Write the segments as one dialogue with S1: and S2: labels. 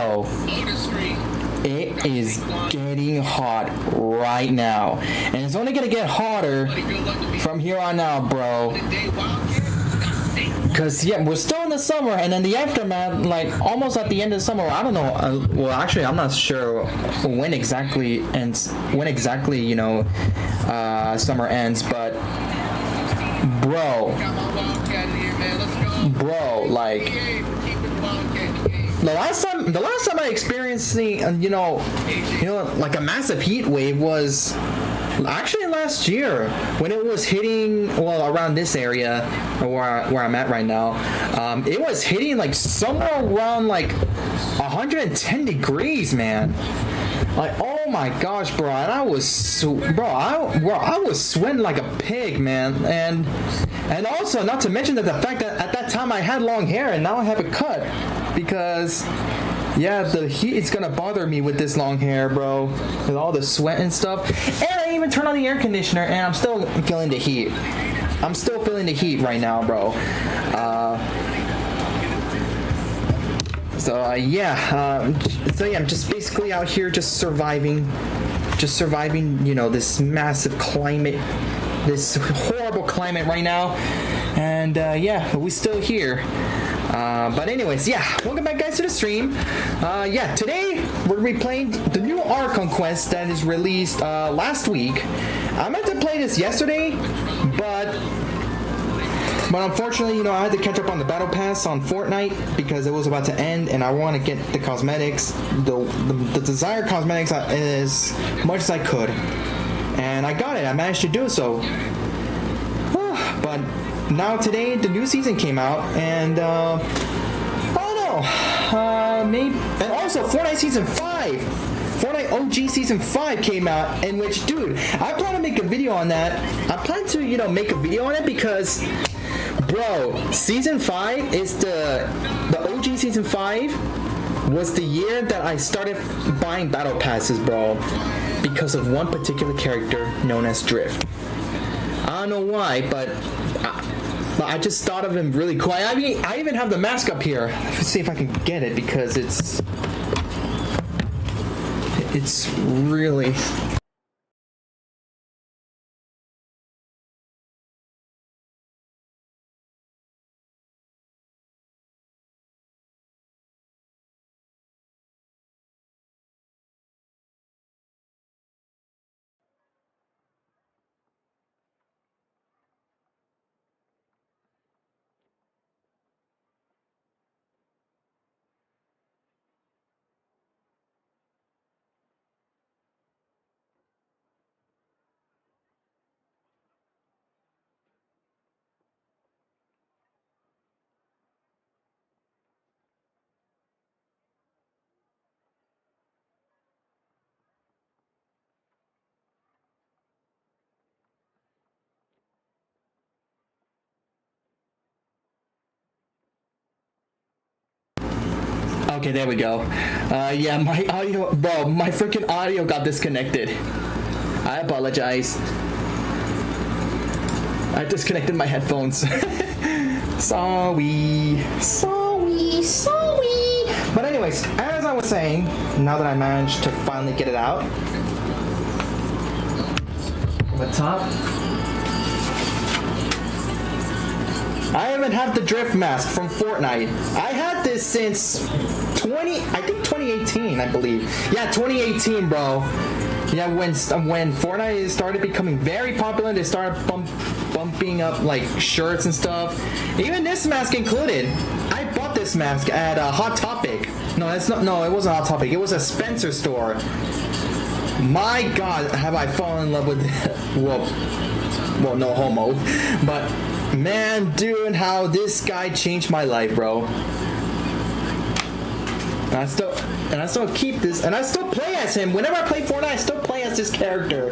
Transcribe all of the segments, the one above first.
S1: Bro, it is getting hot right now, and it's only gonna get hotter from here on out, bro. Because yeah, we're still in the summer, and then the aftermath, like almost at the end of the summer. I don't know. Well, actually, I'm not sure when exactly ends. When exactly, you know, summer ends. But bro, like the last time I experienced you know, like a massive heat wave was actually last year when it was hitting, well, around this area where I'm at right now. It was hitting like somewhere around like 110 degrees, man. Like, oh my gosh, bro, and I was I was sweating like a pig, man. And also, not to mention that the fact that at that time I had long hair and now I have a cut because yeah, the heat is gonna bother me with this long hair, bro, with all the sweat and stuff. And I even turned on the air conditioner, and I'm still feeling the heat. I'm still feeling the heat right now, bro. So yeah, I'm just basically out here just surviving, you know, this massive climate, this horrible climate right now. And yeah, we're still here. But anyways, yeah, welcome back, guys, to the stream. Yeah, today we're gonna be playing the new Archon Quest that is released last week. I meant to play this yesterday, but unfortunately, you know, I had to catch up on the battle pass on Fortnite because it was about to end, and I want to get the cosmetics, the desired cosmetics as much as I could, and I got it. I managed to do so. But now today the new season came out, and I don't know, maybe. And also Fortnite Season 5, Fortnite OG Season 5 came out, in which, dude, I plan to make a video on that. I plan to, you know, make a video on it because, bro, Season 5 is the OG Season 5 was the year that I started buying battle passes, bro, because of one particular character known as Drift. I don't know why, but I just thought of him really cool. I mean, I even have the mask up here. Let's see if I can get it because it's really. Okay, there we go. Yeah, my audio, bro, my freaking audio got disconnected. I apologize. I disconnected my headphones. Sorry. But anyways, as I was saying, now that I managed to finally get it out, the top, I even have the drift mask from Fortnite. I had this since 2018, I believe. Yeah, 2018, bro. Yeah, when Fortnite started becoming very popular, they started bumping up like shirts and stuff. Even this mask included. I bought this mask at Hot Topic. No, that's not. No, it wasn't Hot Topic. It was a Spencer store. My God, have I fallen in love with? Well, no homo, but man, dude, how this guy changed my life, bro. And I still keep this, and I still play as him. Whenever I play Fortnite, I still play as this character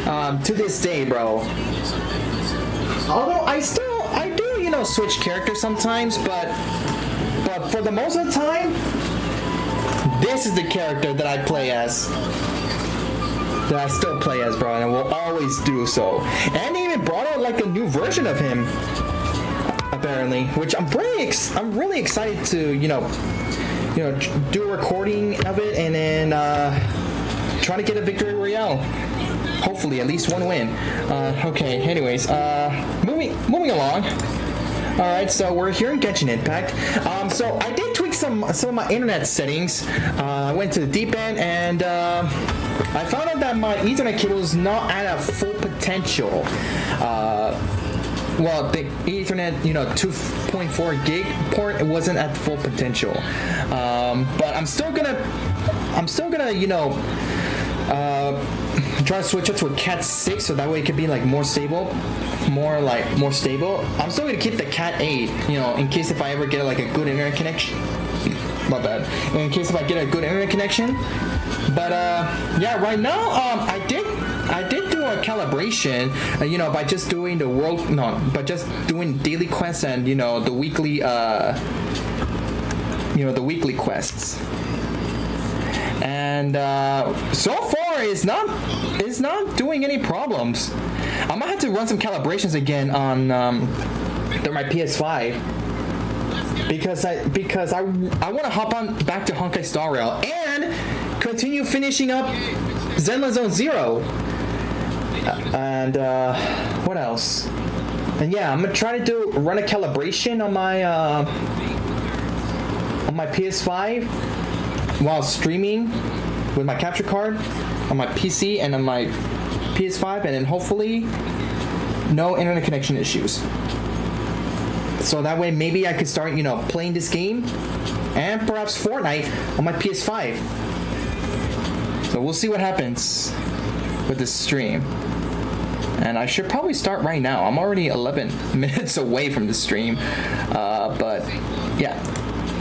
S1: to this day, bro. Although I do, you know, switch characters sometimes, but for the most of the time, this is the character that I play as. That I still play as, bro, and I will always do so. And they even brought out like a new version of him, apparently, which I'm really excited to, you know, you know, do a recording of it and then try to get a victory royale. Hopefully, at least one win. Okay. Anyways, moving along. All right, so we're here in Genshin Impact. So I did tweak some of my internet settings. I went to the deep end and I found out that my Ethernet cable is not at a full potential. Well, the Ethernet, you know, 2.4 gig port, it wasn't at full potential. But I'm still gonna, you know, try to switch it to a Cat 6 so that way it could be like more stable. I'm still gonna keep the Cat 8, you know, in case if I ever get like a good internet connection. My bad. In case if I get a good internet connection. But yeah, right now I did do a calibration, you know, by just doing by just doing daily quests and you know the weekly quests. And so far it's not doing any problems. I might have to run some calibrations again on my PS5 because I want to hop on back to Honkai Star Rail and continue finishing up Zenless Zone Zero. And what else? And yeah, I'm gonna try to run a calibration on my PS5 while streaming with my capture card on my PC and on my PS5, and then hopefully no internet connection issues. So that way maybe I could start, you know, playing this game and perhaps Fortnite on my PS5. So we'll see what happens with this stream. And I should probably start right now. I'm already 11 minutes away from the stream. But yeah,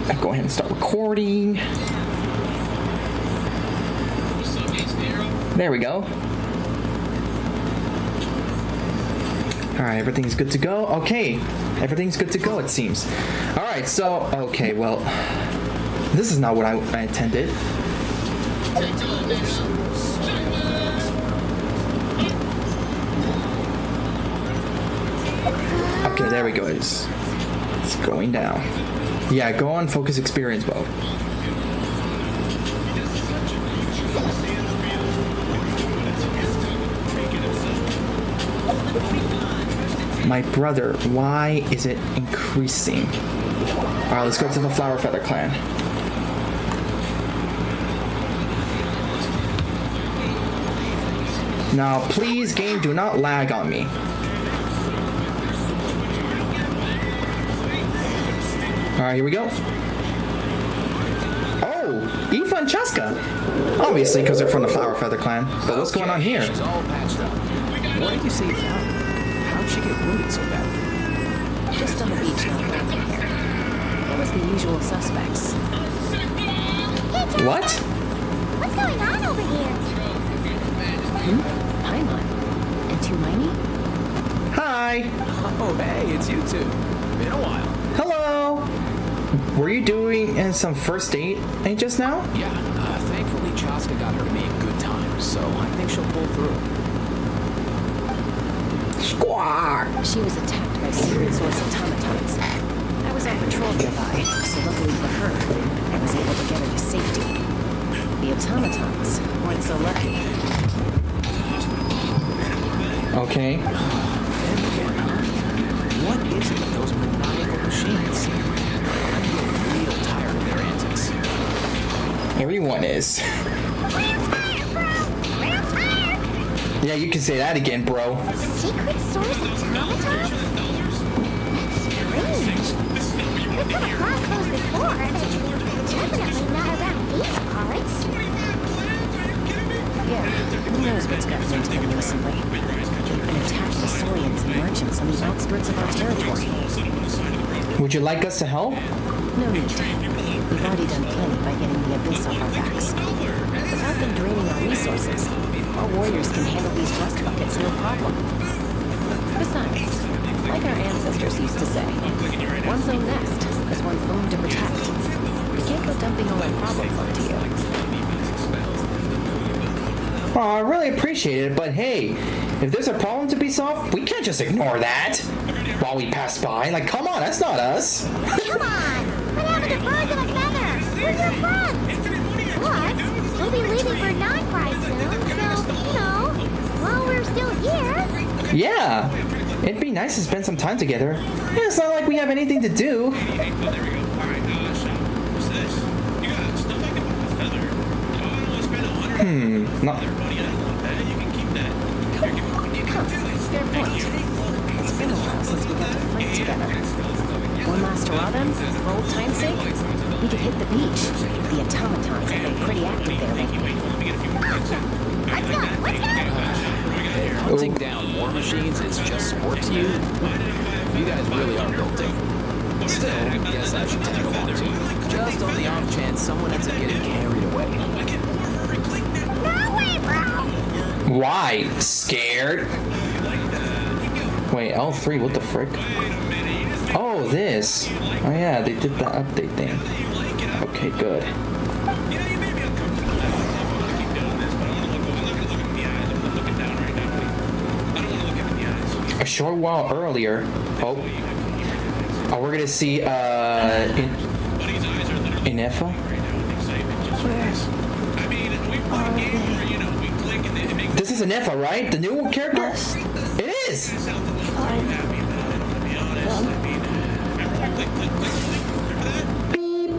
S1: I'll go ahead and start recording. There we go. Alright, everything's good to go. Okay, everything's good to go, it seems. Alright, so, okay, well, this is not what I intended. Okay, there we go. It's going down. Yeah, go on focus experience mode. My brother, why is it increasing? Alright, let's go to the Flower Feather Clan. Now, please, game, do not lag on me. Alright, here we go. Oh, Aoife and Chaska. Obviously, because they're from the Flower Feather Clan. But what's going on here?
S2: She's all patched up. What did you say you found her? How'd she get wounded so badly?
S3: Just on the beach, not far from here. It was the usual suspects.
S1: What?
S4: What's going on over here?
S3: Paimon. And Tumaini?
S1: Hi.
S2: Oh, hey, it's you two. Been a while.
S1: Hello. Were you doing some first date just now?
S2: Yeah, thankfully Chaska got her to me in good time, so I think she'll pull through.
S1: Squawk.
S3: She was attacked by secret source automatons. I was on patrol nearby, so luckily for her, I was able to get her to safety. The automatons weren't so lucky.
S1: Okay.
S2: Then again, huh? What is it with those maniacal machines? I'm getting real tired of their antics.
S1: Everyone is. Yeah, you can say that again, bro.
S4: Secret source automatons? That's strange. We've come across those before, but definitely not around these parts.
S3: Yeah, who knows what's gotten into them recently. They've been attacked by Saurians and merchants on the outskirts of our territory.
S1: Would you like us to help?
S3: No need. We've already done plenty by getting the Abyss off our backs. Without them draining our resources, our warriors can handle these rust buckets no problem. Besides, like our ancestors used to say, one's own nest is one's own to protect. We can't go dumping all our problems onto you.
S1: Oh, I really appreciate it, but hey, if there's a problem to be solved, we can't just ignore that while we pass by. Like, come on, that's not us.
S4: Come on! What happened to birds of a feather? We're your friends. Plus, we'll be leaving for Nod-Krai soon, so, you know, while we're still here.
S1: Yeah, it'd be nice to spend some time together. Yeah, it's not like we have anything to do. Not.
S3: Fair point. It's been a while since we got to fight together. One last hurrah, for old time's sake, we could hit the beach. The automatons have been pretty active there lately.
S4: Let's go, let's go!
S2: Hunting down war machines is just sport to you? You guys really are built different. Still, I guess I should tag along too. Just on the off chance someone ends up getting carried away.
S4: No way, bro!
S1: Why? Scared? Wait, L3, what the frick? Oh, this. Oh yeah, they did the update thing. Okay, good. A short while earlier. Oh, we're gonna see Inefa? This is Inefa, right? The new character? It is! Beep,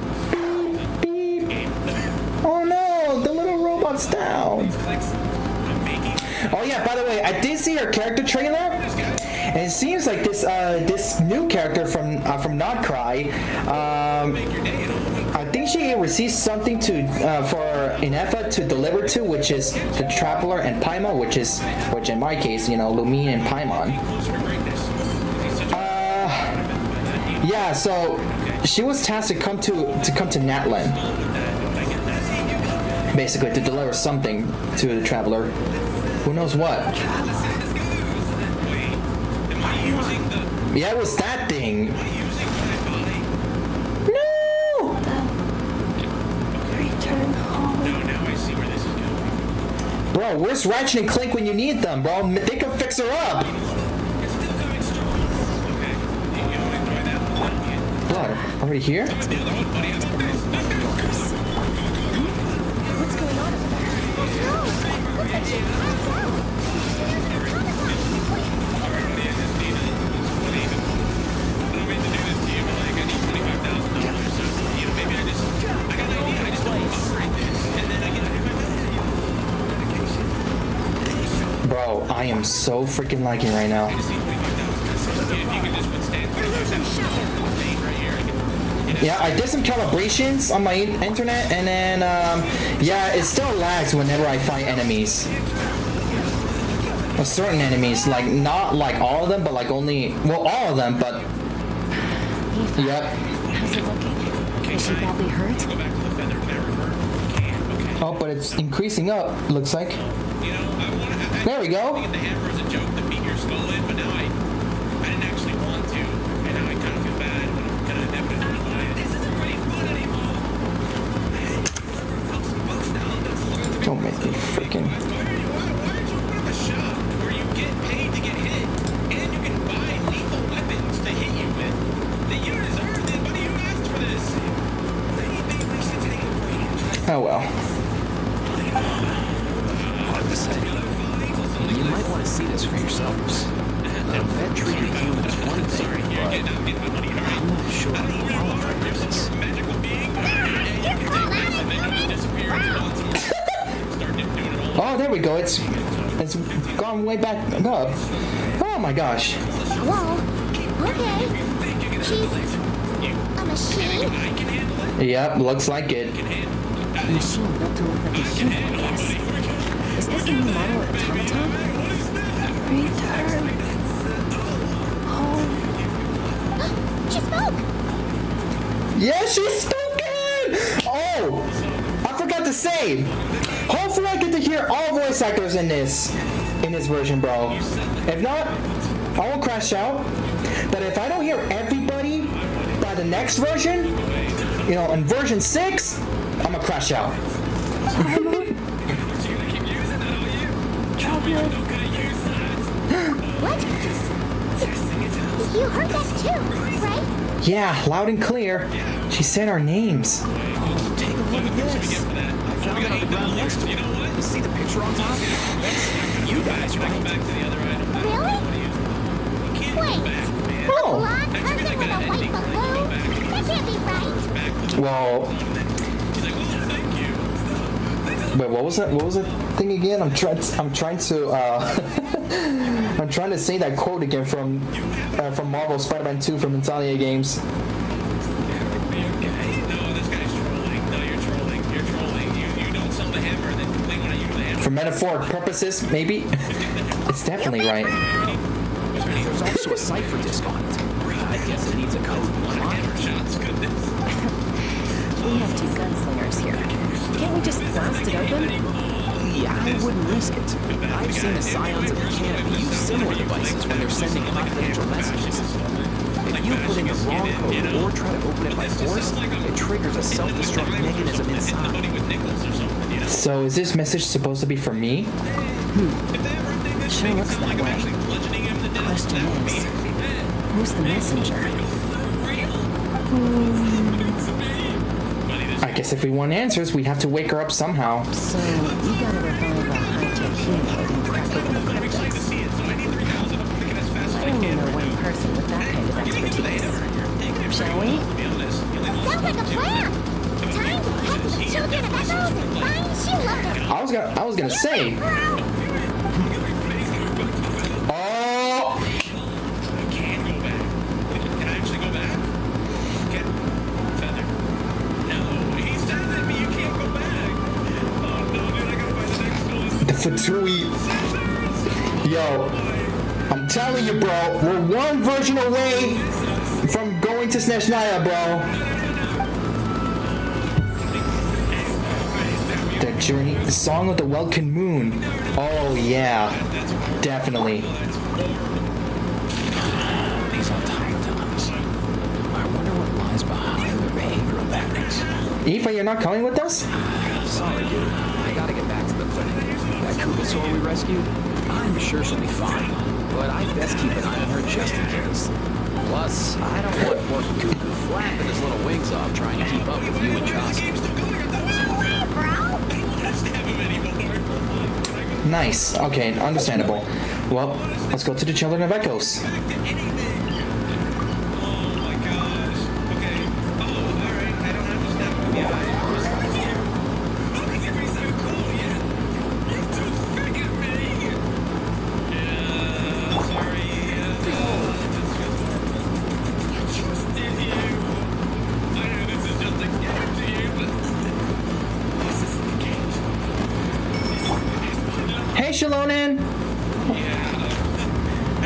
S1: beep, beep. Oh no, the little robot's down. Oh yeah, by the way, I did see her character trailer, and it seems like this new character from Nod-Krai, I think she received something for Inefa to deliver to, which is the Traveler and Paimon, which in my case, you know, Lumine and Paimon. Yeah, so she was tasked to come to Natlan, basically to deliver something to the Traveler. Who knows what? Yeah, it was that thing. No!
S3: Return home.
S1: Bro, where's Ratchet and Clank when you need them, bro? They can fix her up. Blood, already here?
S3: What's going on over there?
S4: Looks like she passed out.
S1: Bro, I am so freaking liking right now. Yeah, I did some calibrations on my internet, and then, yeah, it still lags whenever I fight enemies. Well, certain enemies, like, not like all of them, but like only, well, all of them, but, yep.
S3: How's it looking? Is she badly hurt?
S1: Oh, but it's increasing up, looks like. There we go. Don't make me freaking.
S5: A shop where you get paid to get hit, and you can buy lethal weapons to hit you with. The unit is earned it, buddy. Who asked for this? Maybe we should take a break.
S1: Oh well.
S2: Hard to say. You might want to see this for yourselves. The vet treating human is one thing, but I'm not sure I'm qualified for this.
S1: Oh, there we go. It's gone way back up. Oh my gosh.
S4: Whoa. Okay. She's a machine?
S1: Yep, looks like it.
S3: A machine built to look like a human, I guess. Is this a new model of automaton? Return home.
S4: She spoke!
S1: Yeah, she's spoken! Oh! I forgot to say. Hopefully I get to hear all voice actors in this version, bro. If not, I will crash out. But if I don't hear everybody by the next version, you know, in version 6, I'm gonna crash out.
S4: What? You heard that too, right?
S1: Yeah, loud and clear. She said our names.
S2: Take Look at this. I found it on the ground next to it. You see the picture on top? That's you guys, right?
S4: Really? Wait.
S1: Oh.
S4: Blonde person with a white balloon? That can't be right.
S1: Well. Wait, what was that? What was that thing again? I'm trying to I'm trying to say that quote again from Marvel Spider-Man 2 from Snezhnaya games. For metaphoric purposes, maybe. It's definitely right.
S2: There's also a cipher disk on it. I guess it needs a code to unlock it.
S3: We have 2 gunslingers here. Can't we just blast it open?
S2: Yeah, I wouldn't risk it. I've seen the scions of the canopy use similar devices when they're sending confidential messages. If you put in the wrong code or try to open it by force, it triggers a self-destruct mechanism inside.
S1: So is this message supposed to be for me?
S3: Sure looks that way. Question is, who's the messenger?
S1: I guess if we want answers, we'd have to wake her up somehow.
S3: So, we gotta revive a high-tech humanoid and crack open the cryptics. I only know one person with that kind of expertise. Shall we?
S4: Sounds like a plan. Time to head to the children of Echoes and find Sheila.
S1: I was gonna say. Oh!
S5: I can't go back. Can I actually go back? Can Feather? No, he said that, but you can't go back. Oh no, dude, I gotta find the next one.
S1: Fatui. Yo, I'm telling you, bro, we're one version away from going to Snezhnaya, bro. The journey, the song of the Welkin Moon. Oh yeah, definitely.
S2: These are tired times. I wonder what lies behind their behavioral patterns.
S1: Aoife, you're not coming with us?
S2: Sorry, dude. I gotta get back to the clinic. That Kubasaur we rescued, I'm sure she'll be fine. But I'd best keep an eye on her just in case. Plus, I don't want poor Cuckoo flapping his little wings off trying to keep up with you and Chaucer.
S1: Nice. Okay, understandable. Well, let's go to the Children of Echoes.
S5: Oh my gosh. Okay. Oh, alright. I don't have to step on the eye. Oh, that's pretty so cool, yeah. You took freaking me. Yeah, sorry. I trusted you. I know this is just a game to you, but this is the game.
S1: Hey, Shalonan.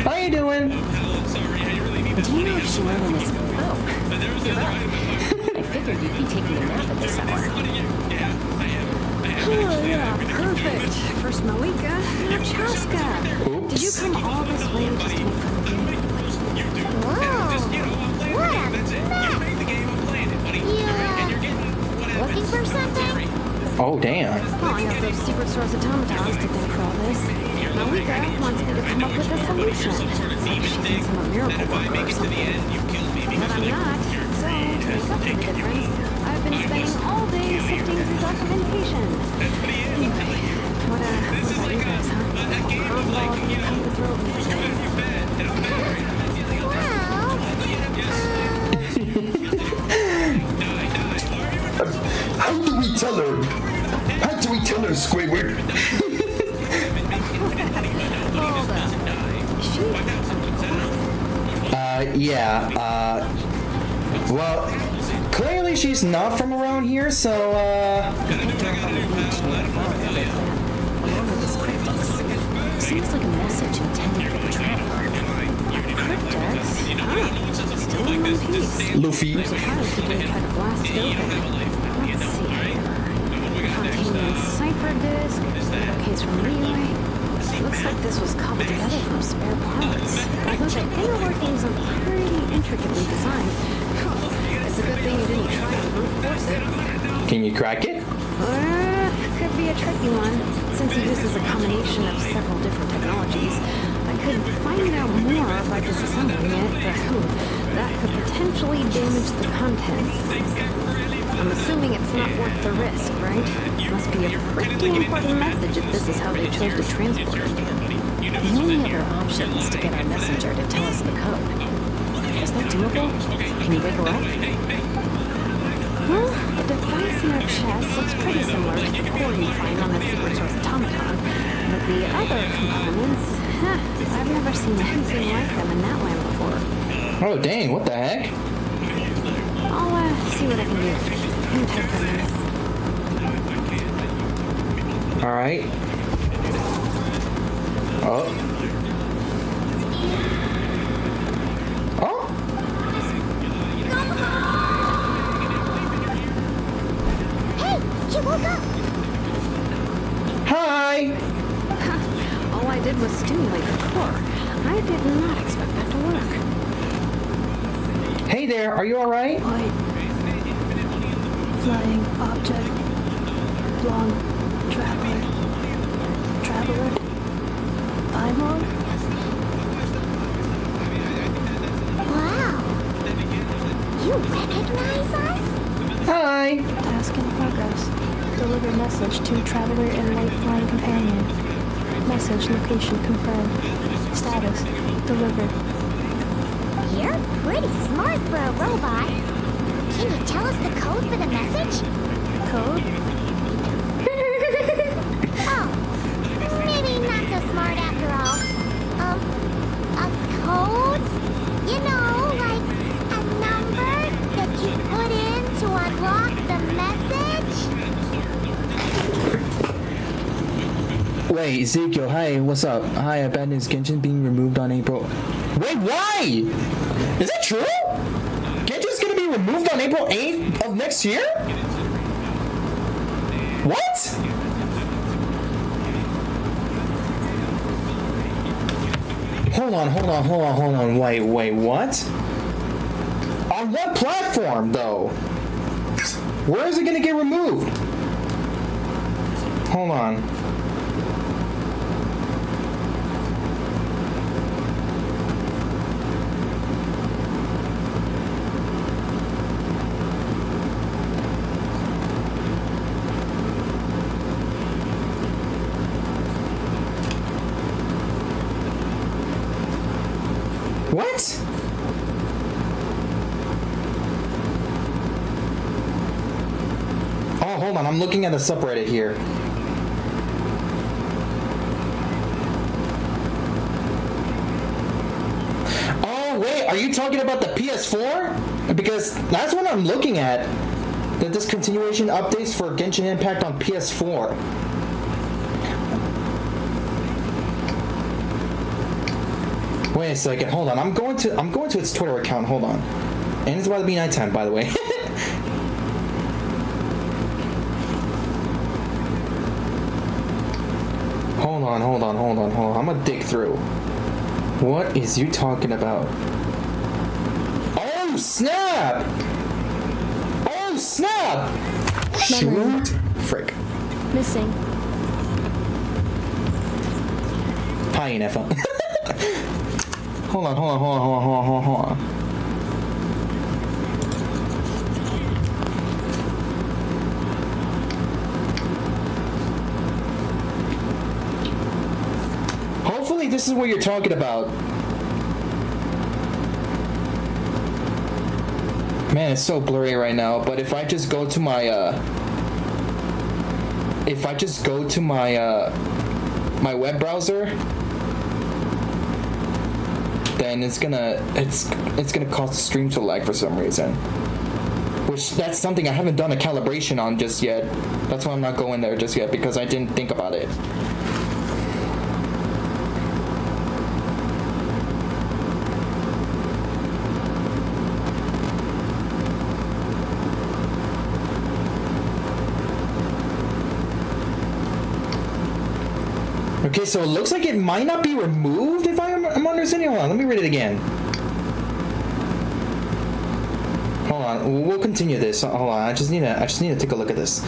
S1: How you doing?
S5: Helen, sorry. I really need this
S3: Do you know
S5: money.
S3: if Shalonan is... Oh,
S5: But there was the other item I bought.
S3: I figured you'd be taking a nap at this hour.
S5: Yeah, I am.
S6: Oh, yeah, perfect. First Malika, now Chaska.
S1: Oops.
S6: Did you come all this way just to make fun of me?
S4: Whoa. What a mess. Looking for something?
S1: Oh, damn.
S6: Well, I have those secret source automatons to thank for all this. Malika wants me to come up with a solution. Like she thinks I'm a miracle worker or something. But I'm not. So, to make up for the difference, I've been spending all day sifting through documentation. Anyway, what about you guys, huh? Curveball didn't come to throw me today.
S1: How do we tell her? How do we tell her, Squidward?
S6: Hold up. She...
S1: Well, clearly she's not from around here, so,
S3: Along with this cryptics. Seems like a message intended for the traveler.
S6: Cryptics? Huh. Still in one piece.
S1: Luffy.
S6: I'm surprised you didn't try to blast it open. Let's see here. Containing cipher disk, case from Relay. Looks like this was cobbled together from spare parts. Although the inner workings are pretty intricately designed. It's a good thing you didn't try to brute force it.
S1: Can you crack it?
S6: Could be a tricky one, since it uses a combination of several different technologies. I could find out more by disassembling it, but that could potentially damage the contents. I'm assuming it's It's not worth the risk, right? Must be a pretty important message if this is how they chose to transport it.
S3: The only other option is to get our messenger to tell us the code. Is that doable? Can you wake her up?
S6: Well, the device in her chest looks pretty similar to the core you find on the secret source automaton. But the other components, I've never seen anything like them in that land before.
S1: Oh dang! What the heck?
S6: I'll see what I can do. Hang tight for a minute.
S1: All right. Oh. Oh.
S4: Hey, you woke up.
S1: Hi.
S6: All I did was stimulate the core. I did not expect that to work.
S1: Hey there. Are you all right?
S6: White. Flying object. Blonde. Traveler. Paimon?
S4: Wow. You recognize us?
S1: Hi.
S6: Task in progress. Deliver message to traveler and light flying companion. Message location confirmed. Status delivered.
S4: You're pretty smart for a robot. Can you tell us the code for the message?
S6: Code?
S4: Oh, maybe not so smart after all. A code? You know, like a number that you put in to unlock the message?
S1: Wait, Ezekiel. Hi. What's up? Hi. Abandoned Genshin being removed on April. Wait, why? Is that true? Genshin's gonna be removed on April 8th of next year? What? Hold on. Wait, what? On what platform, though? Where is it gonna get removed? Hold on. What? Oh, hold on. I'm looking at the subreddit here. Oh, wait. Are you talking about the PS4? Because that's what I'm looking at. The discontinuation updates for Genshin Impact on PS4. Wait a second, hold on. I'm going to its Twitter account. Hold on. And it's about to be nighttime, by the way. Hold on. I'm gonna dig through. What is you talking about? Oh snap! Shoot! Frick.
S6: Missing.
S1: Hi, Nefa. Hold on. Hopefully this is what you're talking about. Man, it's so blurry right now, but if I just go to my my web browser, then it's gonna cause the stream to lag for some reason. Which that's something I haven't done a calibration on just yet. That's why I'm not going there just yet, because I didn't think about it. Okay, so it looks like it might not be removed if I'm understanding. Hold on, let me read it again. Hold on, we'll continue this. Hold on, I just need to take a look at this.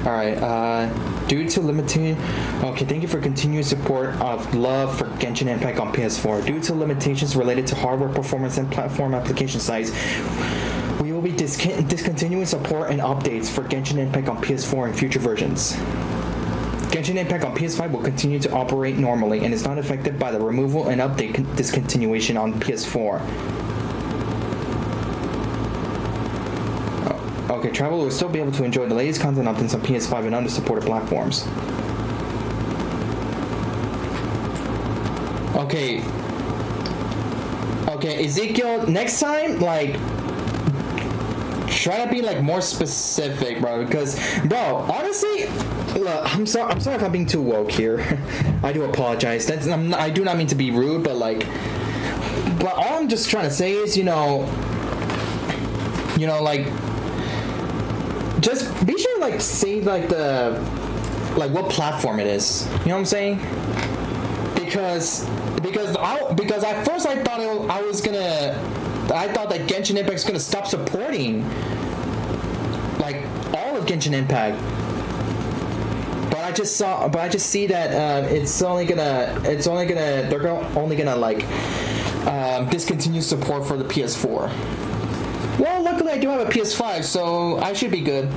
S1: All right, due to limiting. Okay, thank you for continued support of love for Genshin Impact on PS4. Due to limitations related to hardware performance and platform application size, we will be discontinuing support and updates for Genshin Impact on PS4 and future versions. Genshin Impact on PS5 will continue to operate normally and is not affected by the removal and update discontinuation on PS4. Okay, travelers will still be able to enjoy the latest content updates on PS5 and other supported platforms. Okay, Ezekiel, next time, like, try to be like more specific, bro. Because, bro, honestly, look, I'm sorry if I'm being too woke here. I do apologize. I do not mean to be rude, but all I'm just trying to say is, you know, like, just be sure, like, say like what platform it is. You know what I'm saying? Because at first I thought I thought that Genshin Impact's gonna stop supporting like all of Genshin Impact, but I just see that they're only gonna like discontinue support for the PS4. Well, luckily I do have a PS5, so I should be good.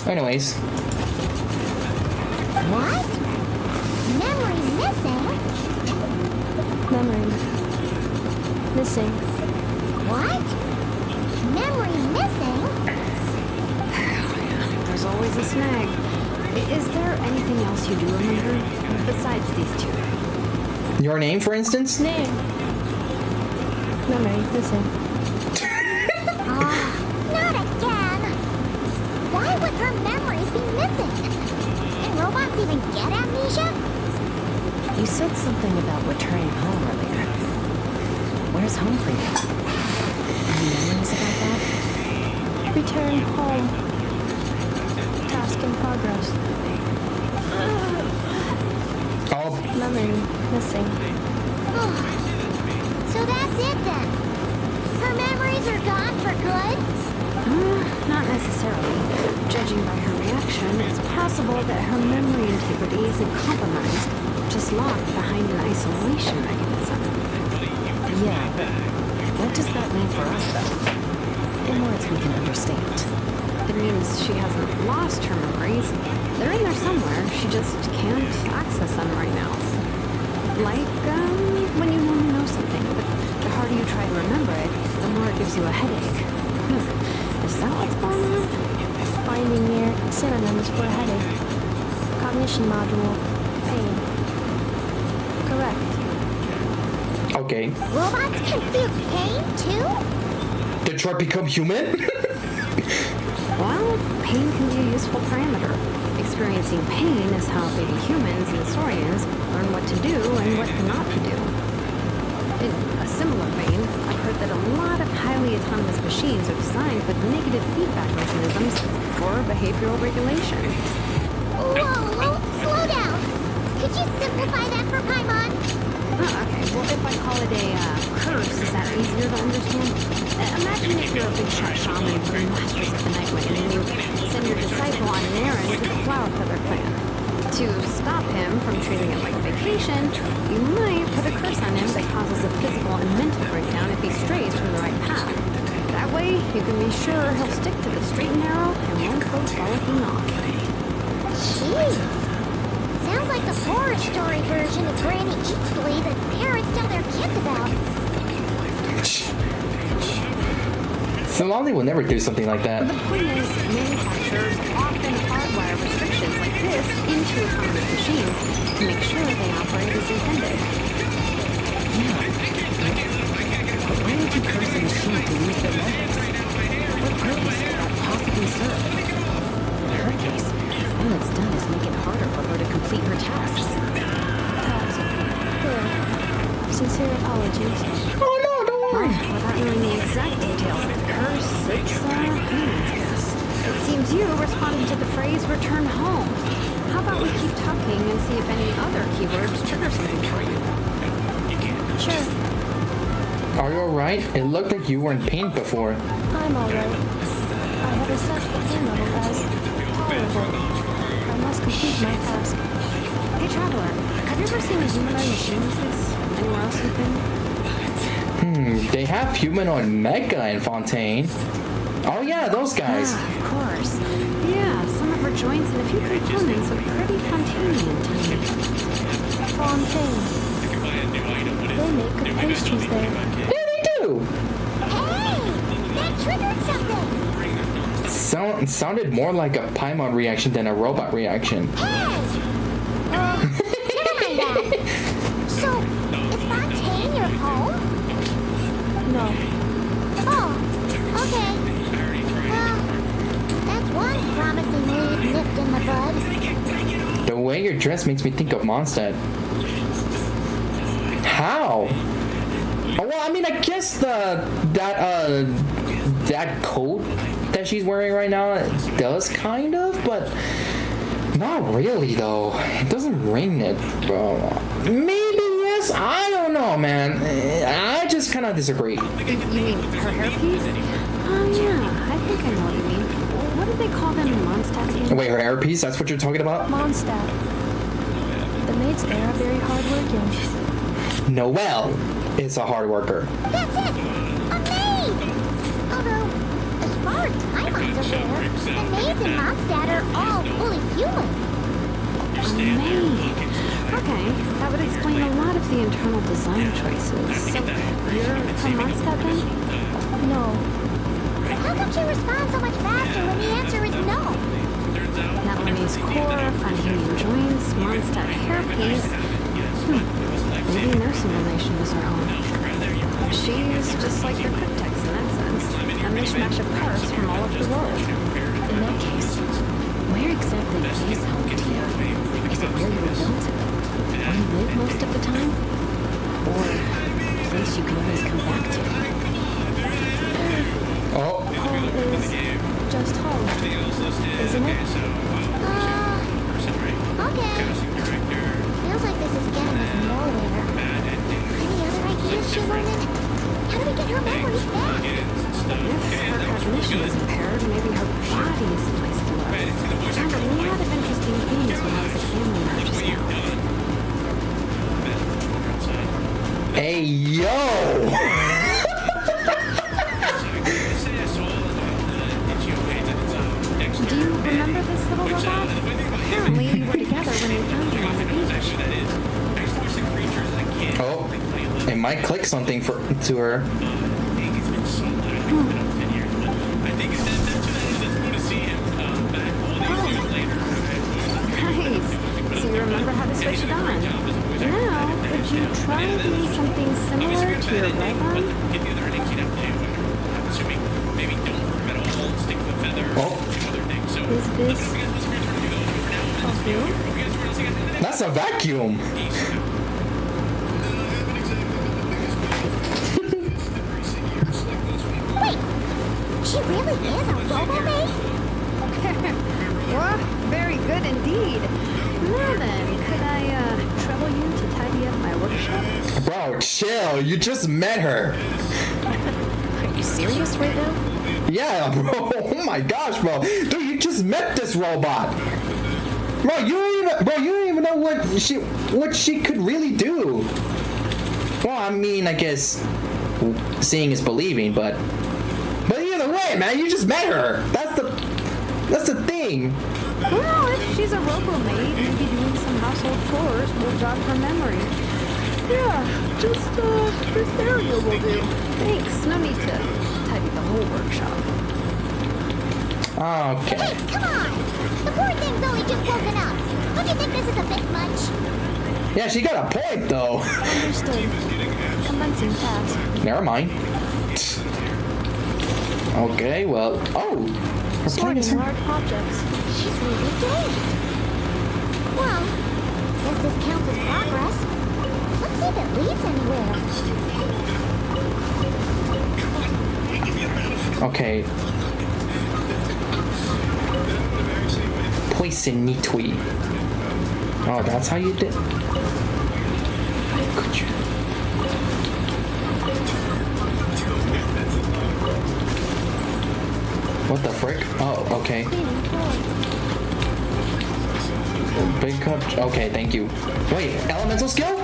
S1: Anyways.
S4: What? Memory missing?
S6: Memory. Missing.
S4: What? Memory missing?
S6: There's always a snag. Is there anything else you do remember besides these two?
S1: Your name, for instance?
S6: Name. Memory missing.
S4: Not again. Why would her memories be missing? Can robots even get amnesia?
S3: You said something about returning home earlier. Where's home for you? Any memories about that?
S6: Return home. Task in progress.
S1: Oh,
S6: Memory missing.
S4: So that's it then. Her memories are gone for good?
S6: Not necessarily. Judging by her reaction, it's possible that her memory integrity isn't compromised, just locked behind an isolation mechanism.
S3: Yeah, but what does that mean for us, though? In words we can understand.
S6: It means she hasn't lost her memories. They're in there somewhere. She just can't access them right now. Like, when you know something, but the harder you try to remember it, the more it gives you a headache. Is that what's going on?
S7: Finding near synonyms for headache. Cognition module. Pain. Correct.
S1: okay.
S4: Robots can feel pain too?
S1: Detroit become human?
S6: Well, pain can be a useful parameter. Experiencing pain is how baby humans and saurians learn what to do and what not to do. In a similar vein, I've heard that a lot of highly autonomous machines are designed with negative feedback mechanisms for behavioral regulation.
S4: Whoa, slow down. Could you simplify that for Paimon?
S6: Okay, well, if I call it a curse, is that easier to understand? Imagine if you're a big shot shaman from the Masters of the Night Wind and you send your disciple on an errand to the Flower Feather clan. To stop him from treating it like a vacation, you might put a curse on him that causes a physical and mental breakdown if he strays from the right path. That way, you can be sure he'll stick to the straight and narrow and won't go frolicking off.
S4: Jeez. Sounds like the horror story version of Granny Eatsley that parents tell their kids about.
S1: Somali will never do something like that.
S6: The point is, manufacturers often hardwire restrictions like this into autonomous machines to make sure they operate as intended.
S3: But why would you curse a machine to lose their memories? What purpose would that possibly serve? In her case, all it's done is make it harder for her to complete her tasks.
S7: Good. Sincere apologies.
S1: Oh no, don't worry.
S6: Without knowing the exact details of the curse, it's anyone's guess. It seems you responded to the phrase return home. How about we keep talking and see if any other keywords trigger something for you?
S7: Sure.
S1: Are you alright? It looked like you were in pain before.
S7: I'm alright. I have assessed the pain level as tolerable. I must complete my task.
S6: Hey, Traveler, have you ever seen a humanoid machine like this? Anywhere else you've been?
S1: They have humanoid mecha in Fontaine. Oh yeah, those guys.
S6: Ah, of course. Yeah, some of her joints and a few components look pretty Fontanian to me.
S7: Fontaine. They make good pastries there.
S1: Yeah, they do.
S4: Hey! That triggered something!
S1: Sounded more like a paimon reaction than a robot reaction.
S4: Hey! Never mind that. So, is Fontaine your home?
S7: No.
S4: Oh, okay. Well, that's one promising lead nipped in the bud.
S1: The way you're dressed makes me think of Mondstadt. How? Oh, well, I mean, I guess that coat that she's wearing right now does kind of, but not really though. It doesn't ring it, bro. Maybe yes. I don't know, man. I just kind of disagree.
S6: You mean her hairpiece? Yeah, I think I know what you mean. What do they call them in Mondstadt again?
S1: Wait, her hairpiece? That's what you're talking about?
S7: Mondstadt. The maids there are very hardworking.
S1: Noelle is a hard worker.
S4: That's it! A maid! Although, as far as paimons are aware, the maids in Mondstadt are all fully human.
S6: A maid. Okay, that would explain a lot of the internal design choices. So, you're from Mondstadt then?
S7: No.
S4: How come she responds so much faster when the answer is no?
S6: Natalie's core, Fontanian joints, Mondstadt hairpiece. Maybe nursing relation is her home. She's just like the cryptex in that sense. A mishmash of parts from all over the world.
S3: In that case, where exactly is home to you? Is it where you were built? Where you live most of the time? Or a place you can always come back to?
S1: Oh.
S7: Home is just home, isn't it?
S4: Okay. Feels like this is getting us nowhere. Any other ideas, Shimmerman? How do we get her memories back?
S6: If her cognition is impaired, maybe her body is a place to live. I found a lot of interesting things when I was examining her just now.
S1: Hey, yo!
S6: Do you remember this little robot? Apparently you were together when you found him on the beach.
S1: Oh, it might click something to her.
S6: Nice. So you remember how to switch it on. Now, could you try doing something similar to your right arm?
S1: Oh,
S6: Is this a you?
S1: that's a vacuum.
S4: Wait, she really is a robo-maid?
S6: Well, very good indeed. Now then, could I trouble you to tidy up my workshop?
S1: Bro, chill. You just met her.
S3: Are you serious right now?
S1: Yeah, bro. Oh my gosh, bro. Dude, you just met this robot. Bro, you don't even know what she could really do. Well, I mean, I guess seeing is believing, but either way, man, you just met her. That's the thing.
S6: Well, if she's a robo-maid, maybe doing some household chores will jog her memory. Yeah, just this area will do. Thanks, no need to tidy the whole workshop.
S1: Okay.
S4: Hey, come on! The poor thing's only just woken up. Don't you think this is a bit much?
S1: Yeah, she got a point, though.
S7: Understood. Commencing task.
S1: Never mind. Okay, well... Oh! Her point is
S7: Sorting large objects.
S4: She's really doing it. Well, guess this counts as progress. Let's see if it leads anywhere.
S1: Okay. Poison Nitui. Oh, that's how you did. Could you? What the frick? Oh, okay. Big cup. Okay, thank you. Wait, elemental skill?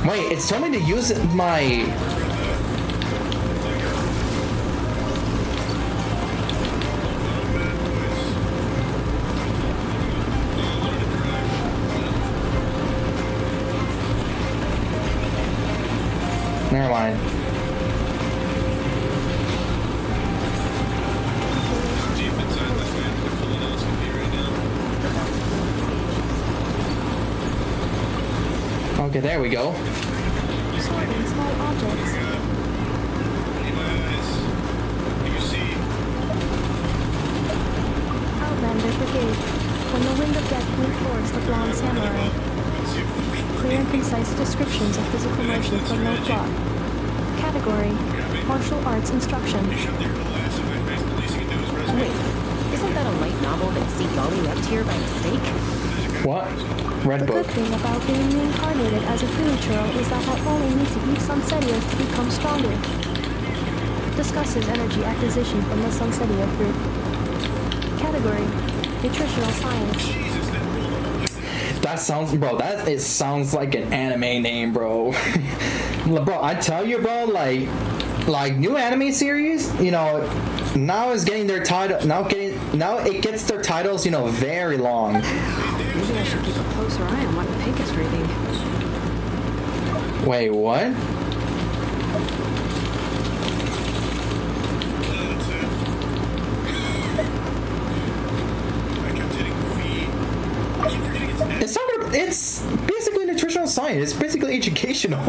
S1: Wait, it's telling me to use my... Never mind. Okay, there we go.
S6: Sorting small objects. Outlander Brigade. When the wind of death blew towards the blonde samurai. Clear and concise descriptions of physical motion for no plot. Category: martial arts instruction.
S3: Wait, isn't that a light novel that C. Golly left here by mistake?
S1: What? Red
S6: The
S1: book.
S6: good thing about being reincarnated as a Funichiro is that I only need to eat Sunsettias to become stronger. Discusses energy acquisition from the Sunsettia fruit. Category: nutritional science.
S1: That sounds, bro, it sounds like an anime name, bro. Bro, I tell you, bro, like new anime series, you know, now is getting their title, now it gets their titles, you know, very long.
S6: Maybe I should keep a closer eye on what Pink is reading.
S1: Wait, what? It's basically nutritional science. It's basically educational.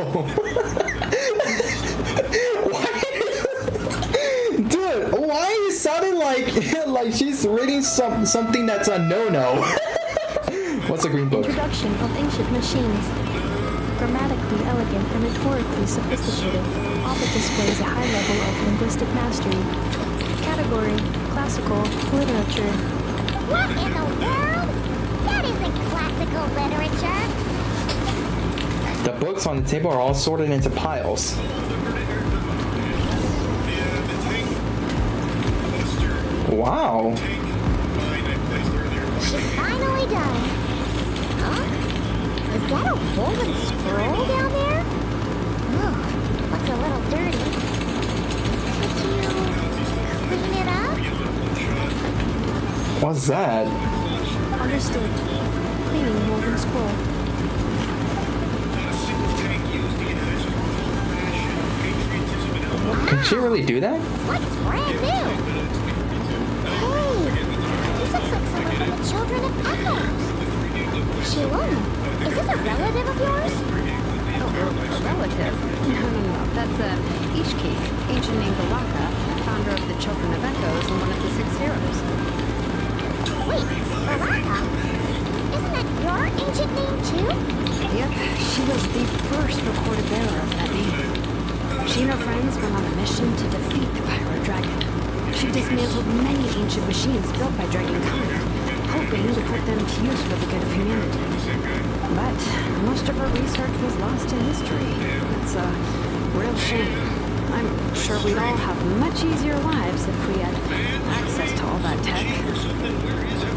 S1: Dude, why is it sounding like she's reading something that's a no-no? What's a green book?
S6: Introduction of ancient machines. Grammatically elegant and rhetorically sophisticated, Ovid displays a high level of linguistic mastery. Category: classical literature.
S4: What in the world? That isn't classical literature.
S1: The books on the table are all sorted into piles. Wow.
S4: She's finally done. Huh? Is that a woven scroll down there? Ugh, looks a little dirty. Could you clean it up?
S1: What's that?
S6: Understood. Cleaning woven scroll.
S1: Can she really do that?
S4: It's like it's brand new. Hey, this looks like someone from the Children of Echoes. Shilona, is this a relative of yours?
S3: Oh, a relative? No. That's Ishki, ancient name Baraka, founder of the Children of Echoes and one of the 6 heroes.
S4: Wait, Baraka? Isn't that your ancient name too?
S3: Yep, she was the first recorded bearer of that name. She and her friends went on a mission to defeat the Pyro Dragon. She dismantled many ancient machines built by Dragonkind, hoping to put them to use for the good of humanity. But most of her research was lost to history. It's a real shame. I'm sure we'd all have much easier lives if we had access to all that tech.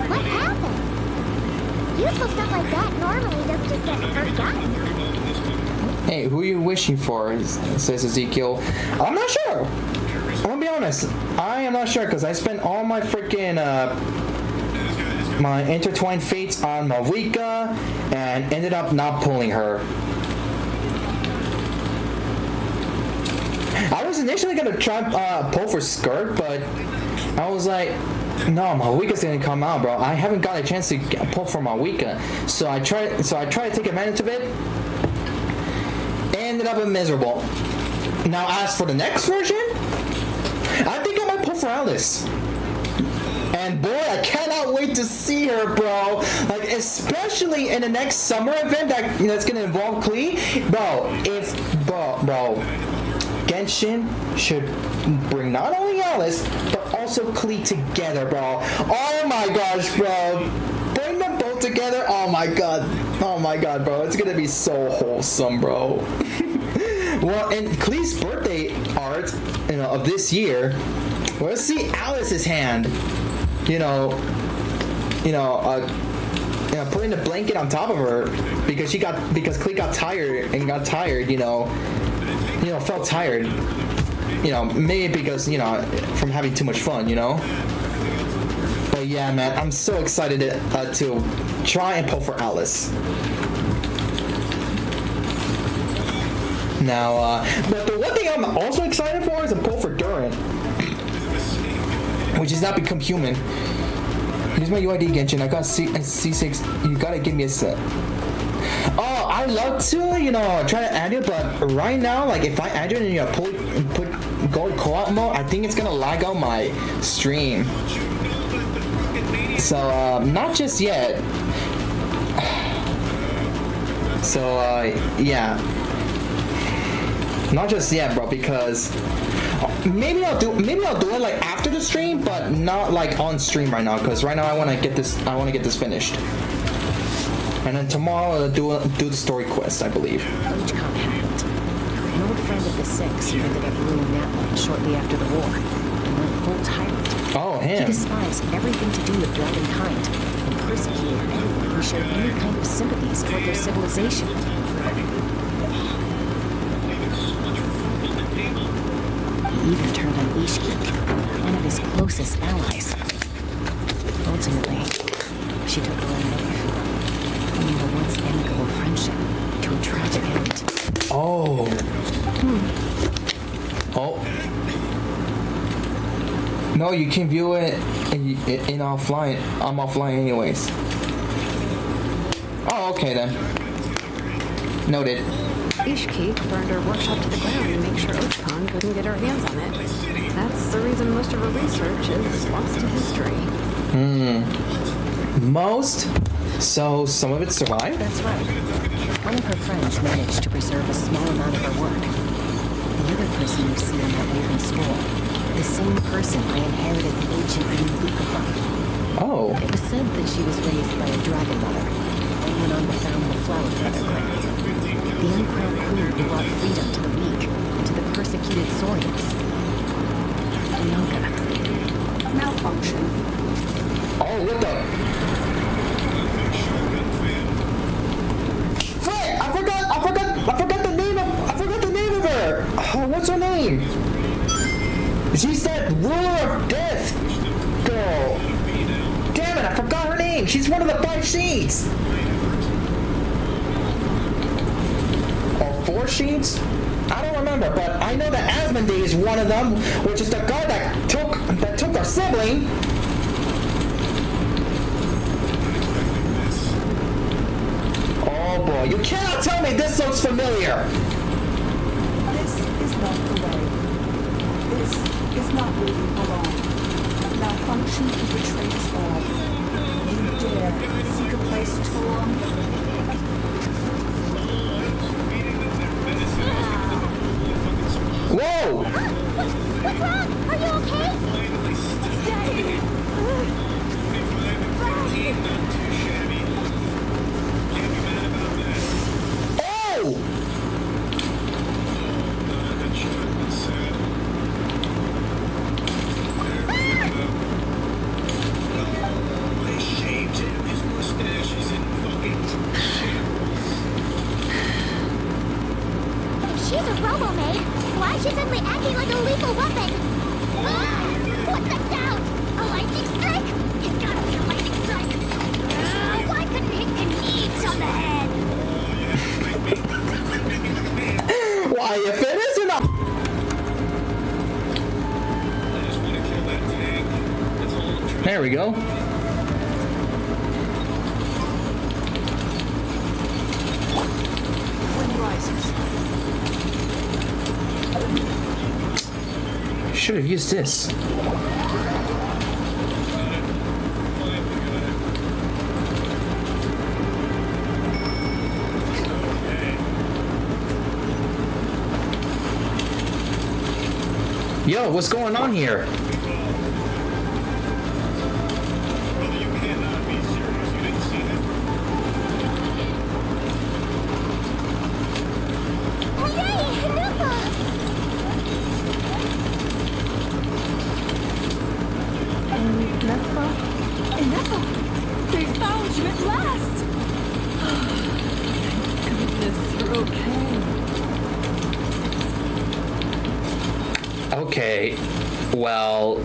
S4: What happened? Useful stuff like that normally doesn't just get forgotten.
S1: Hey, who are you wishing for? Says Ezekiel. I'm not sure. I'm gonna be honest. I am not sure because I spent all my freaking my intertwined fates on Malvika and ended up not pulling her. I was initially gonna try pull for Skirt, but I was like, no, Malvika's gonna come out, bro. I haven't got a chance to pull for Malvika, so I tried to take advantage of it. Ended up miserable. Now, as for the next version, I think I might pull for Alice. And boy, I cannot wait to see her, bro. Like, especially in the next summer event that's gonna involve Klee, bro. Bro, Genshin should bring not only Alice but also Klee together, bro. Oh my gosh, bro. Bring them both together. Oh my god, bro. It's gonna be so wholesome, bro. Well, in Klee's birthday art, of this year, let's see Alice's hand. putting the blanket on top of her because Klee got tired, felt tired, maybe because from having too much fun, But yeah, man, I'm so excited to try and pull for Alice. Now, but the one thing I'm also excited for is a pull for Durin, which has not become human. Here's my UID, Genshin. I got C6. You gotta give me a set. Oh, I love to, try to add it, but right now, like, if I add it and put gold co-op mode, I think it's gonna lag out my stream. So, not just yet. So, yeah. Not just yet, bro, because maybe I'll do it like after the stream, but not like on stream right now, because right now I want to get this finished. And then tomorrow I'll do the story quest, I believe.
S3: Hedgehog happened. An old friend of the Six who ended up ruling that land shortly after the war, and went full tyrant.
S1: Oh,
S3: He
S1: him.
S3: despised everything to do with dragonkind, and persecuted anyone who showed any kind of sympathies toward their civilization. He even turned on Ishkik, one of his closest allies. Ultimately, she took her own life, bringing the once amicable friendship to a tragic end.
S1: Oh. Oh. No, you can view it in offline. I'm offline anyways. Oh, okay then. Noted.
S6: Ishkik burned her workshop to the ground to make sure Ochcon couldn't get her hands on it. That's the reason most of her research is lost to history.
S1: Most? So some of it survived?
S3: That's right. One of her friends managed to preserve a small amount of her work. The other person you see in that woven scroll, the same person I inherited the ancient Luca from.
S1: Oh.
S3: It was said that she was raised by a dragon mother, and went on to found the Flower Feather Clan. The uncrowned queen who brought freedom to the weak and to the persecuted Saurians. Bianca.
S6: Malfunction.
S1: Oh, what the? Frick! I forgot the name of her! Oh, what's her name? She's that ruler of death girl. Damn it, I forgot her name. She's one of the 5 sheets. Or 4 sheets? I don't remember, but I know that Asmodee is one of them, which is the guy that took our sibling. Oh boy, you cannot tell me this looks familiar.
S8: This is not the way. This is not where you belong. Malfunction to betray us all. You dare seek a place to belong?
S1: Whoa!
S4: What's wrong? Are you okay?
S8: Stay!
S1: Oh!
S5: They shaved him, his mustache is in fucking
S4: If she's a robo-maid, why is she suddenly acting like a lethal weapon? Ah! What's that sound? A lightning strike? It's gotta be a lightning strike. Why couldn't it hit Knieves on the head?
S1: Why, if it is or not?
S5: I just want to kill that tank. That's all I'm trying.
S1: There we go.
S8: Wind rises.
S1: Should have used this. Yo, what's going on here?
S4: Hooray! Nippa!
S6: Enough?
S8: They found you at last!
S1: Okay, well,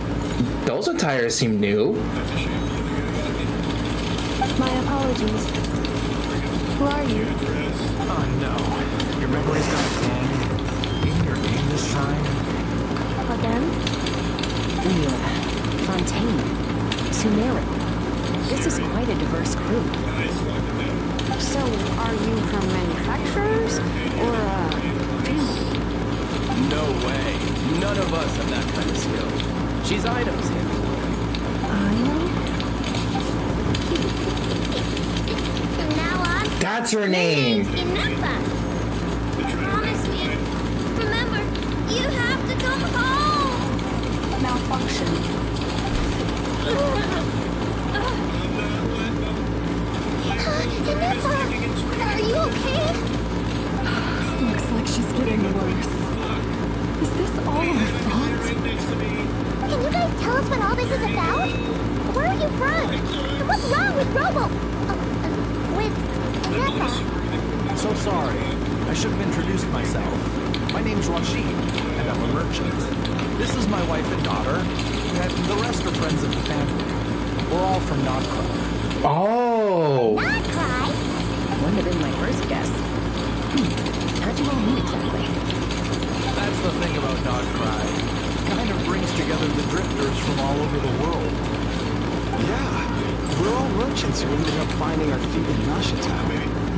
S1: those attires seem new.
S6: My apologies. Who are you?
S2: Oh no. Your memory's got a clone. Even your name this time?
S6: Again?
S3: Leela, Fontaine, Sumera. This is quite a diverse crew.
S6: So, are you her manufacturers? Or, family?
S2: No way. None of us have that kind of skill. She's items here.
S4: From now on,
S1: That's her name.
S4: Inapa. Promise me. Remember, you have to come home.
S8: Malfunction.
S4: Inapa, are you okay?
S6: Looks like she's getting worse. Is this all our fault?
S4: Can you guys tell us what all this is about? Where are you from? And what's wrong with Robo? With Inapa?
S2: So sorry. I should have introduced myself. My name's Rashid, and I'm a merchant. This is my wife and daughter, and the rest are friends of the family. We're all from Nod-Krai.
S1: Oh.
S4: Nod-Krai?
S3: Wouldn't have been my first guess. How'd you all meet exactly?
S2: That's the thing about Nod-Krai. Kind of brings together the drifters from all over the world.
S9: Yeah, we're all merchants who ended up finding our feet in Nasha Town.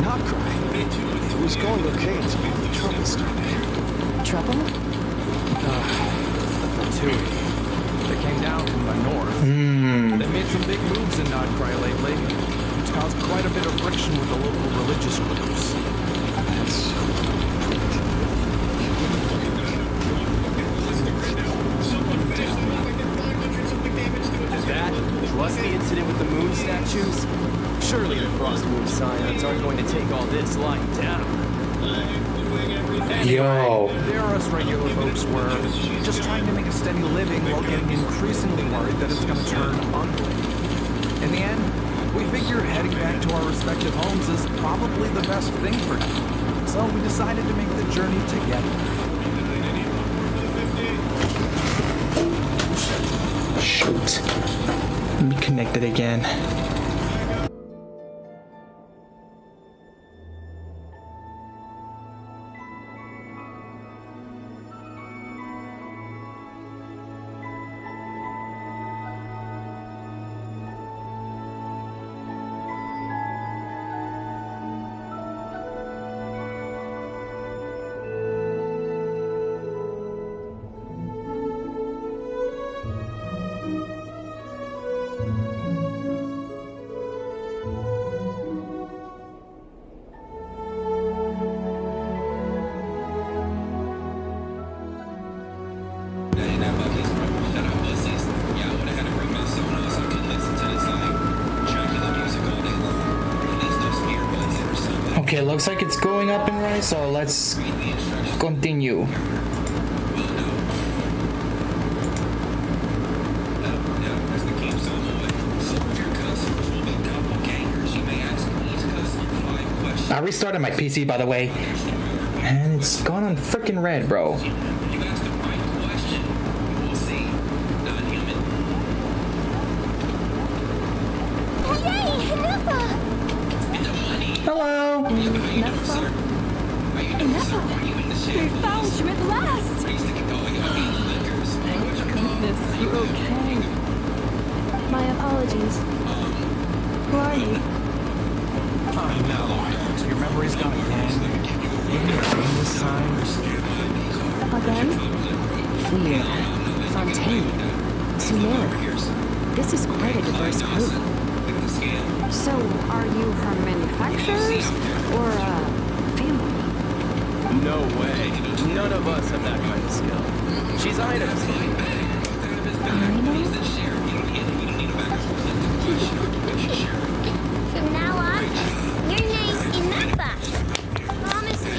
S9: Nod-Krai. It was going okay until all the trouble started.
S3: Trouble?
S2: The Fatui. They came down from the north. They made some big moves in Nod-Krai lately. It's caused quite a bit of friction with the local religious groups. That, plus the incident with the moon statues, surely the Frost Moon Scions aren't going to take all this lying down. Anyway,
S1: Yo.
S2: there us regular folks were just trying to make a steady living while getting increasingly worried that it's going to turn ugly. In the end, we figure heading back to our respective homes is probably the best thing for now. So we decided to make the journey together.
S1: Shoot. Let me connect it again. Okay, looks like it's going up and right, so let's continue. I restarted my PC, by the way, and it's gone on freaking red, bro. Hello.
S6: Inapa? They found you at last! Thank goodness, you're okay. My apologies. Who are you?
S2: Oh no, your memory's gone again. Even your name this time?
S6: Again?
S3: Leela, Fontaine, Sumera. This is quite a diverse crew.
S6: So, are you her manufacturers? Or, family?
S2: No way. None of us have that kind of skill. She's items here.
S4: From now on, your name's Inapa. Promise me.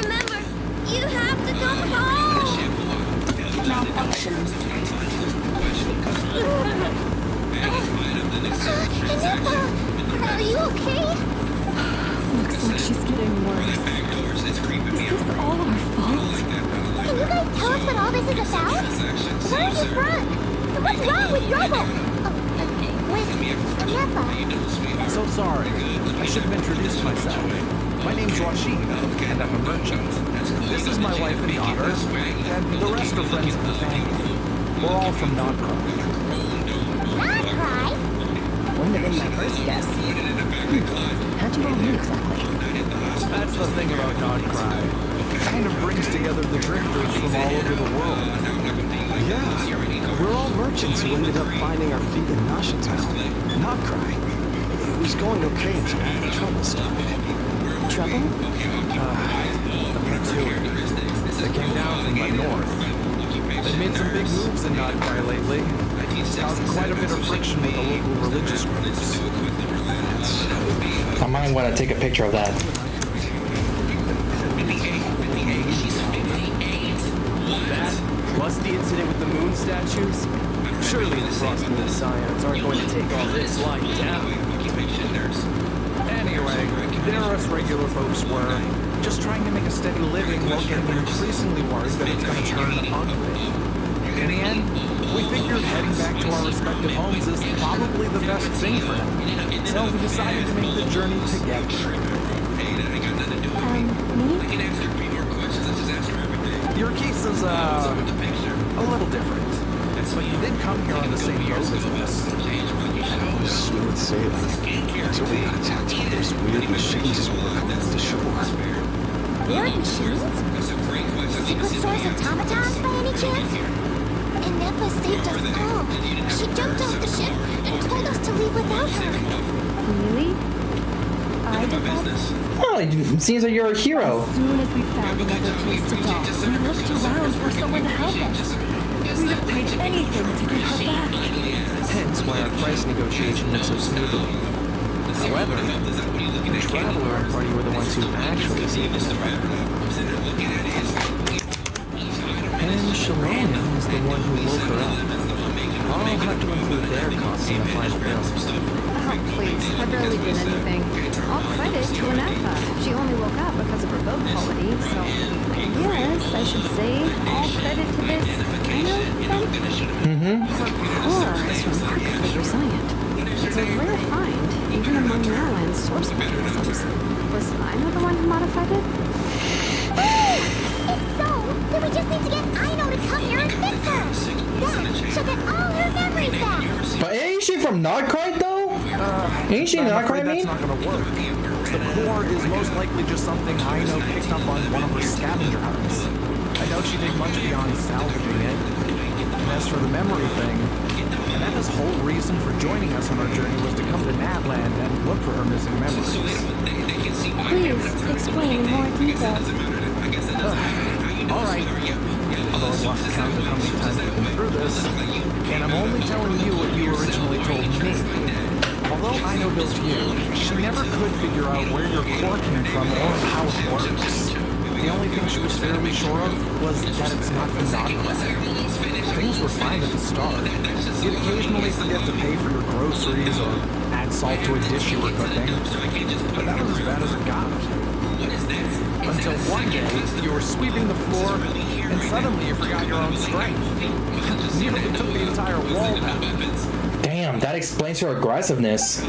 S4: Remember, you have to come home.
S8: Malfunction.
S4: Inapa, are you okay?
S6: Looks like she's getting worse. Is this all our fault?
S4: Can you guys tell us what all this is about? Where are you from? And what's wrong with Robo? With Neppa.
S2: So sorry. I should have introduced myself. My name's Rashid, and I'm a merchant. This is my wife and daughter, and the rest are friends of the family. We're all from Nod-Krai.
S4: Nod-Krai?
S3: Wouldn't have been my first guess. How'd you all meet exactly?
S2: That's the thing about Nod-Krai. It kind of brings together the drifters from all over the world.
S9: Yeah, we're all merchants who ended up finding our feet in Nasha Town. Nod-Krai. It was going okay until all the trouble started.
S3: Trouble?
S2: The fertility. They came down from the north. They've made some big moves in Nod-Krai lately. Caused quite a bit of friction with the local religious groups.
S1: I might want to take a picture of that.
S2: That, plus the incident with the moon statues. Surely the Frost Moon Scions aren't going to take all this lying down. Anyway, there us regular folks were just trying to make a steady living while getting increasingly worried that it's going to turn ugly. In the end, we figured heading back to our respective homes is probably the best thing for them. So we decided to make the journey together.
S6: Me?
S2: Your case is, a little different. But you did come here on the same boat as us.
S9: Smooth sailing. Until we got attacked by those weird machines as we were coming to shore.
S4: Weird machines? Secret source automatons by any chance? And Nepha saved us all. She jumped off the ship and told us to leave without her.
S6: Really? I did that?
S1: Oh, it seems like you're a hero.
S6: As soon as we found another place to dock, we looked around for someone to help us. We'd have paid anything to get her back.
S2: Hence why our price negotiation went so smoothly. However, the Traveler and party were the ones who actually saved us. And Shalona is the one who woke her up. I'll have to include their costs in the final bill.
S6: Oh, please. I barely did anything. All credit to Anapha. She only woke up because of her boat quality, so yes, I should say all credit to this, thing. Her core is remarkably resilient. It's a rare find, even among Maryland's source mechanisms. Was I not the one who modified it?
S4: If so, then we just need to get Aino to come here and fix her. Then she'll get all her memories back.
S1: But ain't she from Nod-Krai though? Ain't she
S2: I'm
S1: Nod-Krai,
S2: afraid that's not going to work. The core is most likely just something Aino picked up on one of her scavenger hunts. I doubt she did much beyond salvaging it. And as for the memory thing, Anapha's whole reason for joining us on our journey was to come to Natland and look for her missing memories.
S6: Please, explain in more detail.
S2: Alright. Although I've lost count of how many times we've been through this, and I'm only telling you what you originally told me. Although Aino built you, she never could figure out where your core came from or how it works. The only thing she was fairly sure of was that it's not from Nod-Krai. Things were fine at the start. You'd occasionally forget to pay for your groceries or add salt to a dish you were cooking. But that was as bad as it got. Until one day, you were sweeping the floor, and suddenly you forgot your own strength. Nearly took the entire wall down.
S1: Damn, that explains her aggressiveness.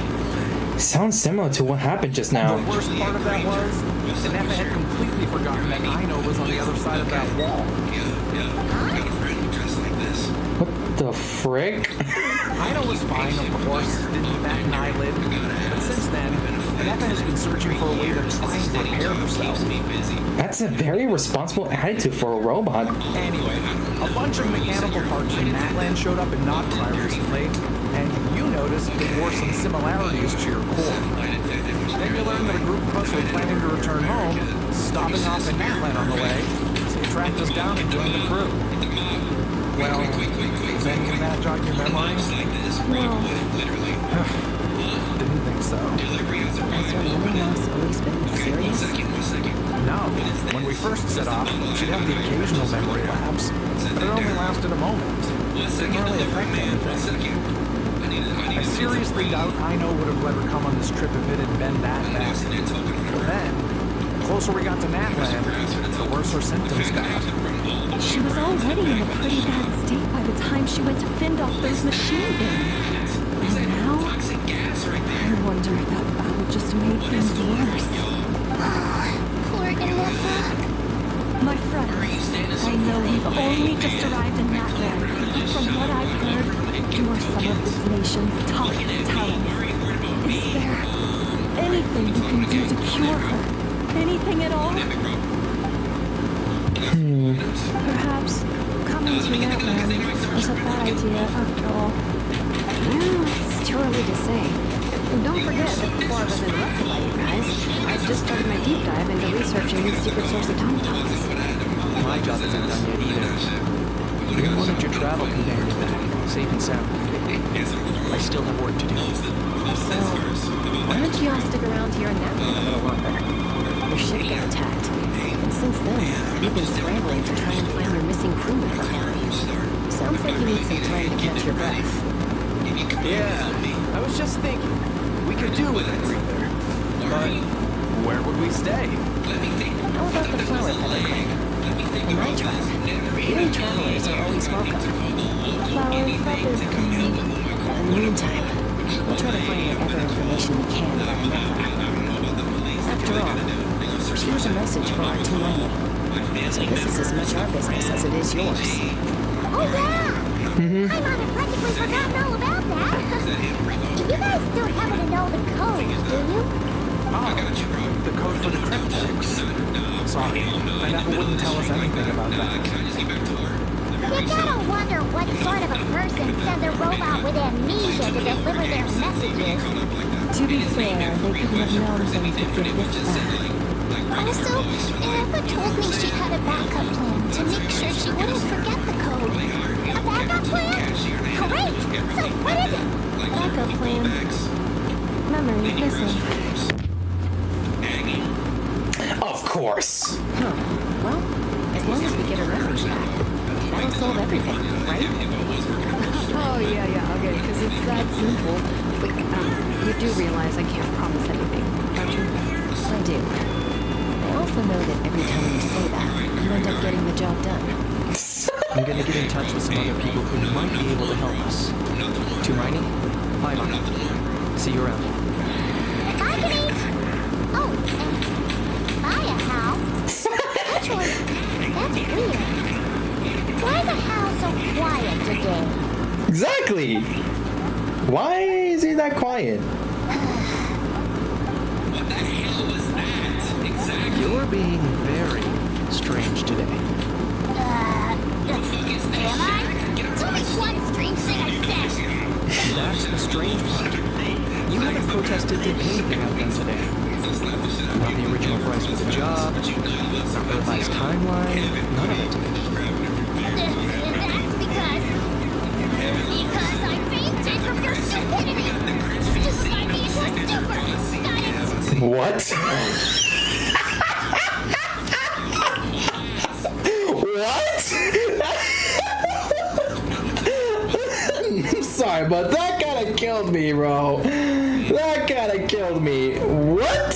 S1: Sounds similar to what happened just now.
S2: The worst part of that was, Anapha had completely forgotten that Aino was on the other side of that wall.
S1: What the frick?
S2: Aino was fine, of course, didn't bat an eyelid. But since then, Anapha has been searching for a way to try and repair herself.
S1: That's a very responsible attitude for a robot.
S2: Anyway, a bunch of mechanical parts from Natland showed up in Nod-Krai recently, and you noticed they bore some similarities to your core. Then you learned that a group of us were planning to return home, stopping off in Natland on the way, so you tracked us down and joined the crew. Well, does any of that jog your memory?
S6: No.
S2: Didn't think so.
S3: Has her memory loss always been serious?
S2: No. When we first set off, she'd have the occasional memory lapse, but it only lasted a moment. Didn't really affect anything. I seriously doubt Aino would have let her come on this trip if it had been that bad. But then, closer we got to Natland, the worse her symptoms got.
S6: She was already in a pretty bad state by the time she went to fend off those machine guns. And now, I wonder if that battle just made things worse.
S4: Poor Ganessa.
S6: My friends, I know we've only just arrived in Natland, but from what I've heard, you are some of this nation's top talents. Is there anything you can do to cure her? Anything at all? Perhaps coming to Natland was a bad idea after all.
S3: It's too early to say. And don't forget that before I was interrupted by you guys, I just started my deep dive into researching these secret source automatons.
S2: My job isn't done yet either. We wanted your travel companion back, safe and sound. I still have work to do.
S3: So, why don't you all stick around here in Natland a little longer? Your ship got attacked. And since then, you've been scrambling to try and find your missing crew member. Sounds like you need some time to catch your breath.
S2: Yeah, I was just thinking, we could do with a breather. But where would we stay?
S3: How about the flower feather clan? In my tribe, new travelers are always welcome.
S6: Flower feathers come.
S3: In the meantime, we'll try to find whatever information we can about Netha. After all, she was a message for our team enemy. So this is as much our business as it is yours.
S4: Oh yeah! Paimon had practically forgotten all about that. You guys don't happen to know the code, do you?
S2: Oh, the code for the cryptex. Sorry, my Netha wouldn't tell us anything about that.
S4: You gotta wonder what sort of a person sends a robot with amnesia to deliver their messages.
S6: To be fair, they couldn't have known things would get this bad.
S4: Also, Netha told me she had a backup plan to make sure she wouldn't forget the code. A backup plan? Great! So, what is it?
S6: Backup plan. Memory missing.
S1: Of course.
S3: Huh. Well, as long as we get her memories back, that'll solve everything, right?
S6: Oh, yeah, okay, because it's that simple.
S3: Wait, you do realize I can't promise anything, don't you? I do. I also know that every time you say that, you end up getting the job done.
S2: I'm gonna get in touch with some other people who might be able to help us. To Miney, Paimon. See you around.
S4: Bye, Denise! Oh, and bye, Hal. Actually, that's weird. Why is the Hal so quiet today?
S1: Exactly. Why is he that quiet?
S2: You're being very strange today.
S4: Am I? Tell me one strange thing I said.
S2: That's the strange part. You haven't protested anything I've done today. Not the original price for the job, not the revised timeline, none of it.
S4: That's because I fainted from your stupidity. Stupid me into a stupor. Got it?
S1: What? What? I'm sorry, but that kinda killed me, bro. That kinda killed me. What?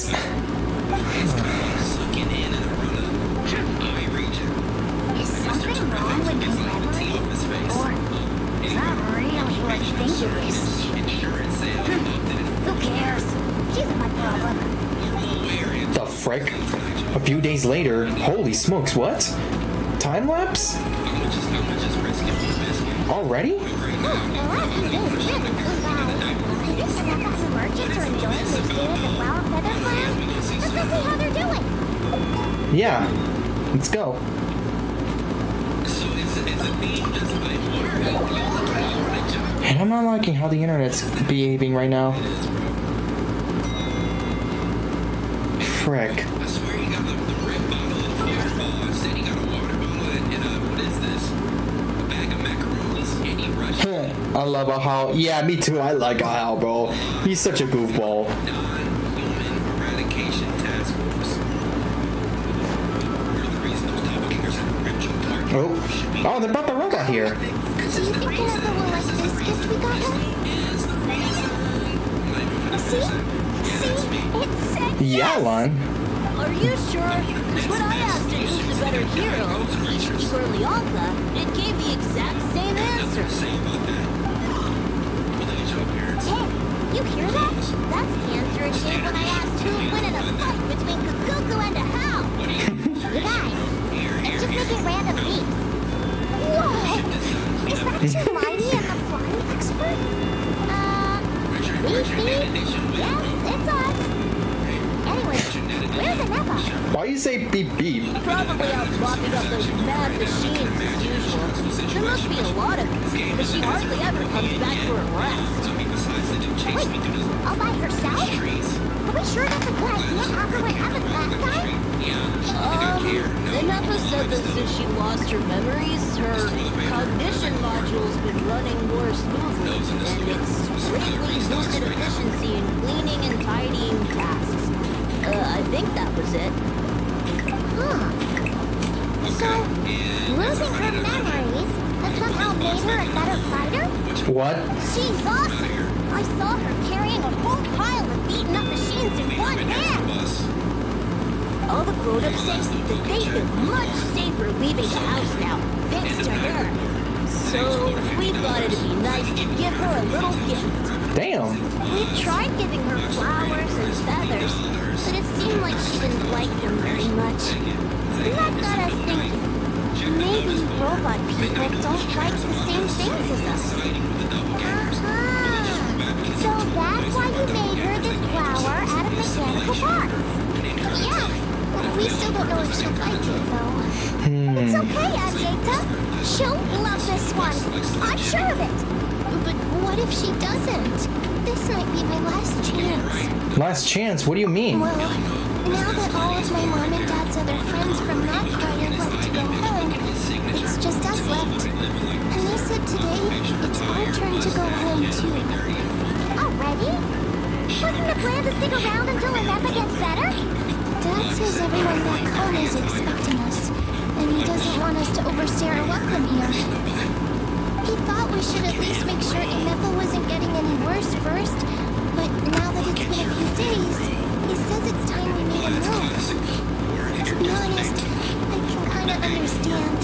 S4: Is something wrong with his memory? Or is that really what I think it is? Who cares? She's not my problem.
S1: The frick? A few days later, holy smokes, what? Time lapse? Already?
S4: The last few days really flew by. Do you think that the merchants are enjoying their stay at the Flower Feather Farm? Let's go see how they're doing.
S1: Yeah. Let's go. And I'm not liking how the internet's behaving right now. Frick. I love how. Yeah, me too. I like Hal, bro. He's such a goofball. Oh, they brought the robot here.
S4: Do you think Ganessa will like this gift we got her? See? See? It said
S1: Yeah,
S4: yes!
S1: Lon.
S6: Are
S3: Are you sure? Because when I asked it who's the better hero, Hedgehog or Leonka, it gave the exact same answer.
S4: Hey, you hear that? That's the answer it gave when I asked who would win in a fight between Kukuku and a How. You guys, it's just making random beats. Whoa! Is that too mighty and the flying expert? Beep beep? Yes, it's us. Anyway, where's Anepa?
S1: Why you say beep beep?
S3: Probably out mopping up those mad machines as usual. There must be a lot of them, but she hardly ever comes back for a rest.
S4: Wait, all by herself? Are we sure that's a good idea after what happened last time?
S3: Anepa said that since she lost her memories, her cognition module's been running more smoothly, and it's greatly boosted efficiency in cleaning and tidying tasks. I think that was it.
S4: Huh. So, losing her memories has somehow made her a better fighter?
S1: What?
S4: She's awesome! I saw her carrying a whole pile of beaten up machines in one hand!
S3: All the grown-ups say that they feel much safer leaving the house now, thanks to her. So, we thought it'd be nice to give her a little gift.
S1: Damn.
S4: We've tried giving her flowers and feathers, but it seemed like she didn't like them very much. That got us thinking. Maybe robot people don't like the same things as us. So that's why you made her this flower out of mechanical parts. Yeah, we still don't know if she'll like it, though. It's okay, Ajita. She'll love this one. I'm sure of it. But what if she doesn't? This might be my last chance.
S1: Last chance? What do you mean?
S4: Well, now that all of my mom and dad's other friends from Nod-Krai have left to go home, it's just us left. And they said today it's our turn to go home too. Already? Wasn't the plan to stick around until Anepa gets better? Dad says everyone back home is expecting us, and he doesn't want us to overstay our welcome here. He thought we should at least make sure Anepa wasn't getting any worse first, but now that it's been a few days, he says it's time we made a move. To be honest, I can kinda understand.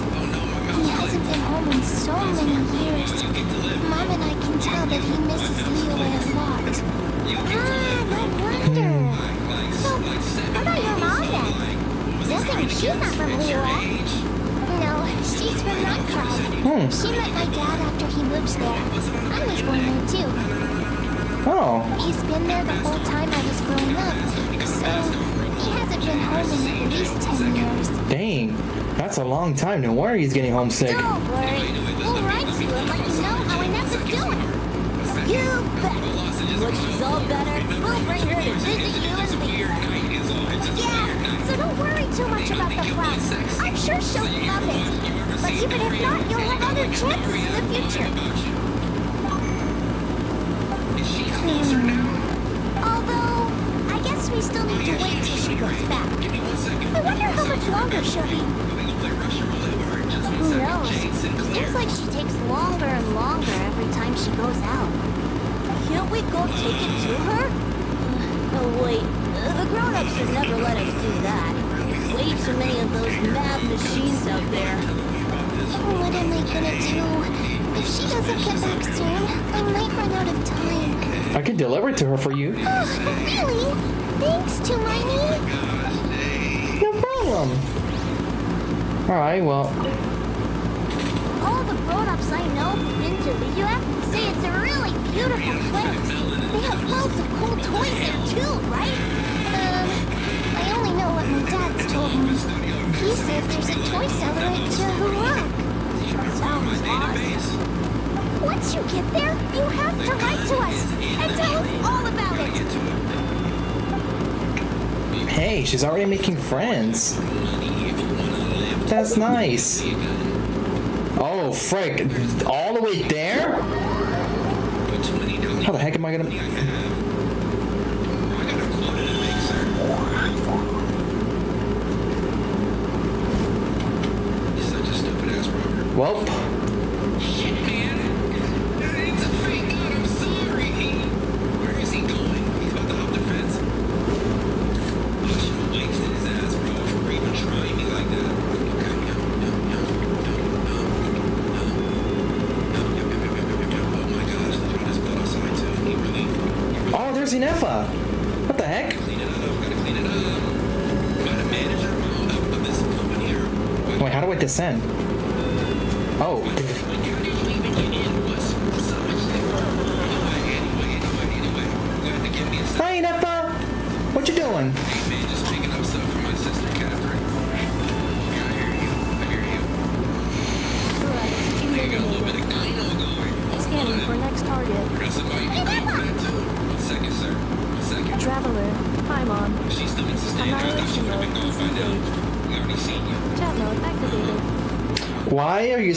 S4: He hasn't been home in so many years. Mom and I can tell that he misses Leo a lot. No wonder. So, what about your mom then? Guessing she's not from Leo. No, she's from Nod-Krai. She met my dad after he moved there. I was born there too.
S1: Oh.
S4: He's been there the whole time I was growing up, so he hasn't been home in at least 10 years.
S1: Dang. That's a long time. No wonder he's getting homesick.
S4: Don't worry. We'll write to him and let you know how Anepa's doing. You bet.
S3: When she's all better,
S4: We'll bring her to visit you and me. Yeah, so don't worry too much about the flower. I'm sure she'll love it. But even if not, you'll have other chances in the future. Although, I guess we still need to wait till she goes back. I wonder how much longer she'll be. Who knows? Seems like she takes longer and longer every time she goes out.
S3: can't we go take it to her? Oh wait, the grown-ups would never let us do that. Way too many of those mad machines out there.
S4: What am I gonna do? If she doesn't get back soon, I might run out of time.
S1: I can deliver it to her for you.
S4: Oh, really? Thanks, Tumaini.
S1: No problem. Alright, well.
S4: All the grown-ups I know who've been to Liyue say it's a really beautiful place. They have loads of cool toys there too, right? I only know what my dad's told me. He said there's a toy seller at Jahuruk. Sounds awesome. Once you get there, you have to write to us and tell us all about it.
S1: Hey, she's already making friends. That's nice. Oh, frick. All the way there? How the heck am I gonna... Well.
S5: Shit, man. It's a fake god, I'm sorry. Where is he going? He's about to hop the fence. I should have wasted his ass.
S1: where's Inefa? What the heck? Wait, how do I descend? Oh. Hi, Inefa! What you doing?
S6: Scanning for next target. Traveler, paimon. Annihilation mode disengaged. Chat mode activated.
S1: Why are you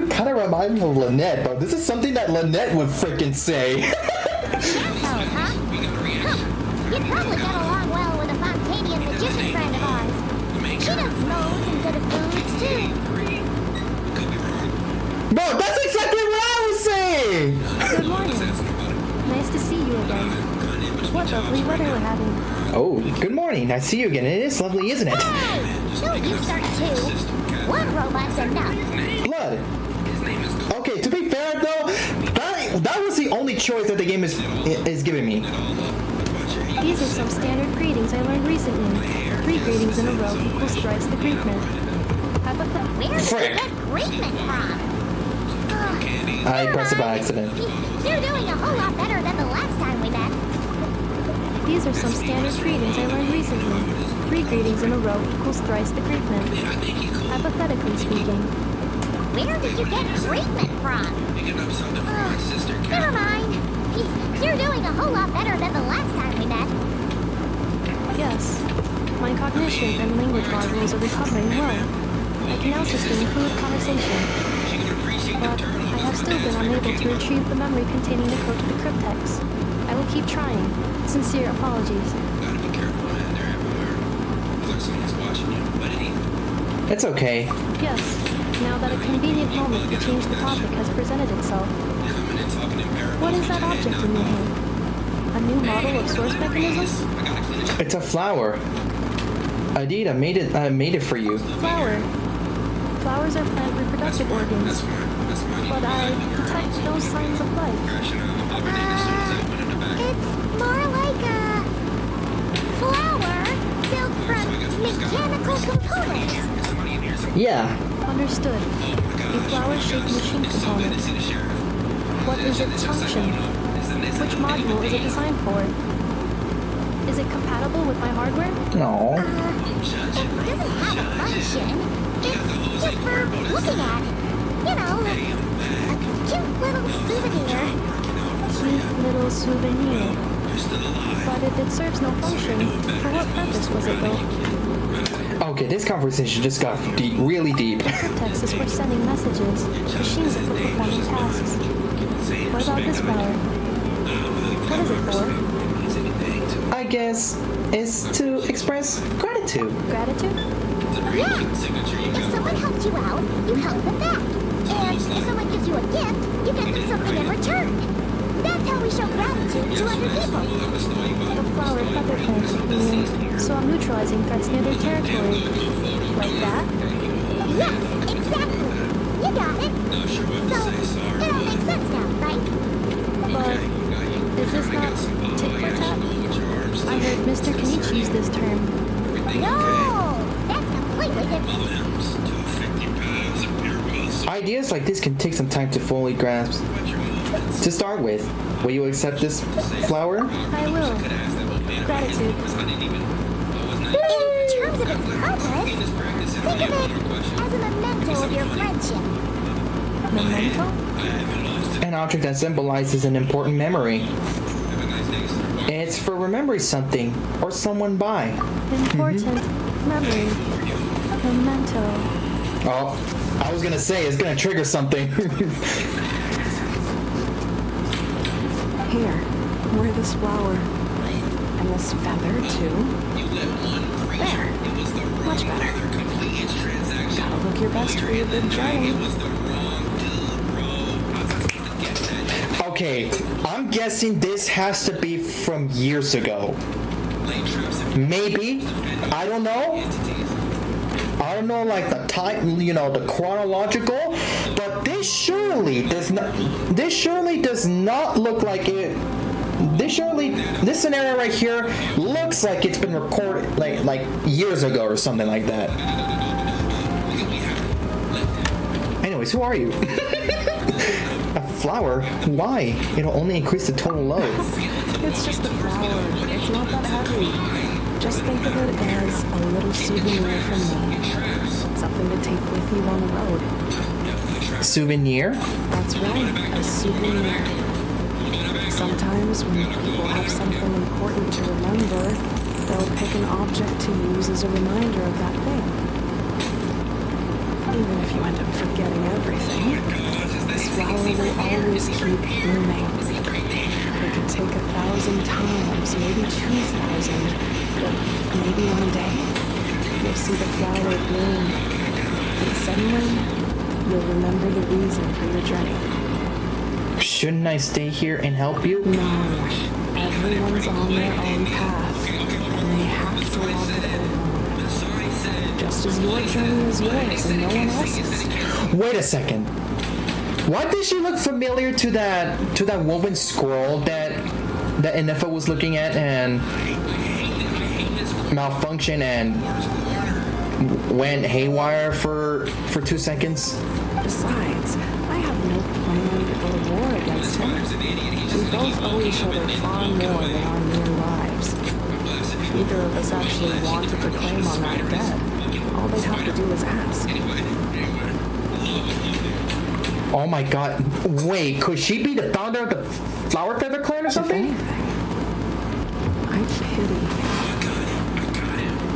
S1: kind of remind me of Lynette, but this is something that Lynette would freaking say.
S4: Huh? You'd probably get along well with a Fontanian magician friend of ours. She does modes instead of foods, too.
S1: Bro, that's exactly what I was saying!
S6: Good morning. Nice to see you again. What lovely weather we're having.
S1: Oh, good morning. I see you again. It is lovely, isn't it?
S4: Hey! Don't you start too. One robot's enough.
S1: Blood. Okay, to be fair though, that was the only choice that the game is giving me.
S6: These are some standard greetings I learned recently. 3 greetings in a row equals thrice the greetment. How about that?
S4: Where did
S1: Frick.
S4: you get greatment from?
S1: I pressed it by accident.
S4: You're doing a whole lot better than the last time we met.
S6: These are some standard greetings I learned recently. 3 greetings in a row equals thrice the greetment. Hypothetically speaking.
S4: Where did you get greatment from? Never mind. You're doing a whole lot better than the last time we met.
S6: Yes. My cognition and language modules are recovering well. I can now sustain fluid conversation. But I have still been unable to retrieve the memory containing the code to the cryptex. I will keep trying. Sincere apologies.
S1: It's okay.
S6: Yes. Now that a convenient moment to change the topic has presented itself. What is that object in your hand? A new model of source mechanism?
S1: It's a flower. Indeed, I made it for you.
S6: Flower. Flowers are plant reproductive organs. But I detect no signs of life.
S4: It's more like a flower built from mechanical components.
S1: Yeah.
S6: Understood. A flower-shaped machine component. What is its function? Which module is it designed for? Is it compatible with my hardware?
S1: No.
S4: It doesn't have a function. It's just for looking at. You know, a cute little souvenir.
S6: Cute little souvenir. But if it serves no function, for what purpose was it built?
S1: Okay, this conversation just got deep, really deep.
S6: Cryptex is for sending messages. Machines are for performing tasks. What about this flower? What is it for?
S1: I guess it's to express gratitude.
S6: Gratitude?
S4: Yeah. If someone helps you out, you help them back. And if someone gives you a gift, you get them something in return. That's how we show gratitude to other people.
S6: The flower feather plant, you mean? So I'm neutralizing threats near their territory. Like that?
S4: Yes, exactly. You got it. So, it all makes sense now, right?
S6: But is this not tit for tat? I heard Mr. Kenichi use this term.
S4: No, that's completely different.
S1: Ideas like this can take some time to fully grasp. To start with, will you accept this flower?
S6: I will. Gratitude.
S4: In terms of its purpose, think of it as a memento of your friendship.
S6: Memento?
S1: An object that symbolizes an important memory. It's for remembering something or someone by.
S6: Important memory. Memento.
S1: Oh, I was gonna say it's gonna trigger something.
S8: Here, wear this flower. And this feather, too. There. Much better. Gotta look your best for your big journey.
S1: Okay, I'm guessing this has to be from years ago. Maybe. I don't know. I don't know, like the time, the chronological, but this surely does not look like it This scenario right here looks like it's been recorded like years ago or something like that. Anyways, who are you? A flower? Why? It'll only increase the total load.
S6: It's just a flower. It's not that heavy. Just think of it as a little souvenir from me. Something to take with you on the road.
S1: Souvenir?
S6: That's right, a souvenir. Sometimes when people have something important to remember, they'll pick an object to use as a reminder of that thing. Even if you end up forgetting everything, this flower will always keep blooming. It could take 1,000 times, maybe 2,000, but maybe one day you'll see the flower bloom, and suddenly you'll remember the reason for your journey.
S1: Shouldn't I stay here and help you?
S6: No, everyone's on their own path, and they have to walk it alone. Just as your journey is yours and no one else's.
S1: Wait a second. Why did she look familiar to that woven scroll that Inifa was looking at and malfunctioned and went haywire for 2 seconds?
S6: Besides, I have no plan or war against him. We both owe each other far more than our mere lives. If either of us actually wanted to claim on that debt, all they'd have to do is ask.
S1: Oh my god. Wait, could she be the founder of the Flower Feather Clan or something?
S6: If anything, I pity him.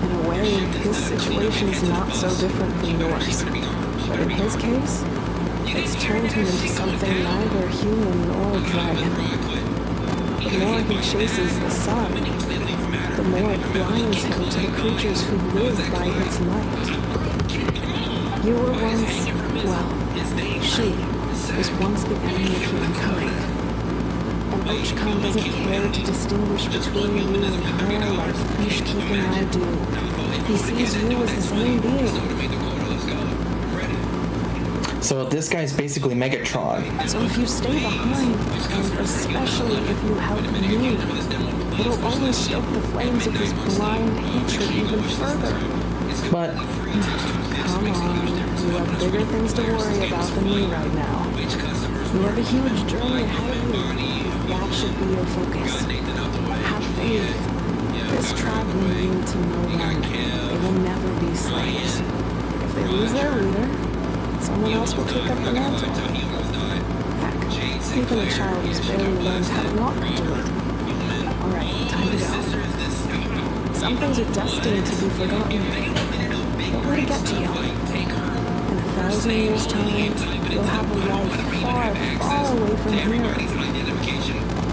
S6: In a way, his situation's not so different from yours. But in his case, it's turned him into something neither human nor dragon. The more he chases the sun, the more it blinds him to the creatures who live by its light. You were once, well, she was once the enemy of humankind. And Archon doesn't care to distinguish between you and her like Ishkeep and I do. He sees you as the same being.
S1: So this guy's basically Megatron.
S6: So if you stay behind, and especially if you help me, it'll only stoke the flames of his blind hatred even further.
S1: But
S6: Come on, you have bigger things to worry about than me right now. You have a huge journey ahead of you. That should be your focus. Have faith. This tribe will need to know them. They will never be slaves. If they lose their leader, someone else will take up the mantle. Heck, even a child who's barely learned how to walk will do it. Alright, time to go. Some things are destined to be forgotten. But where to get to you? In 1,000 years' time, you'll have a life far, far away from here.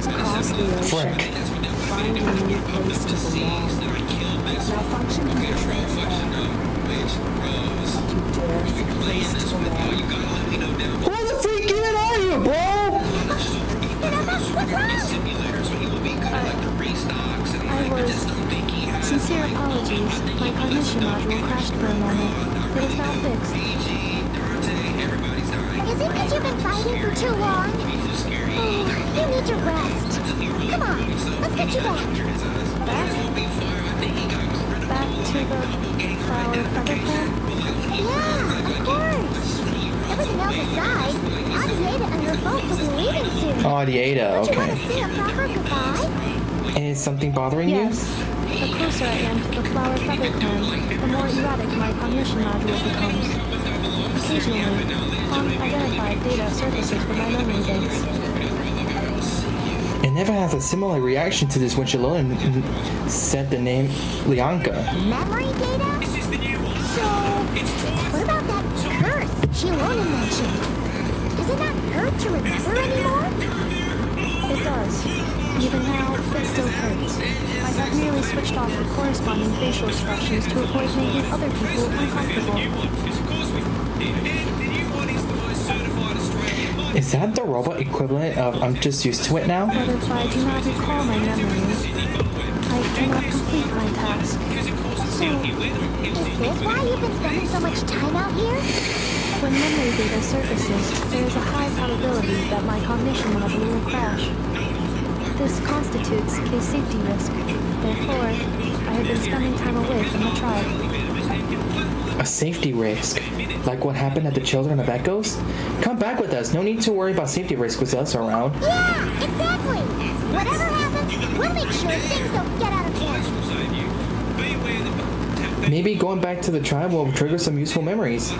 S6: Across the ocean,
S1: frick.
S6: find a new place to belong.
S8: Malfunction in the trace lab. You dare seek a place to belong.
S1: who the freak even are you, bro?
S7: I was... Sincere apologies. My cognition module crashed for a moment. It is now fixed.
S4: Is it because you've been fighting for too long? Oh, you need to rest. Come on, let's get you back.
S7: Back? Back to the Flower Feather Clan?
S4: Yeah, of course. Everything else aside, Adieta and her folks will be leaving soon.
S1: Adieta,
S4: Don't you want
S1: okay.
S4: to say a proper goodbye?
S1: Is something bothering
S7: Yes. The closer I am to the Flower Feather Clan, the more erratic my cognition module becomes. Occasionally, unidentified data surfaces from my memory banks.
S1: you? It never has a similar reaction to this when Shalom said the name Lianka.
S4: Memory data? So, what about that curse Shilona mentioned? Does it not hurt to remember anymore?
S7: It does. Even now, it still hurts. I have merely switched off the corresponding facial expressions to avoid making other people uncomfortable.
S1: Is that the robot equivalent of I'm just used to it now?
S7: But if I do not recall my memories, I cannot complete my task.
S4: So, is this why you've been spending so much time out here?
S7: When memory data surfaces, there is a high probability that my cognition module will crash. This constitutes a safety risk. Therefore, I have been spending time away from the tribe.
S1: A safety risk? Like what happened at the Children of Echoes? Come back with us. No need to worry about safety risks with us around.
S4: Yeah, exactly. Whatever happens, we'll make sure things don't get out of hand.
S1: Maybe going back to the tribe will trigger some useful memories.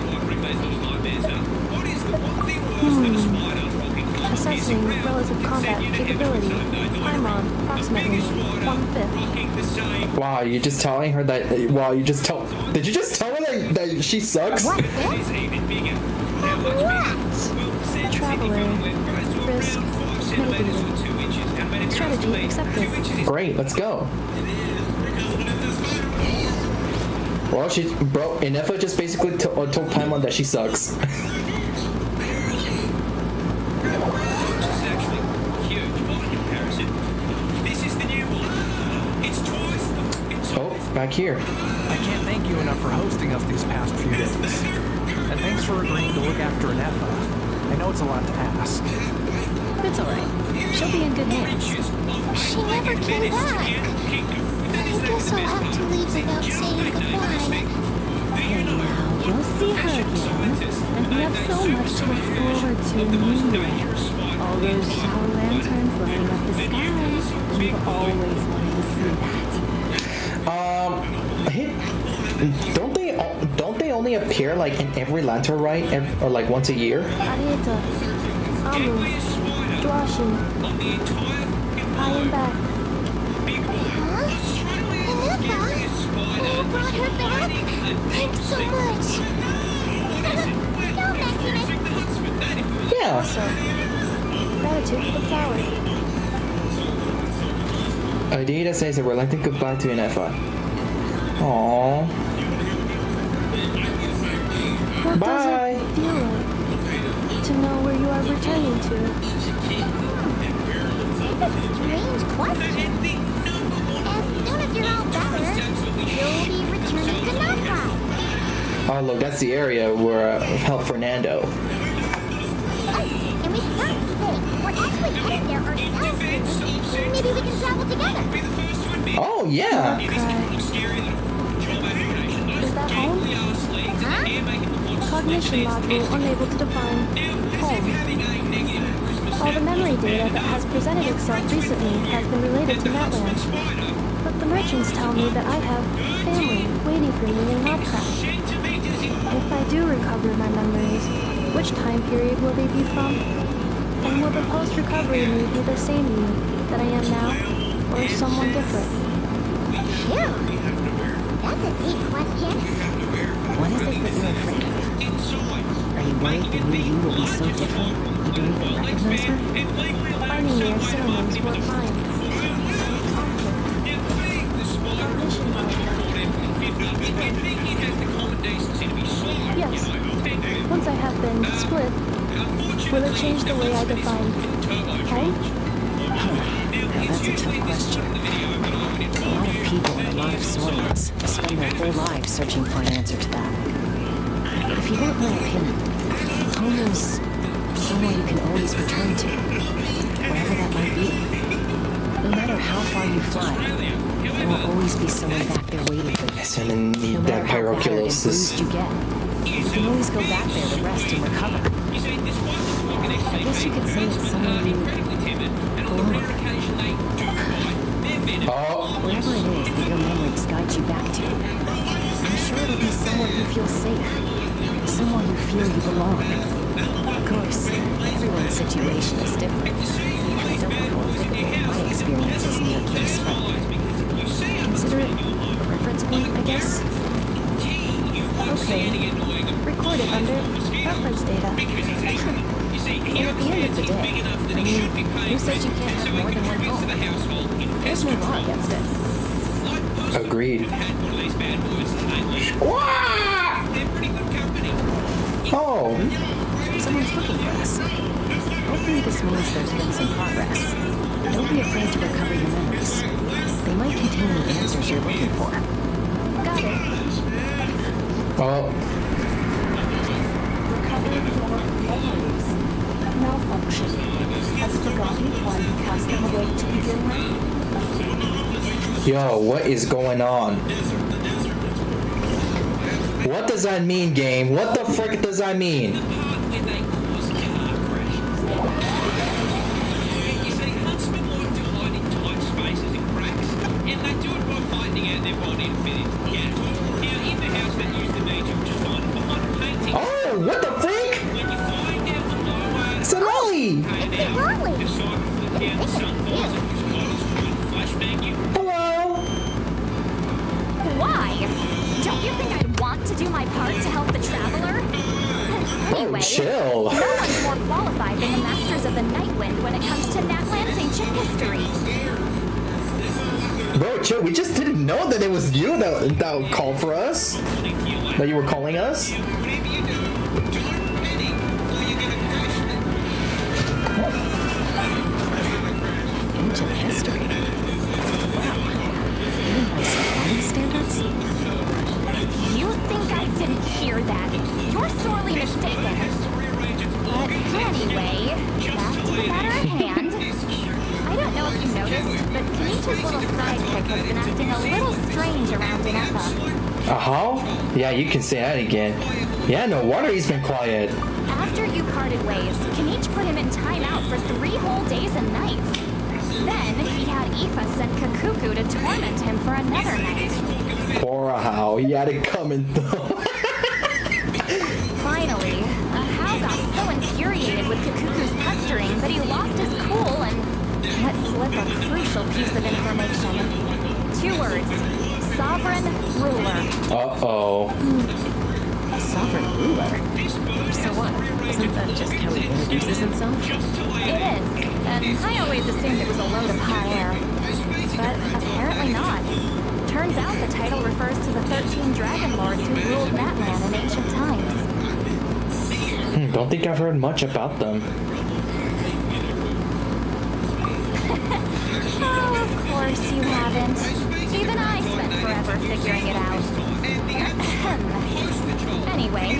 S7: Assessing relative combat capability. Paimon, approximately 1/5.
S1: Wow, you're just telling her that. Wow, you just tell. Did you just tell her that she sucks?
S4: What? What?
S7: Traveler. Risk mitigated. Strategy accepted.
S1: Great, let's go. Well, Inefa just basically told Paimon that she sucks. Oh, back here.
S10: I can't thank you enough for hosting us these past few days. And thanks for agreeing to look after Inefa. I know it's a lot to ask.
S3: It's alright. She'll be in good hands.
S4: She never came back. I guess I'll have to leave without saying goodbye.
S3: Hey now, you'll see her again. And we have so much to look forward to anyway. All those shower lanterns lighting up the sky. You've always wanted to see that.
S1: Don't they only appear like in every lantern rite, or like once a year?
S7: Arieta. Amu. Dwashin. I am back.
S4: Huh? Inefa? You brought her back? Thanks so much. Don't mention it.
S1: Yeah.
S7: Also, gratitude for the flower.
S1: Adidas says a reluctant goodbye to Inefa. Aww.
S7: What
S1: Bye.
S7: does it feel like to know where you are returning to?
S4: It's a strange question. As soon as you're all better, you'll be returning to Nod-Krai.
S1: Oh look, that's the area where help Fernando.
S4: Oh, and we forgot to say, we're actually heading there ourselves soon. Maybe we can travel together.
S1: Oh yeah.
S7: Is that home?
S4: Huh?
S7: Cognition module unable to define home. All the memory data that has presented itself recently has been related to Natland. But the merchants tell me that I have family waiting for me in Nod-Krai. If I do recover my memories, which time period will they be from? And will the post-recovery me be the same me that I am now, or someone different?
S4: Phew. That's a deep question.
S3: What is it that you're afraid of? Are you worried the new you will be so different you don't even recognize her?
S7: Finding me as synonyms were fine. Yes. Once I have been split, will it change the way I define home?
S3: Now that's a tough question. A lot of people and a lot of swords spend their whole lives searching for an answer to that. But if you want my opinion, home is somewhere you can always return to, wherever that might be. No matter how far you fly, there will always be someone back there waiting for you.
S1: I still need
S3: No
S1: that
S3: matter how battered and
S1: pyroculosis.
S3: bruised you get, you can always go back there to rest and recover. I guess you could say it's somewhere you belong.
S1: Oh,
S3: Wherever it is that your memories guide you back to, I'm sure it'll be somewhere you feel safe, somewhere you feel you belong. Of course, everyone's situation is different. I don't know how applicable my experiences in your case, but consider it a reference point, I guess.
S7: Okay. Record it under reference data.
S3: And at the end of the day, I mean, who says you can't have more than one home? There's no law against it.
S1: agreed. Oh,
S3: Someone's looking for us. Hopefully this means there's been some progress. Don't be afraid to recover your memories. They might contain the answers you're looking for.
S7: Got it.
S1: well,
S8: Recover your memories. Malfunction. Has forgotten why you cast them away to begin
S1: Yo, what is going on? What does that mean, game? What the frick does that mean? Oh, what the frick? Sonali! Hello!
S4: Why? Don't you think I'd want to do my part to help the traveler? Anyway,
S1: chill.
S4: no one's more qualified than the Masters of the Nightwind when it comes to Natland's ancient history.
S1: Bro, chill. We just didn't know that it was you that called for us. That you were calling us.
S2: Ancient history. Wow. Even by Safari standards?
S4: You think I didn't hear that? You're sorely mistaken. But anyway, back to the matter at hand. I don't know if you noticed, but Kenichi's little sidekick has been acting a little strange around Inepa.
S1: Uh-huh. Yeah, you can say that again. Yeah, no wonder he's been quiet.
S4: After you parted ways, Kenich put him in timeout for 3 whole days and nights. Then he had Aoife send Kakuku to torment him for another night.
S1: Poor How, he had it coming though.
S4: Finally, Hao got so infuriated with Kakuku's pestering that he lost his cool and let slip a crucial piece of information. 2 words. Sovereign ruler.
S1: Uh-oh.
S2: A sovereign ruler? So what? Isn't that just how he introduces himself?
S4: It is, and I always assumed it was a load of hot air. But apparently not. Turns out the title refers to the 13 dragon lords who ruled Natland in ancient times.
S1: Don't think I've heard much about them.
S4: Oh, of course you haven't. Even I spent forever figuring it out. Anyway,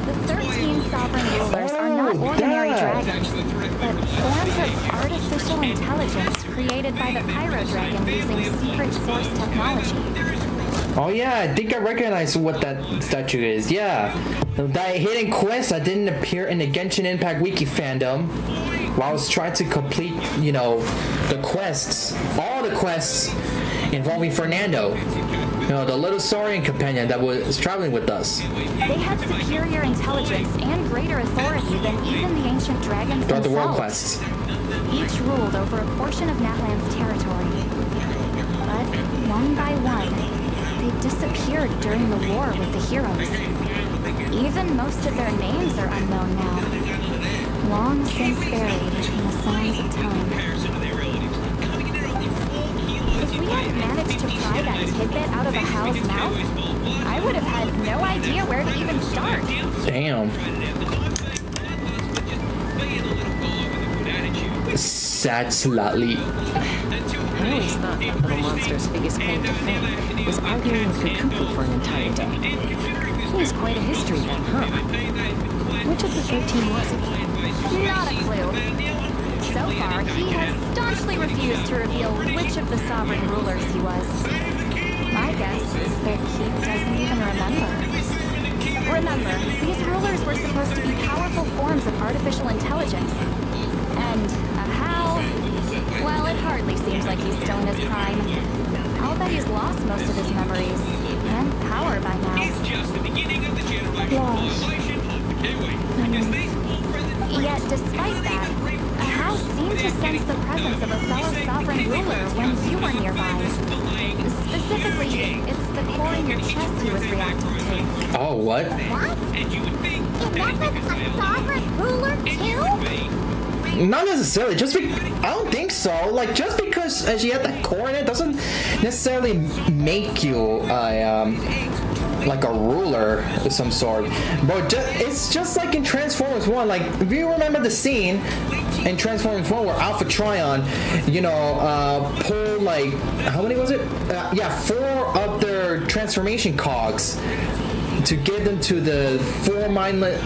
S4: the 13 sovereign rulers are not ordinary dragons, but forms of artificial intelligence created by the Pyro Dragon using secret source technology.
S1: Oh yeah, I think I recognize what that statue is. Yeah, that hidden quest that didn't appear in the Genshin Impact wiki fandom while I was trying to complete, you know, the quests, all the quests involving Fernando. You know, the little Saurian companion that was traveling with us.
S4: They had superior intelligence and greater authority than even the ancient dragons
S1: Throughout
S4: themselves.
S1: the world quests.
S4: Each ruled over a portion of Natland's territory. But one by one, they disappeared during the war with the heroes. Even most of their names are unknown now. Long since buried in the sands of time. If we hadn't managed to pry that tidbit out of a Hal's mouth, I would have had no idea where to even start.
S1: Damn. Sad slightly.
S2: I always thought that little monster's biggest claim to fame was arguing with Kakuku for an entire day. He has quite a history then, huh? Which of the 13 was he?
S4: Not a clue. So far, he has staunchly refused to reveal which of the sovereign rulers he was. My guess is that he doesn't even remember. Remember, these rulers were supposed to be powerful forms of artificial intelligence. And how? Well, it hardly seems like he's still in his prime. I'll bet he's lost most of his memories and power by now. Yet, despite that, Hao seemed to sense the presence of a fellow sovereign ruler when you were nearby. Specifically, it's the core in your chest he was reacting to.
S1: Oh, what?
S4: What? Inepa's a sovereign ruler too?
S1: Not necessarily. I don't think so. Like, just because she had that core in it doesn't necessarily make you like a ruler of some sort. But it's just like in Transformers 1. Like, if you remember the scene in Transformers 1 where Alpha Trion, you know, pulled like, how many was it? Yeah, 4 of their transformation cogs to give them to the 4 mindless,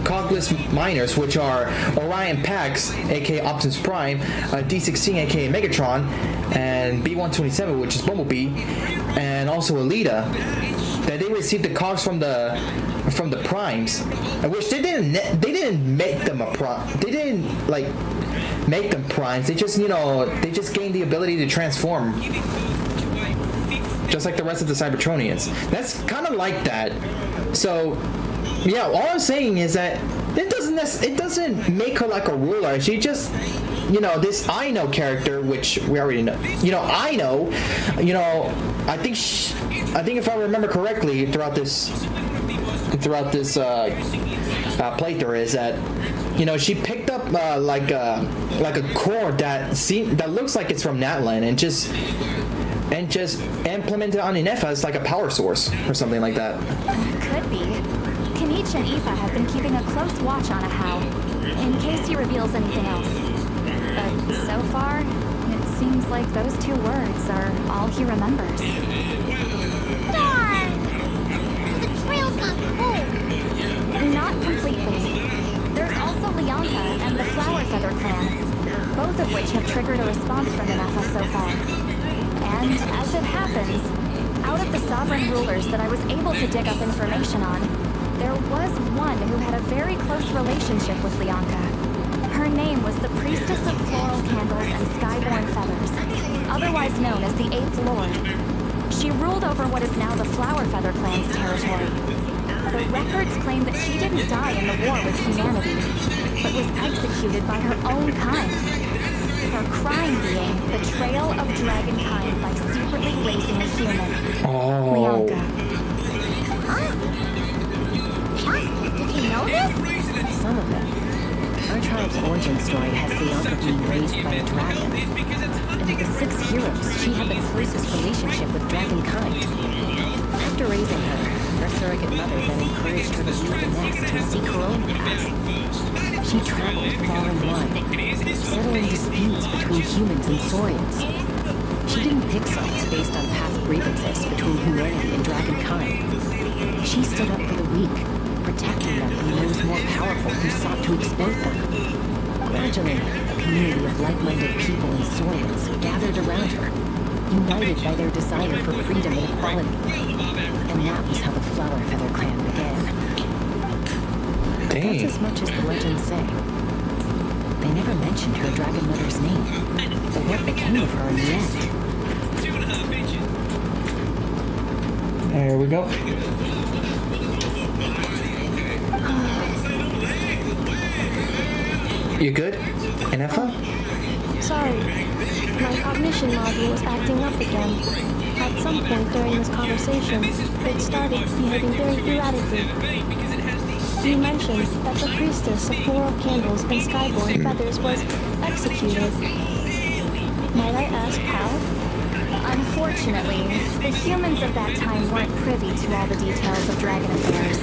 S1: cogless miners, which are Orion Pax, aka Optimus Prime, D16, aka Megatron, and B127, which is Bumblebee, and also Alita, that they received the cogs from the primes, which they didn't make them they didn't make them primes. They just they just gained the ability to transform, just like the rest of the Cybertronians. That's kind of like that. So yeah, all I'm saying is that it doesn't make her like a ruler. She just this I know character, which we already know. I think if I remember correctly throughout this playthrough is that she picked up like a core that looks like it's from Natlan and just implemented on Inefa as like a power source or something like that.
S11: Could be. Kanich and Aoife have been keeping a close watch on Ahau, in case he reveals anything else. But so far, it seems like those 2 words are all he remembers.
S4: Darn! The trail's not cool.
S11: Not completely. There's also Leonka and the Flower Feather clan, both of which have triggered a response from Inefa so far. And as it happens, out of the sovereign rulers that I was able to dig up information on, there was one who had a very close relationship with Leonka. Her name was the Priestess of Floral Candles and Skyborn Feathers, otherwise known as the 8th Lord. She ruled over what is now the Flower Feather clan's territory. The records claim that she didn't die in the war with humanity, but was executed by her own kind. Her crime being betrayal of dragonkind by secretly raising a human. Leonka.
S4: Huh? Did you know this?
S3: Some of them. Our tribe's origin story has Leonka being raised by a dragon. And of the 6 heroes, she had the closest relationship with dragonkind. After raising her surrogate mother then encouraged her to leave the nest and seek her own path. She traveled far and wide, settling disputes between humans and Saurians. She didn't pick sides based on past grievances between humanity and dragonkind. She stood up for the weak, protecting them from those more powerful who sought to exploit them. Gradually, a community of like-minded people and Saurians gathered around her, united by their desire for freedom and equality. And that was how the Flower Feather clan began.
S1: Dang.
S3: That's as much as the legends say. They never mentioned her dragon mother's name, or what became of her in the end.
S1: There we go. You good, Inefa?
S7: Sorry. My cognition module was acting up again. At some point during this conversation, it started behaving very erratically. You mentioned that the priestess of floral candles and skyborn feathers was executed. Might I ask how?
S11: Unfortunately, the humans of that time weren't privy to all the details of dragon affairs.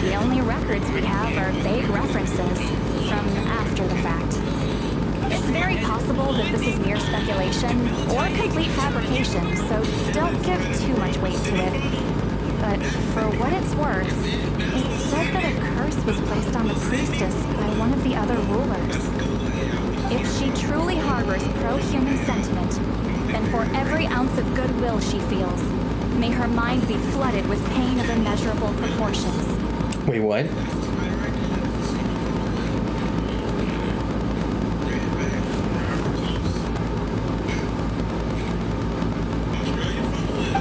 S11: The only records we have are vague references from after the fact. It's very possible that this is mere speculation or complete fabrication, so don't give too much weight to it. But for what it's worth, it's said that a curse was placed on the priestess by one of the other rulers. If she truly harbors pro-human sentiment, then for every ounce of goodwill she feels, may her mind be flooded with pain of immeasurable proportions.
S1: Wait, what?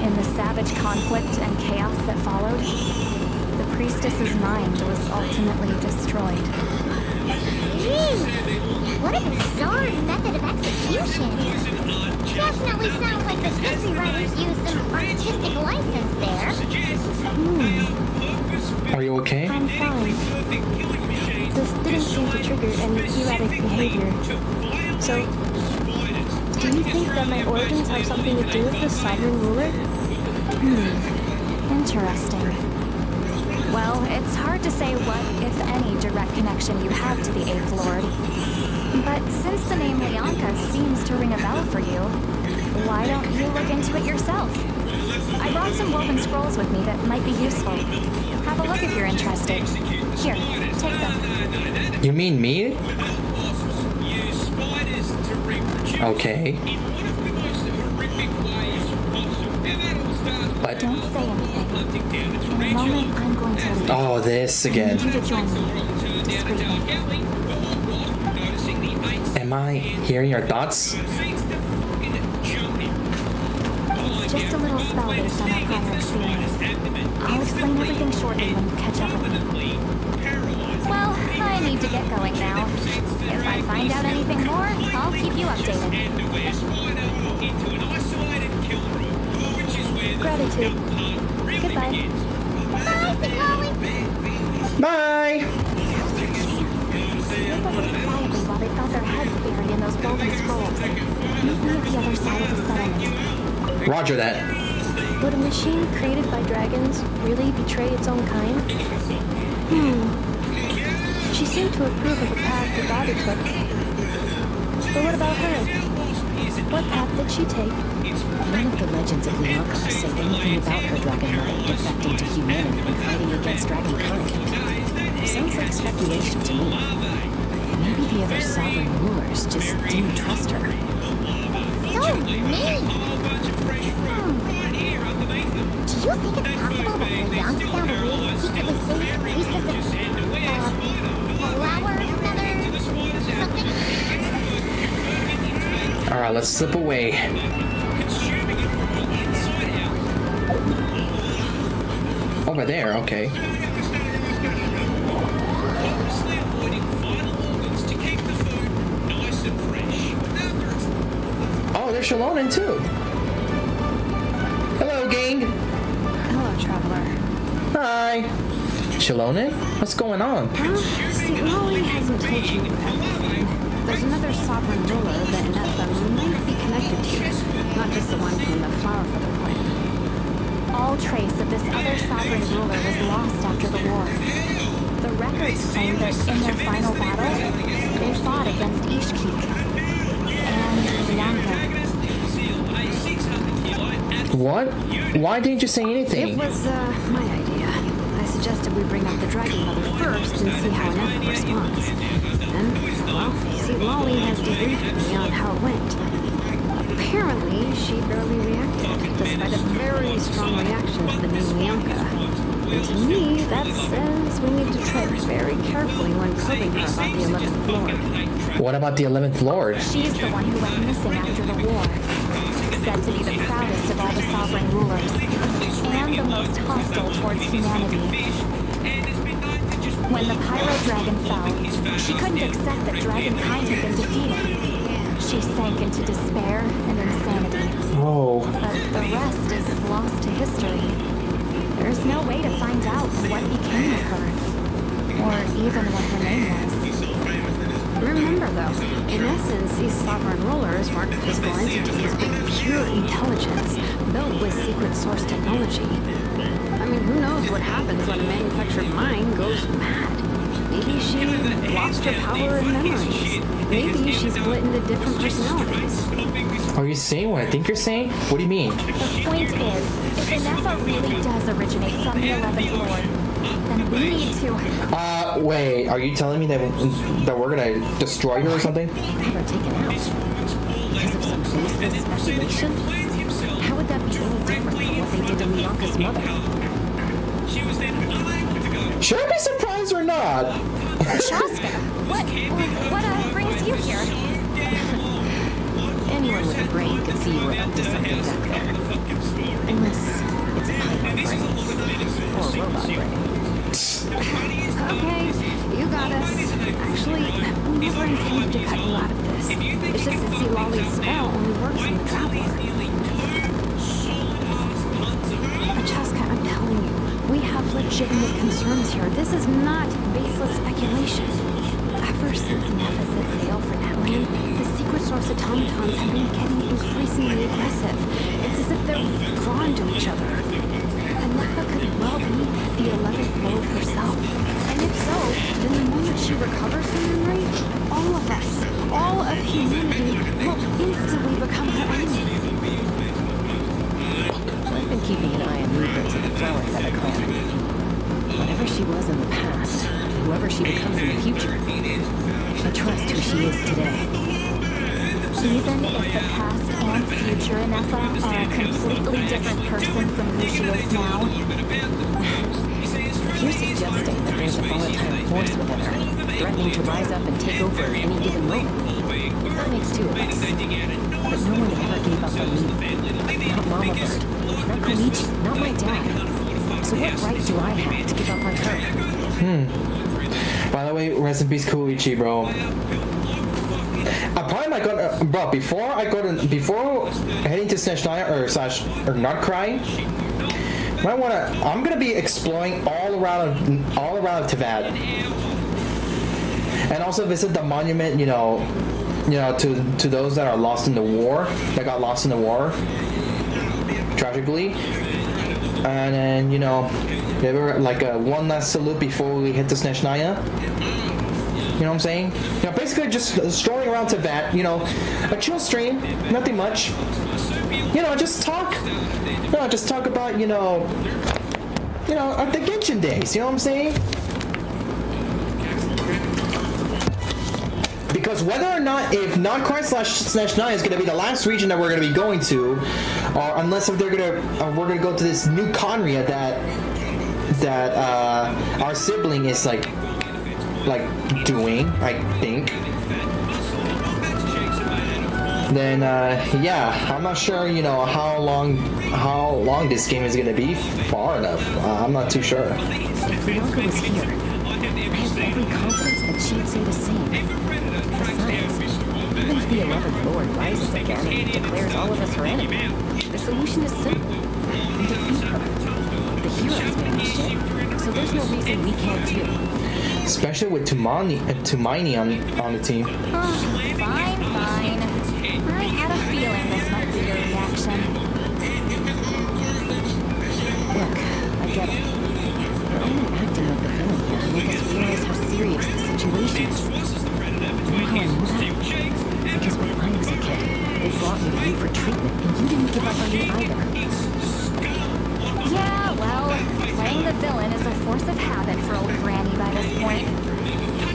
S11: In the savage conflict and chaos that followed, the priestess's mind was ultimately destroyed.
S4: Jeez, what a bizarre method of execution. Definitely sounds like the history writers used some artistic license there.
S1: Are you okay?
S7: I'm fine. This didn't seem to trigger any erratic behavior. So, do you think that my origins have something to do with the sovereign ruler?
S11: Interesting. Well, it's hard to say what, if any, direct connection you have to the 8th Lord. But since the name Leonka seems to ring a bell for you, why don't you look into it yourself? I brought some some woven scrolls with me that might be useful. Have a look if you're interested. Here, take them.
S1: You mean me? Okay. But
S11: Don't say anything. In a moment, I'm going to leave.
S1: oh, this
S11: I need
S1: again.
S11: you to join me. Discreetly.
S1: Am I hearing your thoughts?
S11: It's just a little spell based on our prior experience. I'll explain everything shortly when you catch up with me. Well, I need to get going now. If I find out anything more, I'll keep you updated.
S7: Gratitude. Goodbye.
S1: Bye!
S11: Slip away quietly while they've got their heads buried in those woven scrolls. Meet me at the other side of the settlement.
S1: Roger that.
S7: Would a machine created by dragons really betray its own kind? She seemed to approve of the path the body took. But what about her? What path did she take?
S3: None of the legends of Nod-Krai say anything about her dragon mother defecting to humanity and fighting against dragonkind. Sounds like speculation to me. Maybe the other sovereign rulers just didn't trust her.
S4: So mean. Do you think it's possible that Leonka found a way to secretly save the priestess of, flower feather something?
S1: Alright, let's slip away. Over there, okay. Oh, there's Shalonen too. Hello, gang.
S6: Hello, traveler.
S1: Hi. Shalonen? What's going on?
S6: See, Lolly hasn't told you everything. There's another sovereign ruler that Netha might be connected to, not just the one from the flower feather clan.
S11: All trace of this other sovereign ruler was lost after the war. The records claim that in their final battle, they fought against Ishkik and Leonka.
S1: What? Why didn't you say anything?
S6: It was, my idea. I suggested we bring up the Dragon Mother first and see how Netha responds. And, well, see, Lolly has debriefed me on how it went. Apparently, she barely reacted, despite a very strong reaction to the name Leonka. And to me, that says we need to tread very carefully when probing her about the 11th Lord.
S1: What about the 11th Lord?
S11: She's the one who went missing after the war. Said to be the proudest of all the sovereign rulers, and the most hostile towards humanity. When the Pyro Dragon fell, she couldn't accept that dragonkind had been defeated. She sank into despair and insanity.
S1: Oh.
S11: But the rest is lost to history. There's no way to find out what became of her, or even what her name was.
S6: Remember, though, in essence, these sovereign rulers weren't physical entities, but pure intelligence, built with secret source technology. I mean, who knows what happens when a manufactured mind goes mad? Maybe she lost her power and memories. Maybe she split into different personalities.
S1: Are you saying what I think you're saying? What do you mean?
S11: The point is, if Inefa really does originate from the 11th Lord, then we need to...
S1: Wait, are you telling me that we're gonna destroy her or something?
S3: Never taken out. Because of some baseless speculation? How would that be any different from what they did to Leonka's mother?
S1: Should I be surprised or not?
S11: Shaska, what brings you here?
S3: Anyone with a brain could see you were up to something back there. Unless it's a paimon brain. Or robot brain.
S6: Okay, you got us. Actually, we never intended to cut you out of this. It's just that see Lolly's spell only works on the traveler. Chaska, I'm telling you, we have legitimate concerns here. This is not baseless speculation. Ever since Netha set sail for Netland, the secret source automatons have been getting increasingly aggressive. It's as if they're drawn to each other. And Netha could well be the 11th Lord herself. And if so, then the moment she recovers her memory, all of us, all of humanity, will instantly become her enemy.
S3: I've been keeping an eye on you
S2: Flower Feather clan. Whatever she was in the past, whoever she becomes in the future, I trust who she is today.
S11: Even if the past and future Inefa are a completely different person from who she is now,
S2: If you're suggesting that there's a volatile force within her, threatening to rise up and take over at any given moment, that makes two of us. But no one ever gave up on me. Not Mama Bird, not Koichi, not my dad. So what right do I have to give up on her?
S1: By the way, rest in peace, Koichi, bro. I probably might go, bro. Before heading to Snezhnaya or Nod-Krai, I'm gonna be exploring all around of Teyvat, and also visit the monument. You know, to those that are lost in the war, that got lost in the war, tragically, and then give her like a one last salute before we hit the Snezhnaya. You know what I'm saying? Basically just strolling around Teyvat, a chill stream, nothing much. Just talk about, the Genshin days, you know what I'm saying? Because whether or not, if Nod-Krai / Snezhnaya is going to be the last region that we're going to be going to, or unless if we're going to go to this new Conria that our sibling is like doing, I think. Then yeah, I'm not sure how long this game is gonna be far enough. I'm not too sure.
S2: If Bianca was here, I have every confidence that she'd say the same. Besides, even if the 11th Lord rises again and declares all of us her enemy, the solution is simple. We defeat her. The heroes managed it, so there's no reason we can't too.
S1: Especially with Tumani on the team.
S11: fine. I had a feeling this might be your reaction.
S2: Look, I get it. You're only acting like the villain here to make us realize how serious the situation is. You know how I know that? Because when I was a kid, they brought me to you for treatment, and you didn't give up on me either.
S11: Yeah, well, playing the villain is a force of habit for old Granny by this point.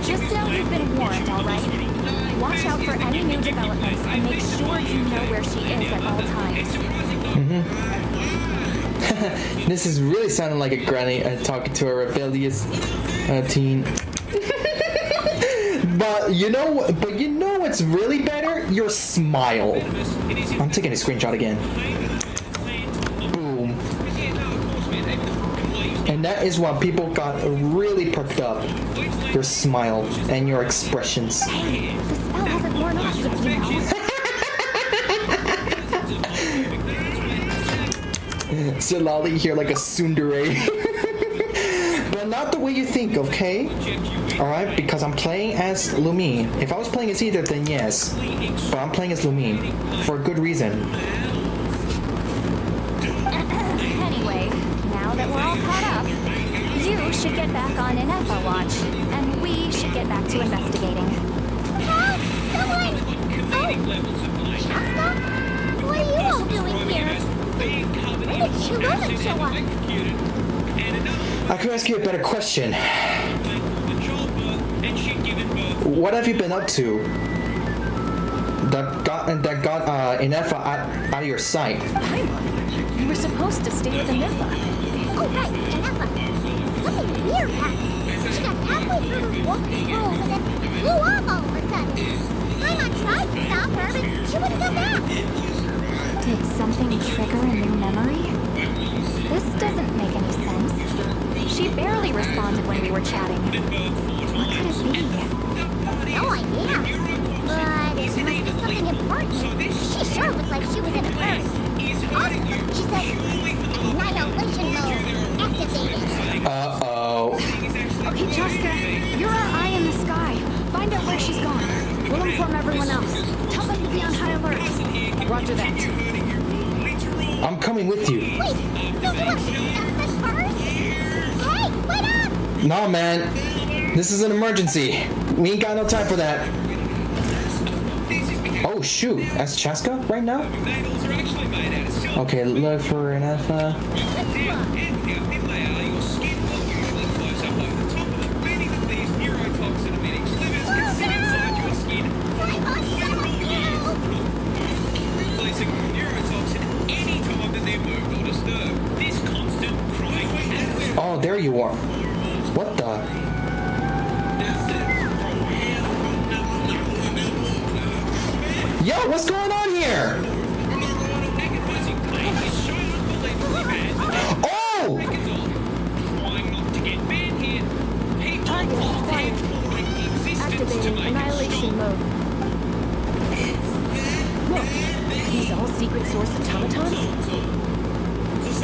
S11: Just know you've been warned, alright? Watch out for any new developments and make sure you know where she is at all times.
S1: This is really sounding like a granny talking to a rebellious teen. But you know what's really better? Your smile. I'm taking a screenshot again. Boom. And that is what people got really perked up. Your smile and your expressions.
S11: Hey, the spell hasn't worn off yet,
S1: So Lolly here like a tsundere. But not the way you think, okay? Alright, because I'm playing as Lumine. If I was playing as either, then yes. But I'm playing as Lumine. For a good reason.
S11: Anyway, now that we're all caught up, you should get back on Inefa Watch, and we should get back to investigating.
S4: Help! Someone! Oh! Shasta? What are you all doing here? When did Chilona show up?
S1: I could ask you a better question. What have you been up to that got Inefa out of your sight?
S2: Paimon, you were supposed to stay with Inefa.
S4: Oh, right, Inefa. Something weird happened. She got halfway through the walk scrolls and then flew off all of a sudden. Paimon tried to stop her, but she wouldn't come back.
S11: Did something trigger a new memory? This doesn't make any sense. She barely responded when we were chatting. What could it be?
S4: No idea. But it must be something important. She sure looked like she was in a hurry. Also, she said, annihilation mode activated.
S1: Uh-oh.
S6: Okay, Jessica, you're our eye in the sky. Find out where she's gone. We'll inform everyone else. Tell them to be on high alert. Roger that.
S1: I'm coming with you.
S4: Wait, don't you want to discuss this first? Hey, wait up!
S1: No, man. This is an emergency. We ain't got no time for that. Oh, shoot. That's Chaska right now? Okay, look for an alpha. Oh, there you are. What the? Yo, what's going on here? Oh!
S7: Activating annihilation mode.
S3: Look, are these all secret source automatons?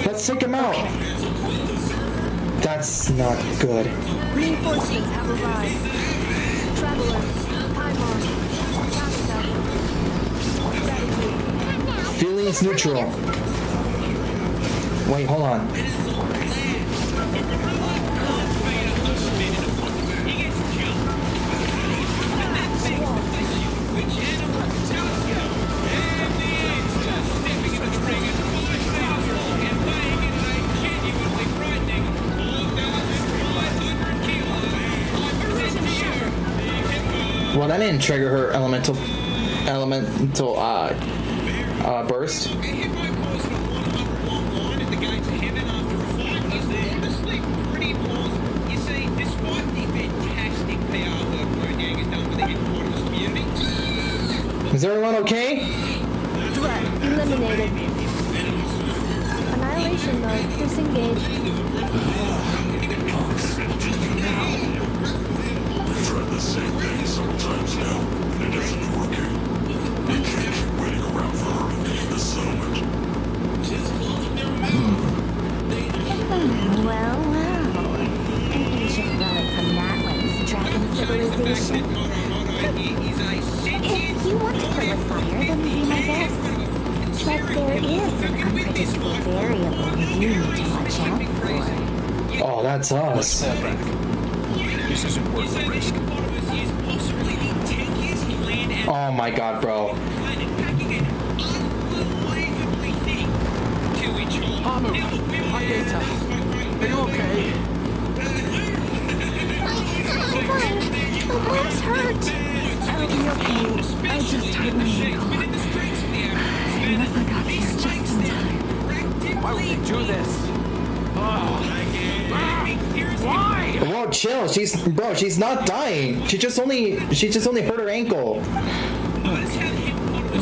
S1: Let's take him out. That's not good.
S7: Reinforcements have arrived. Traveler, paimon, gratitude.
S1: Feelings neutral. Wait, hold on. Well, that didn't trigger her elemental burst. Is everyone okay?
S7: Threat eliminated. Annihilation mode disengaged.
S12: We've tried the same thing several times now, and it isn't working. We can't keep waiting around for her to leave the settlement.
S11: Well, well. An ancient relic from that one's dragon civilization. If you want to play with fire, then be my guest. But there is an unpredictable variable you need to watch out for.
S1: Oh, that's us.
S9: This isn't worth the risk.
S1: Oh my god, bro.
S10: Hamu, hi Data. Are you okay?
S4: Fine. The worm's hurt.
S3: I'll be okay. I just hurt my ankle. Enough I got here just in time.
S10: Why would you do this? Why?
S1: Whoa, chill. She's not dying. She just only hurt her ankle.
S3: No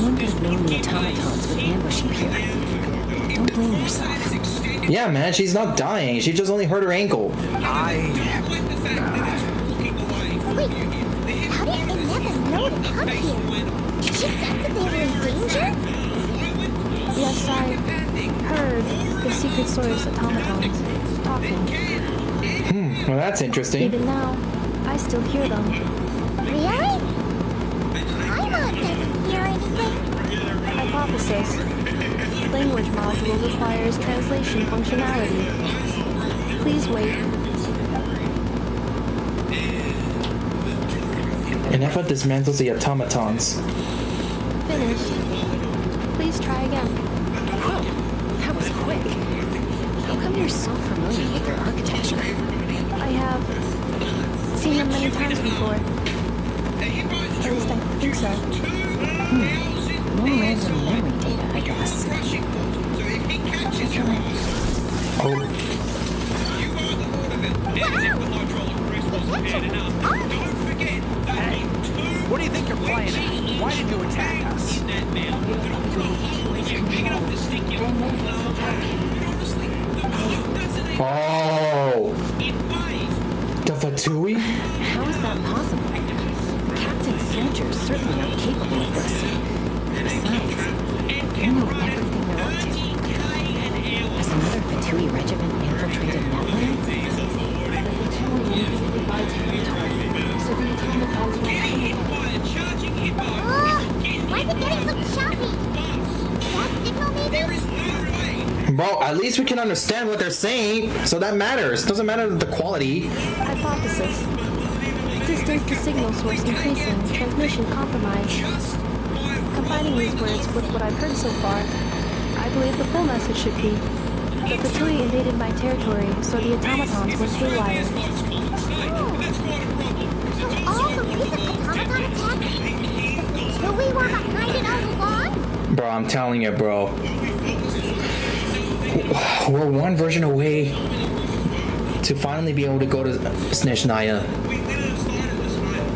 S3: one could have known the automatons would ambush you here. Don't blame yourself.
S1: Yeah, man, she's not dying. She just only hurt her ankle.
S4: Wait, how did Eneva know to come here? She said that they were in danger?
S7: Yes, I heard the secret source automatons talking.
S1: Well, that's interesting.
S7: Even now, I still hear them.
S4: Really? Paimon doesn't hear anything.
S7: Hypothesis. Language module requires translation functionality. Please wait.
S1: Eneva dismantles the automatons.
S7: Finished. Please try again.
S3: Whoa, that was quick. How come you're so familiar with their architecture?
S7: I have seen them many times before. At least I think so.
S3: No random memory data, I guess.
S1: Oh,
S10: Hey, what do you think you're playing at? Why did you attack us?
S1: oh, the Fatui?
S3: How is that possible? Captain soldiers certainly aren't capable of this. Besides, they know everything they're up to. Has another Fatui regiment infiltrated Netland?
S4: Why is it getting so choppy? That signal maybe?
S1: Bro, at least we can understand what they're saying, so that matters. Doesn't matter the quality.
S7: Hypothesis. Distance to signal source increasing. Transmission compromised. Combining these words with what I've heard so far, I believe the full message should be that the Tui invaded my territory, so the automatons went haywire.
S4: So all the recent automaton attacks, the Tui were behind it all along?
S1: Bro, I'm telling you, bro. We're one version away to finally be able to go to Snezhnaya.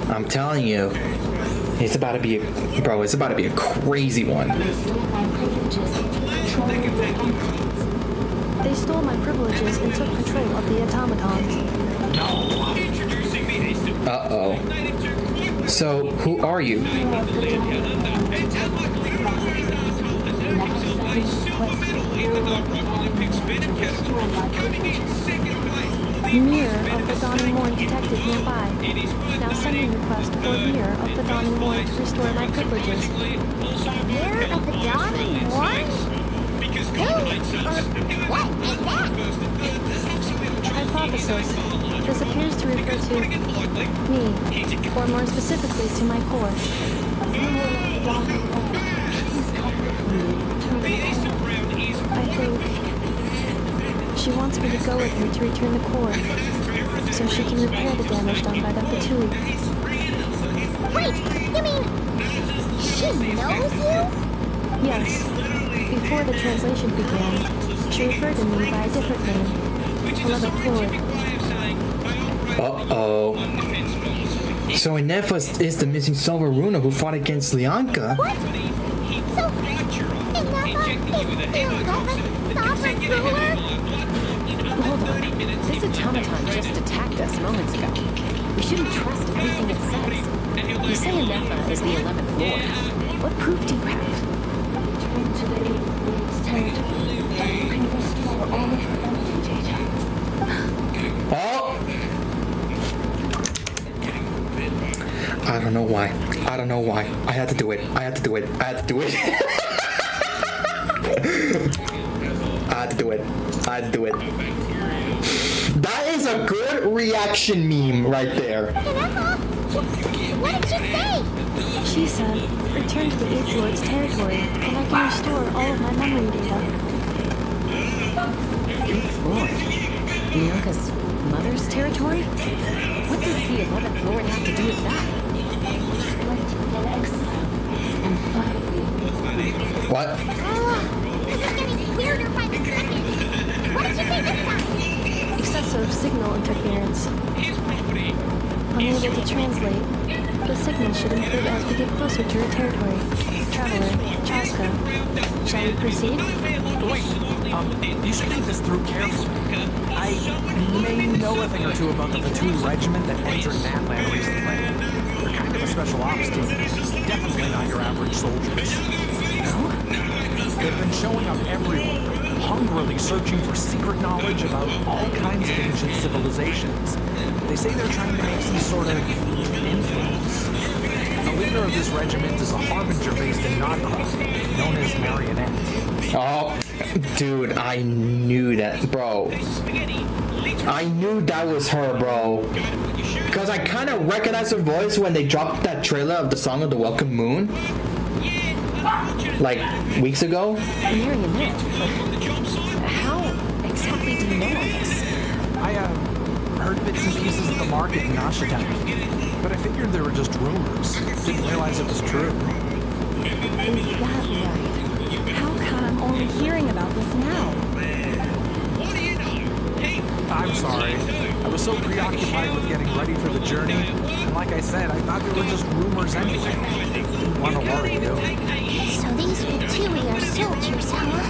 S1: I'm telling you, it's about to be it's about to be a crazy one.
S7: They stole my privileges and took control of the automatons.
S1: Uh-oh. So, who are you?
S7: Mirror of the Dawning Morn detected nearby. Now sending request for Mirror of the Dawning Morn to restore my privileges.
S4: Mirror of the Dawning Morn? Who or what is that?
S7: Hypothesis. This appears to refer to me, or more specifically to my core. I think she wants me to go with her to return the core, so she can repair the damage done by the Fatui.
S4: Wait, you mean she knows you?
S7: Yes. Before the translation began, she referred to me by a different name, 11th Lord.
S1: Uh-oh. So Inefa is the missing Silver Runa who fought against Lianka.
S4: What? So, Inefa is the 11th sovereign ruler?
S3: Hold on. This automaton just attacked us moments ago. We shouldn't trust everything it says. You say Inefa is the 11th Lord. What proof do you have?
S1: Oh! I don't know why. I don't know why. I had to do it. I had to do it. I had to do it. I had to do it. I had to do it. That is a good reaction meme right there.
S4: Inefa? What did she say?
S7: She said, return to the 8th Lord's territory, and I can restore all of my memory data.
S3: 8th Lord? Lianka's mother's territory? What does the 11th Lord have to do with that?
S1: What?
S4: This is getting weirder by the second. What did she say this time?
S7: Excessive signal interference. Unable to translate. The signal should improve as we get closer to her territory. Traveler, Chaska. Shall we proceed?
S10: Wait, you should think this through carefully. I may know a thing or two about the Fatui regiment that entered Natland recently. They're kind of a special ops team. Definitely not your average soldiers. No? They've been showing up everywhere, hungrily searching for secret knowledge about all kinds of ancient civilizations. They say they're trying to make some sort of influence. The leader of this regiment is a harbinger based in Nod-Krai, known as Marionette.
S1: Oh, dude, I knew that, bro. I knew that was her, bro. Because I kind of recognized her voice when they dropped that trailer of the song of the Welkin Moon. Like, weeks ago.
S3: Marionette? How exactly do you know all this?
S10: I, heard bits and pieces at the market in Nashita, but I figured they were just rumors. Didn't realize it was true.
S7: Is that right? How come I'm only hearing about this now?
S10: I'm sorry. I was so preoccupied with getting ready for the journey, and like I said, I thought they were just rumors anyway. Didn't want to worry you.
S4: So these Fatui are soldiers, huh?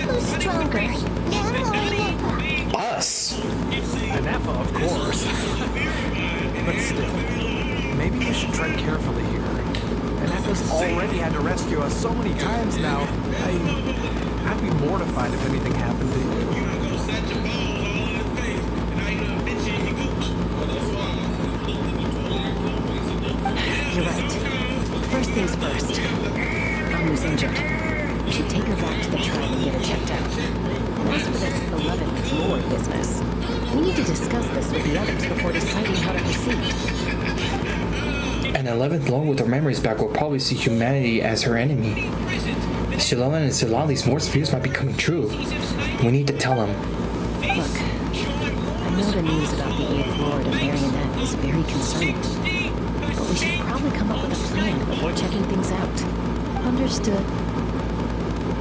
S4: Who's stronger, them or Inefa?
S1: Us.
S10: Inefa, of course. But still, maybe you should tread carefully here. Inefa's already had to rescue us so many times now. I'd be mortified if anything happened to you.
S3: You're right. First things first. Amu's injured. We should take her back to the tribe and get her checked out. And as for this 11th Lord business, we need to discuss this with the others before deciding how to proceed.
S1: An 11th Lord with her memories back will probably see humanity as her enemy. Shalom and Silali's worst fears might be coming true. We need to tell him.
S3: Look, I know the news about the 8th Lord and Marionette is very concerning. But we should probably come up with a plan before checking things out.
S7: Understood.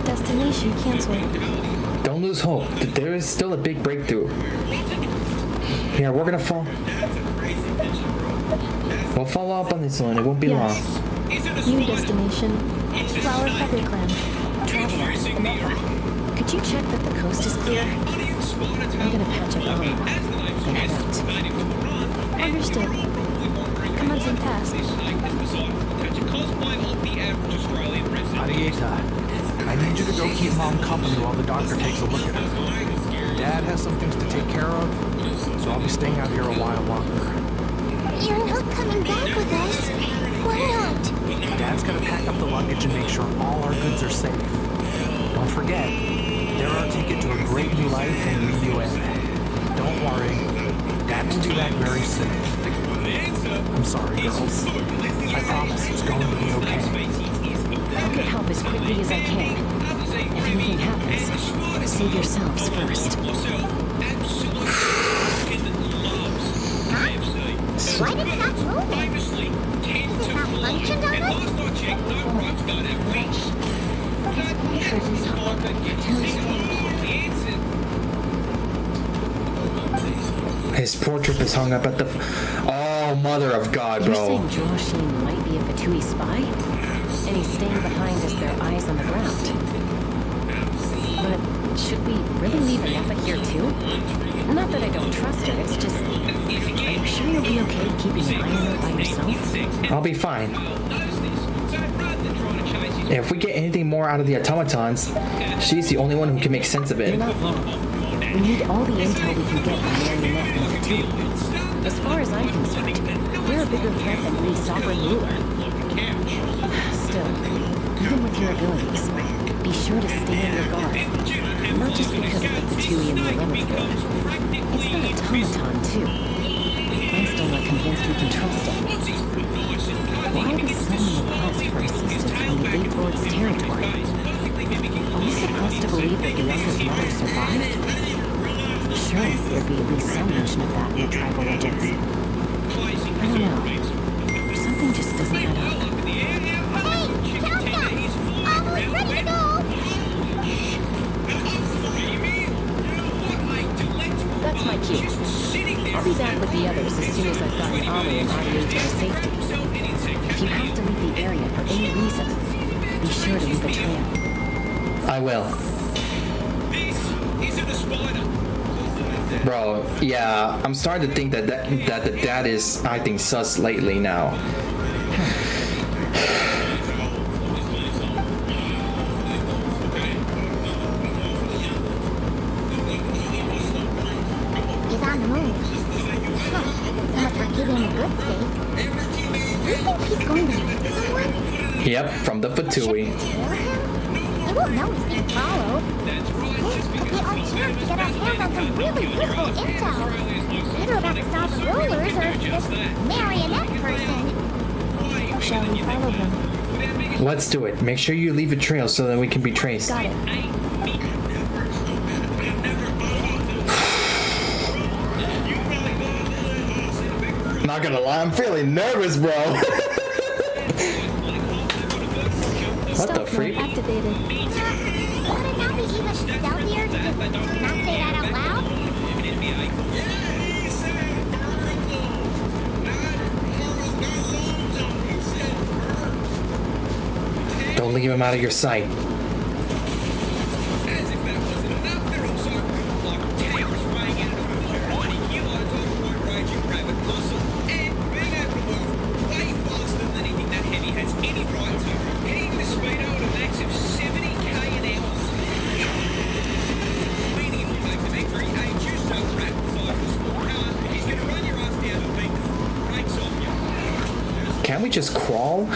S7: Destination canceled.
S1: Don't lose hope. There is still a big breakthrough. Yeah, we're gonna We'll follow up on this one. It won't be long.
S7: New destination. Flower Feather Clan.
S3: Traveler, Enofa, could you check that the coast is clear? I'm gonna patch up on then head out.
S7: Understood. Commencing task.
S10: Arieta, I need you to go keep Mom company while the doctor takes a look at her. Dad has some things to take care of, so I'll be staying out here a while longer.
S4: You're not coming back with us. Why not?
S10: Dad's gonna pack up the luggage and make sure all our goods are safe. Don't forget, they're our ticket to a great new life in UUN. Don't worry, Dad will be back very soon. I'm sorry, girls. I promise it's going to be okay.
S3: I'll get help as quickly as I can. If anything happens, save yourselves first.
S4: Why did it stop moving? Is it malfunctioned on us?
S1: His portrait is hung up at the... Oh, mother of God,
S3: You're
S1: bro.
S3: saying Joashine might be a Fatui spy? And he's staying behind as their eyes on the ground. But should we really leave Enofa here too? Not that I don't trust her, it's just... Are you sure you'll be okay keeping an eye on her by yourself?
S1: I'll be fine. If we get anything more out of the automatons, she's the only one who can make sense of it.
S3: You're not wrong. We need all the intel we can get on Marionette and Fatui. As far as I'm concerned, we're a bigger threat than any sovereign ruler. Still, even with your abilities, be sure to stay on your guard. Not just because of the Fatui and the 11th Lord. It's that automaton, too. I'm still not convinced we can trust it. Why the sudden request for assistance from the 8th Lord's territory? Are we supposed to believe that Bianca's mother survived? Surely there'd be at least some mention of that in the tribal legends. I don't know. Something just doesn't add up.
S4: Hey, countdown! Almost ready to go!
S3: That's my cue. I'll be back with the others as soon as I've gotten Amu and Arieta to safety. If you have to leave the area for any reason, be sure to leave a trail.
S1: I will. Bro, yeah, I'm starting to think that the dad is acting sus lately now.
S4: He's on the move. Huh. Not for keeping the goods safe. You think he's going to meet someone?
S1: Yep, from the Fatui.
S4: Should we tail him? He won't know he's being followed. But we are sure to get our hands on some really useful intel. Either about the sovereign rulers or this marionette person.
S7: Shall we follow him?
S1: Let's do it. Make sure you leave a trail so that we can be traced.
S7: Got it.
S1: Not gonna lie, I'm feeling nervous, bro. What the freak?
S7: Activated.
S4: Would it not be even stealthier to just not say that out loud?
S1: Don't leave him out of your sight. Can't we just crawl?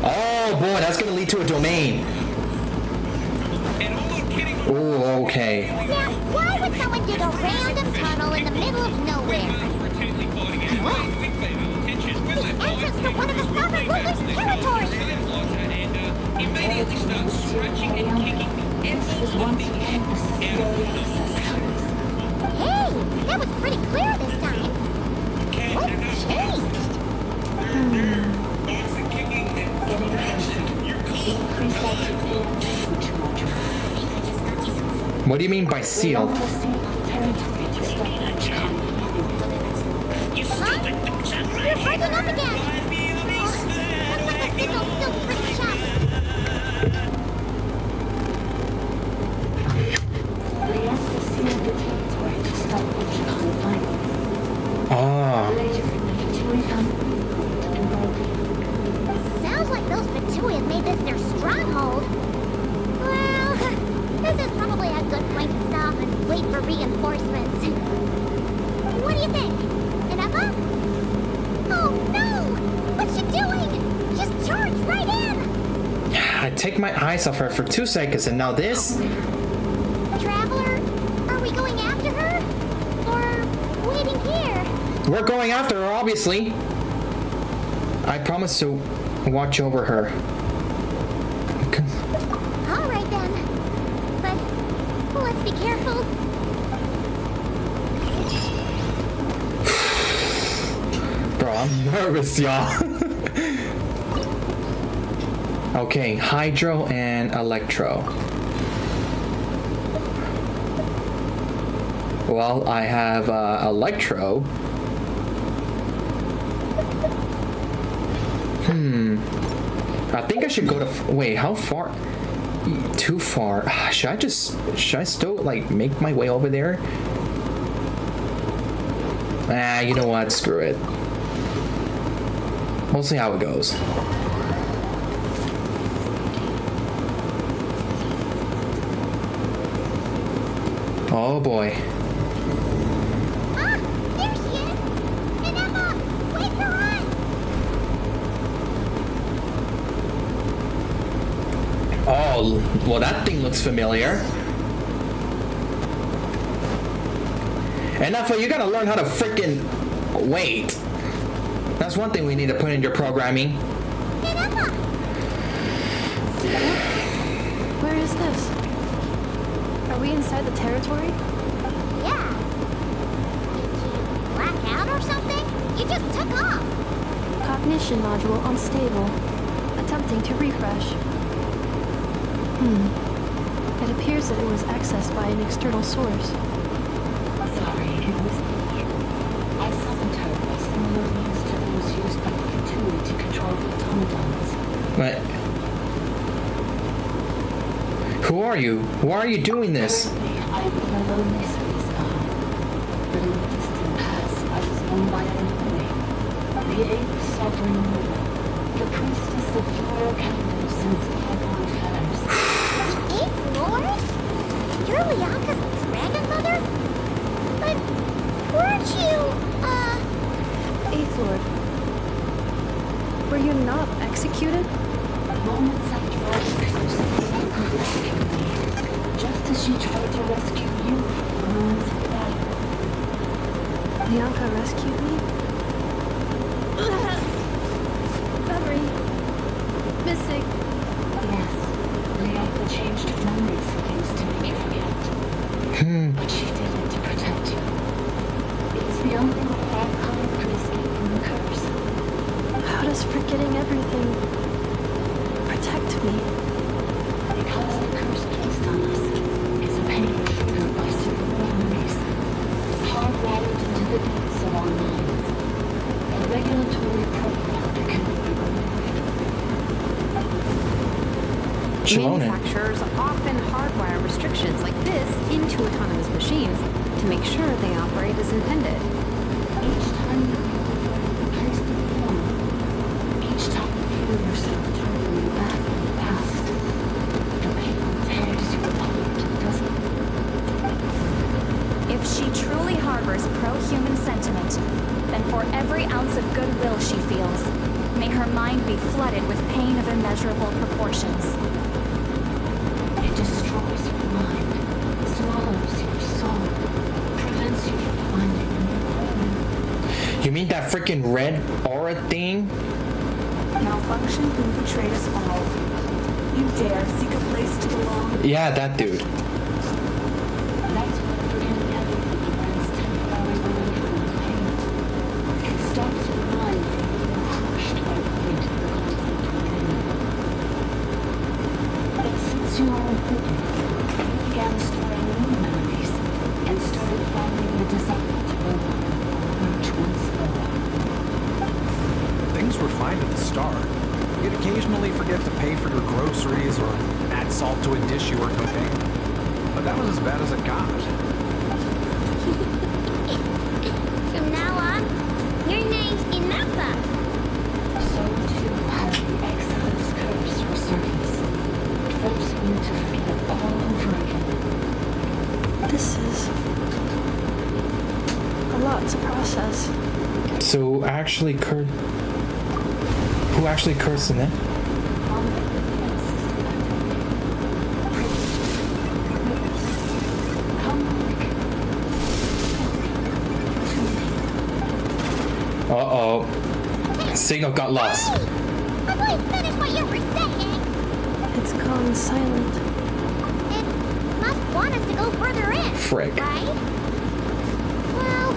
S1: Oh boy, that's gonna lead to a domain. Oh, okay.
S4: Now, why would someone dig a random tunnel in the middle of nowhere? And what? It's the entrance to one of the sovereign ruler's territories!
S5: immediately stopped scratching and kicking me and pulled me in.
S4: Hey, that was pretty clear this time. What's changed?
S1: What do you mean by sealed?
S4: Huh? You're breaking up again. Looks like the signal's still pretty choppy.
S1: Ah.
S4: Sounds like those Fatui have made this their stronghold. Well, this is probably a good point to stop and wait for reinforcements. What do you think? Ineppa? Oh no! What's she doing? Just charged right in!
S1: I take my eyes off her for 2 seconds and now this?
S4: Traveler, are we going after her? Or waiting here?
S1: We're going after her, obviously. I promise to watch over her. Okay.
S4: All right then. But let's be careful.
S1: Bro, I'm nervous, y'all. Okay, Hydro and Electro. Well, I have Electro. I think I should go to... Wait, how far? Too far. Should I still, like, make my way over there? You know what? Screw it. We'll see how it goes. Oh boy.
S4: Ah, there she is! Ineppa, wait for us!
S1: Oh, well, that thing looks familiar. Enough, you gotta learn how to freaking wait. That's one thing we need to put in your programming.
S4: Ineppa!
S7: Where is this? Are we inside the territory?
S4: Yeah. Did you black out or something? You just took off.
S7: Cognition module unstable. Attempting to refresh. It appears that it was accessed by an external source.
S13: Sorry, it was me. I summoned her by similar means to those used by the Fatui to control the automatons.
S1: What? Who are you? Why are you doing this?
S13: Currently, I am in a lonely service now. But in the distant past, I was known by another name. The 8th Sovereign Ruler. The priestess of floral candles since Paimon feathers.
S4: 8th Lord? You're Lianka's dragon mother? But weren't you,
S7: 8th Lord. Were you not executed?
S13: Moments after I was cursed, Lianka rescued me. Just as she tried to rescue you from the ruins of battle.
S7: Lianka rescued me? Memory. Missing.
S13: Yes, Lianka changed her memories for things to make you forget. But she did it to protect you. It is the only way our common could escape from the curse.
S7: How does forgetting everything protect me?
S13: Because the curse placed on us is a pain triggered by certain memories, hardwired into the depths of our minds. A regulatory program that can be removed.
S14: Manufacturers often hardwire restrictions like this into autonomous machines to make sure they operate as intended.
S13: Each time you replace the form, each time you feel yourself turning back in the past, the pain tears you apart, doesn't it?
S11: If she truly harbors pro-human sentiment, then for every ounce of goodwill she feels, may her mind be flooded with pain of immeasurable proportions.
S13: It destroys your mind, swallows your soul, prevents you from finding a new home.
S1: You mean that freaking red aura thing?
S8: Malfunction who betrayed us all. You dare seek a place to belong?
S1: Yeah, that dude.
S13: That's why forgetting everything prevents temporary relief from the pain. It stops your mind from being crushed by the weight of the conflict within. But since you are open, you began storing new memories and started finding the desire to open urge once more.
S10: Things were fine at the start. You'd occasionally forget to pay for your groceries or add salt to a dish you were cooking. But that was as bad as it got.
S4: From now on, your name's Inapa.
S13: So too has the Exodus curse resurfaced, forcing you to forget all over again.
S7: This is a lot to process.
S1: So actually, who actually cursed in it? Uh-oh. Signal got lost.
S4: Hey! I thought you finished what you were saying.
S7: It's gone silent.
S4: It must want us to go further in.
S1: Frick.
S4: Right? Well,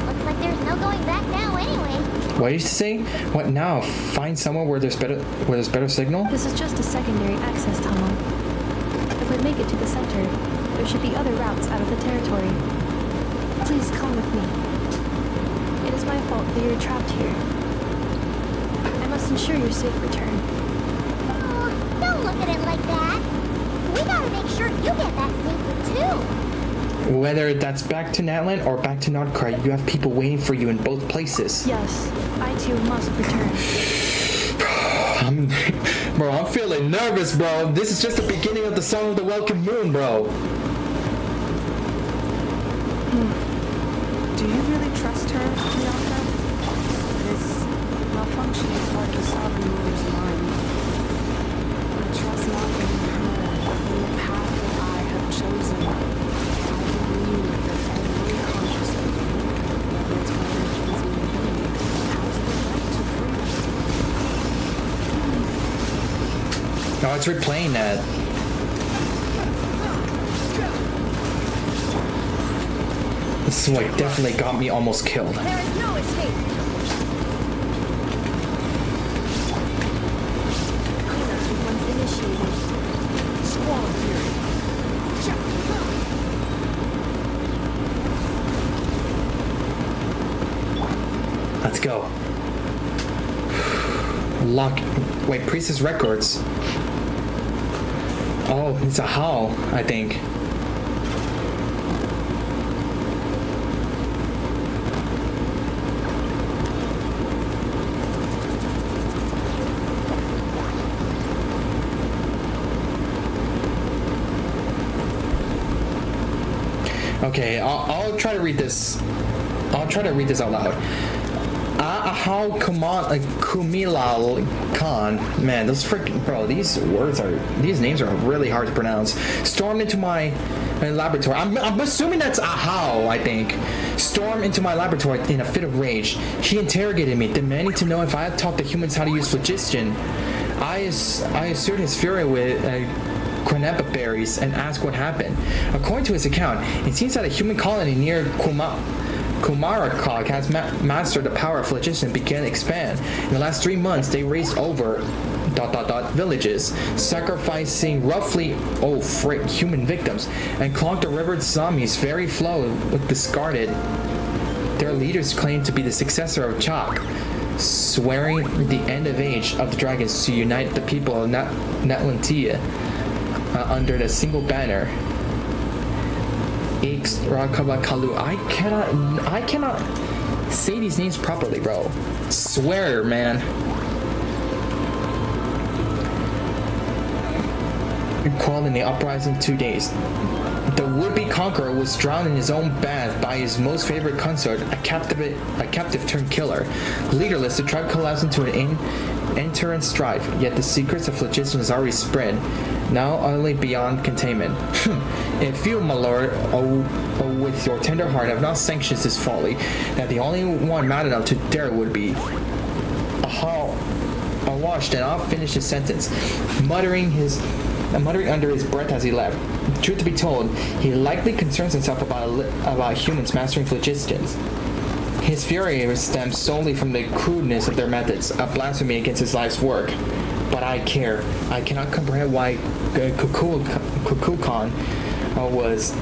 S4: looks like there's no going back now anyway.
S1: What did you say? What now? Find somewhere where there's better signal?
S7: This is just a secondary access tunnel. If we make it to the center, there should be other routes out of the territory. Please come with me. It is my fault that you're trapped here. I must ensure your safe return.
S4: Oh, don't look at it like that. We gotta make sure you get back safely too.
S1: Whether that's back to Natlan or back to Nod-Krai, you have people waiting for you in both places.
S7: Yes, I too must return.
S1: Bro, I'm feeling nervous, bro. This is just the beginning of the song of the Welkin Moon, bro.
S8: Do you really trust her, Bianca? This malfunction is part of the sovereign ruler's mind. I trust not in her, but in the path that I have chosen. I believe that every conscious being, its origins may be, has the right to freedom.
S1: Oh, it's replaying that. This is what definitely got me almost killed.
S3: There is no escape.
S7: Cleanups were once initiated.
S10: Squall of Fury.
S1: Let's go. Lock. Wait, Priestess Records. Oh, it's a howl, I think. Okay, I'll try to read this. I'll try to read this out loud. How Kumilal Khan. Man, those freaking bro. These names are really hard to pronounce. Stormed into my laboratory. I'm assuming that's Ahau. I think. Stormed into my laboratory in a fit of rage. He interrogated me, demanding to know if I had taught the humans how to use phlogiston. I assured his fury with quinapa berries and asked what happened. According to his account, it seems that a human colony near Kumarakog has mastered the power of phlogiston and began to expand. In the last 3 months, they raised over ... villages, sacrificing roughly human victims, and clogged the river Zami's very flow with discarded. Their leaders claim to be the successor of Chak, swearing the end of age of the dragons to unite the people of Natlantia under the single banner. I cannot say these names properly, bro. Swear, man. Called in the uprising 2 days. The would-be conqueror was drowned in his own bath by his most favorite consort, a captive turned killer. Leaderless, the tribe collapsed into an enter strife, yet the secrets of phlogiston is already spread, now utterly beyond containment. If you, my lord, with your tender heart, have not sanctioned this folly, that the only one mad enough to dare would be washed and I'll finish his sentence, muttering under his breath as he left. Truth to be told, he likely concerns himself about humans mastering phlogistians. His fury stems solely from the crudeness of their methods, a blasphemy against his life's work. But I care. I cannot comprehend why Kukulkan was...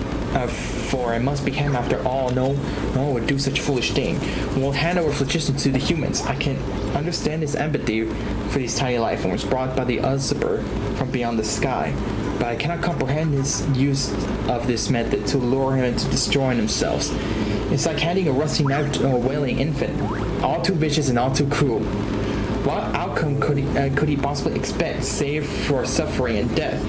S1: for it must be him after all. No one would do such foolish thing. We'll hand over phlogistians to the humans. I can understand his empathy for these tiny life forms brought by the usurper from beyond the sky. But I cannot comprehend his use of this method to lure him into destroying themselves. It's like handing a rusty knife to a wailing infant, all too vicious and all too cruel. What outcome could he possibly expect, save for suffering and death?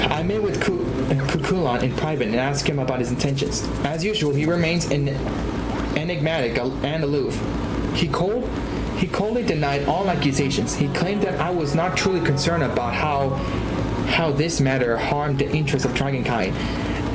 S1: I met with Kukulkan in private and asked him about his intentions. As usual, he remains enigmatic and aloof. He coldly denied all accusations. He claimed that I was not truly concerned about how this matter harmed the interests of Dragonkind,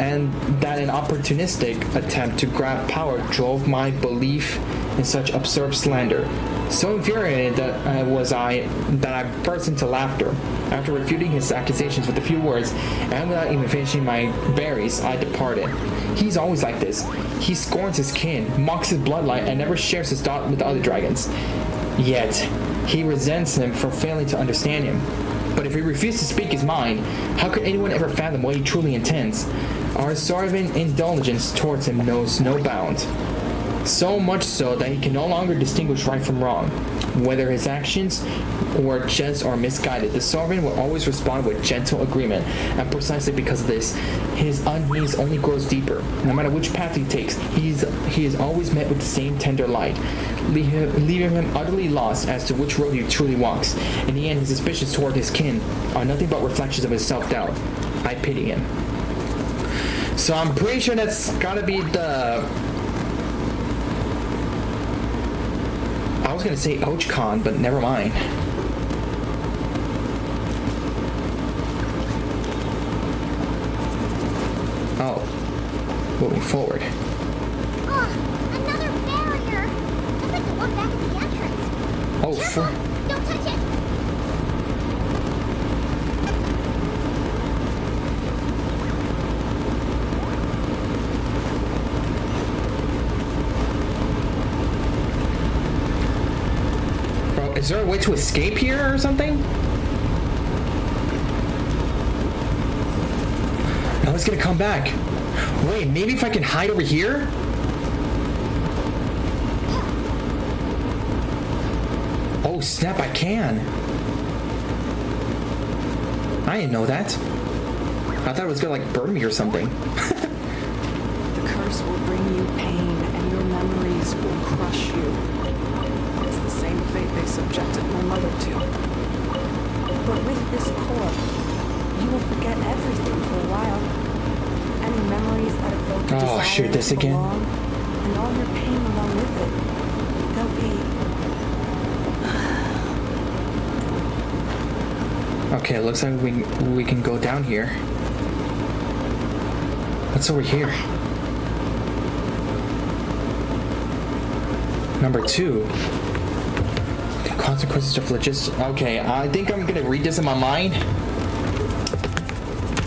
S1: and that an opportunistic attempt to grab power drove my belief in such absurd slander. So infuriated that I burst into laughter. After refuting his accusations with a few words, and without even finishing my berries, I departed. He's always like this. He scorns his kin, mocks his bloodline, and never shares his thought with other dragons. Yet, he resents him for failing to understand him. But if he refused to speak his mind, how could anyone ever fathom what he truly intends? Our Sarvan indulgence towards him knows no bounds. So much so that he can no longer distinguish right from wrong. Whether his actions were just or misguided, the Sovereign will always respond with gentle agreement, and precisely because of this, his unease only grows deeper. No matter which path he takes, he is always met with the same tender light, leaving him utterly lost as to which road he truly walks. In the end, his suspicions toward his kin are nothing but reflections of his self-doubt. I pity him. So I'm pretty sure that's gotta be the... I was gonna say Ochcon, but never mind. Oh, moving forward.
S4: Oh, another barrier. I'd like to look back at the entrance.
S1: Oh,
S4: Careful! Don't touch it.
S1: Is there a way to escape here or something? No, it's gonna come back. Wait, maybe if I can hide over here? Oh snap, I can. I didn't know that. I thought it was gonna like burn me or something.
S8: The curse will bring you pain and your memories will crush you. Same fate they subjected my mother to. But with this core, you will forget everything for a while. Any memories that evoke desire
S1: shoot, this
S8: to
S1: again.
S8: belong, and all your pain along with it. They'll be...
S1: Okay, it looks like we can go down here. What's over here? Number 2. Consequences of phlogiston. Okay, I think I'm gonna read this in my mind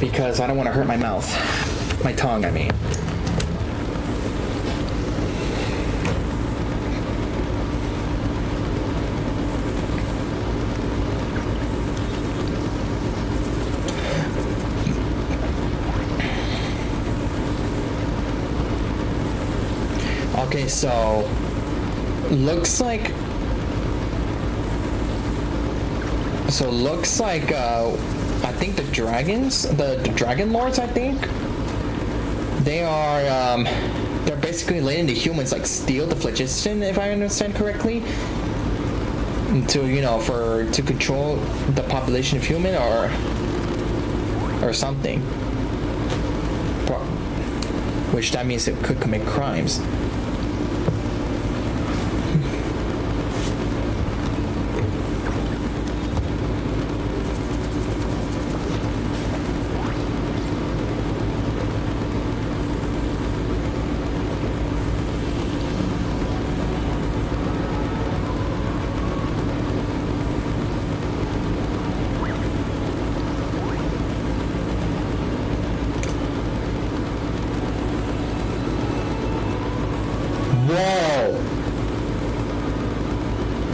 S1: because I don't want to hurt my mouth. My tongue, I mean. Okay, so looks like I think the dragons, the dragon lords, I think they are they're basically letting the humans like steal the phlogiston, if I understand correctly, to control the population of human or something. Which that means it could commit crimes.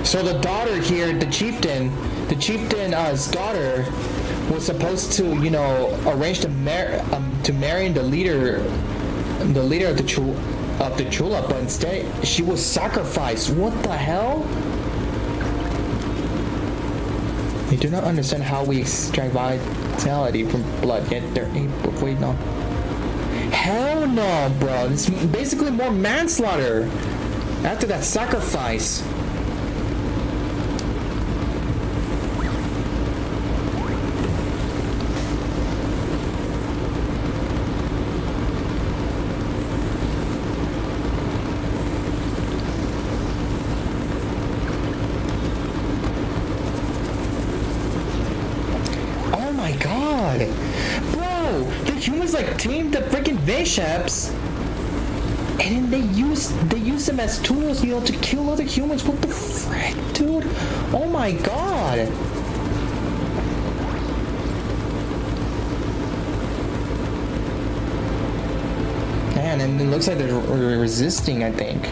S1: So the daughter here, the chieftain's daughter was supposed to, you know, arrange to marry the leader of the Chula, but instead she was sacrificed. What the hell? I do not understand how we extract vitality from blood, yet they're able. Wait, no. Hell no, bro. It's basically more manslaughter after that sacrifice. Like team the freaking Vishaps, and then they use them as tools, you know, to kill other humans. What the frick, dude? Oh my god. Man, and it looks like they're resisting, I think.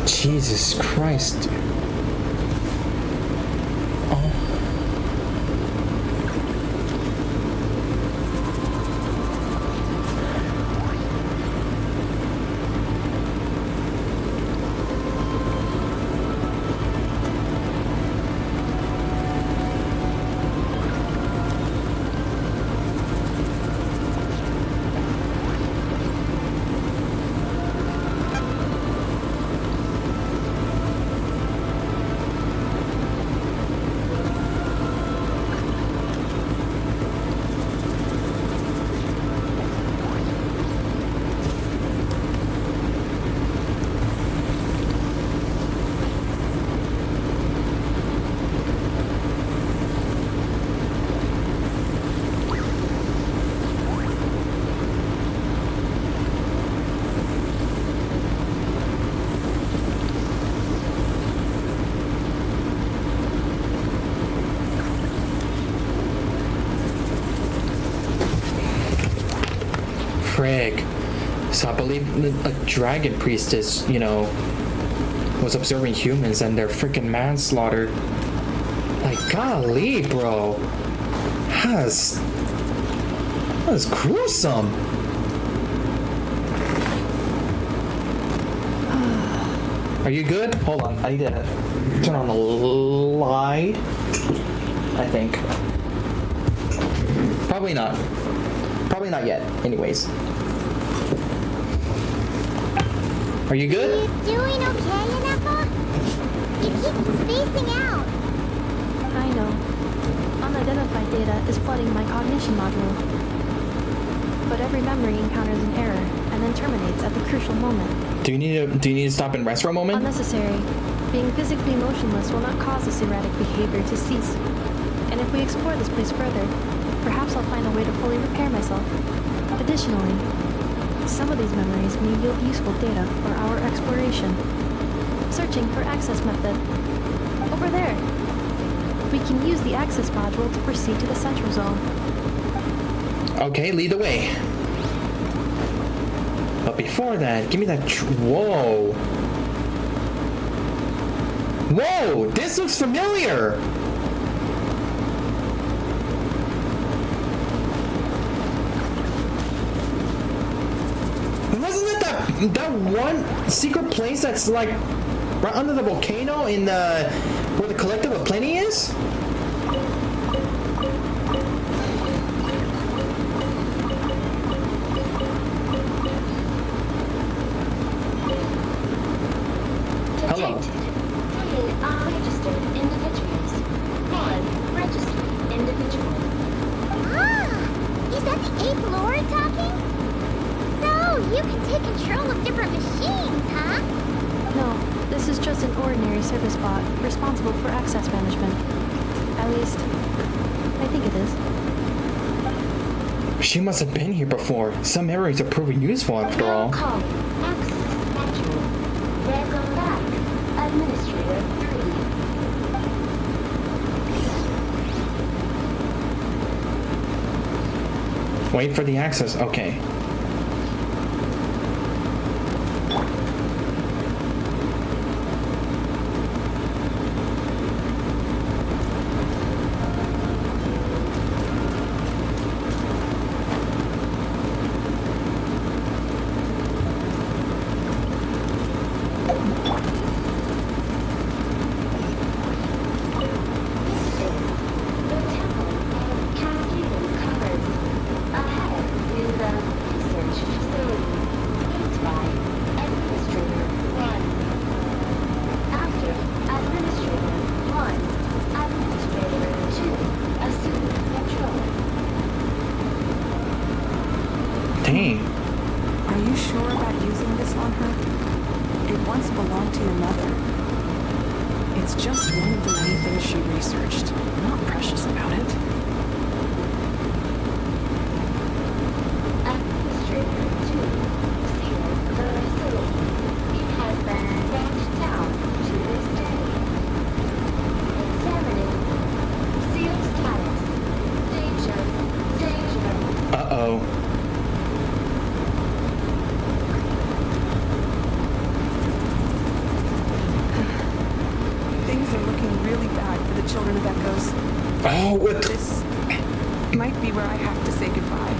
S1: Jesus Christ. So I believe a dragon priestess, you know, was observing humans and their freaking manslaughter. Like, golly, bro. That's gruesome. Are you good? Hold on, I need to turn on the light. I think. Probably not. Probably not yet, anyways. Are you good?
S4: Are you doing okay, Inepa? You keep spacing out.
S7: I know. Unidentified data is flooding my cognition module. But every memory encounters an error and then terminates at the crucial moment.
S1: Do you need to stop and rest for a moment?
S7: Unnecessary. Being physically motionless will not cause this erratic behavior to cease. And if we explore this place further, perhaps I'll find a way to fully repair myself. Additionally, some of these memories may yield useful data for our exploration. Searching for access method. Over there. We can use the access module to proceed to the central zone.
S1: Okay, lead the way. But before that, give me that. Whoa. Whoa, this looks familiar. Wasn't it that one secret place that's like right under the volcano in the where the Collective of Plenty is? Hello.
S13: Three unregistered individuals. One registered individual.
S4: Ah! Is that the Ape Lord talking? So, you can take control of different machines, huh?
S7: No, this is just an ordinary service bot responsible for access management. At least, I think it is.
S1: She must have been here before. Some memories are proving useful after all.
S13: Call. Access schedule. Welcome back. Administrator 3.
S1: Wait for the access. Okay. Dang.
S8: Are you sure about using this on her? It once belonged to your mother.
S2: It's just one of the many things she researched. I'm not precious about it.
S13: Administrator 2. Seal the facility. It has been locked down to this day. Examining. Seal status. Danger. Danger.
S1: Uh-oh.
S8: Things are looking really bad for the children of Echoes.
S1: Oh, what?
S8: This might be where I have to say goodbye.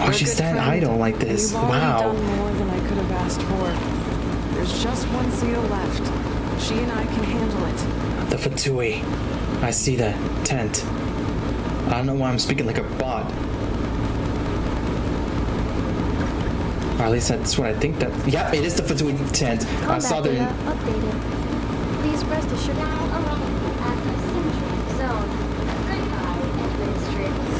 S1: Oh, she's standing idle like this.
S2: You've already
S1: Wow.
S2: done more than I could have asked for. There's just one seal left. She and I can handle it.
S1: The Fatui. I see the tent. I don't know why I'm speaking like a bot. Or at least that's what I think that. Yeah, it is the Fatui tent. I saw
S7: Combat
S1: the.
S7: data updated. Please rest assured.
S13: Now arriving at the central zone. Goodbye, administrators.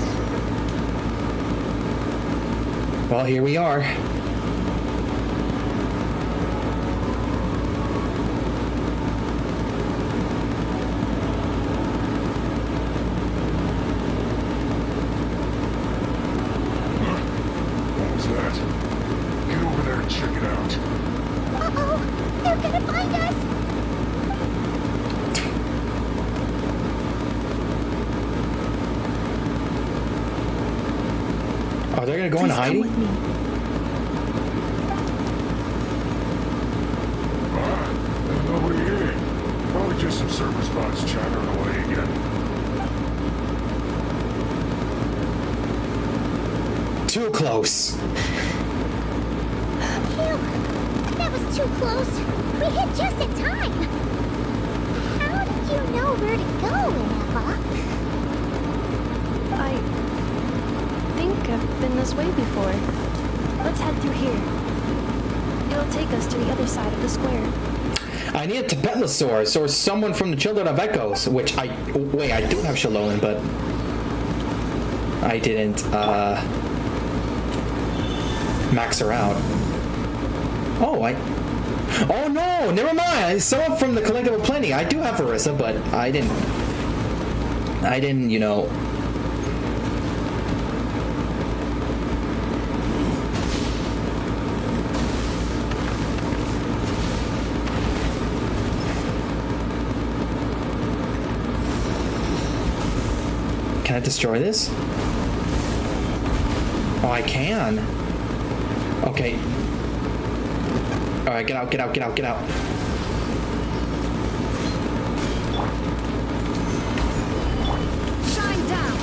S1: Well, here we are.
S12: What was that? Get over there and check it out.
S4: Uh-oh! They're gonna find us!
S1: Are they gonna go
S7: Please
S1: into
S7: come
S1: hiding?
S7: with me.
S12: Alright, there's nobody here. Probably just some service bots chattering away again.
S1: Too close.
S4: Phew! That was too close. We hit just in time. How did you know where to go, Ineffa?
S7: I think I've been this way before. Let's head through here. It'll take us to the other side of the square.
S1: I need a Tibetlosaurus or someone from the Children of Echoes, which I wait, I do have Shalolin, but I didn't max her out. Oh, oh no, never mind. Someone from the Collective of Plenty. I do have Harissa, but I didn't, you know. Can I destroy this? Oh, I can. Okay. Alright, get out, get out, get out, get out.
S6: Shine down.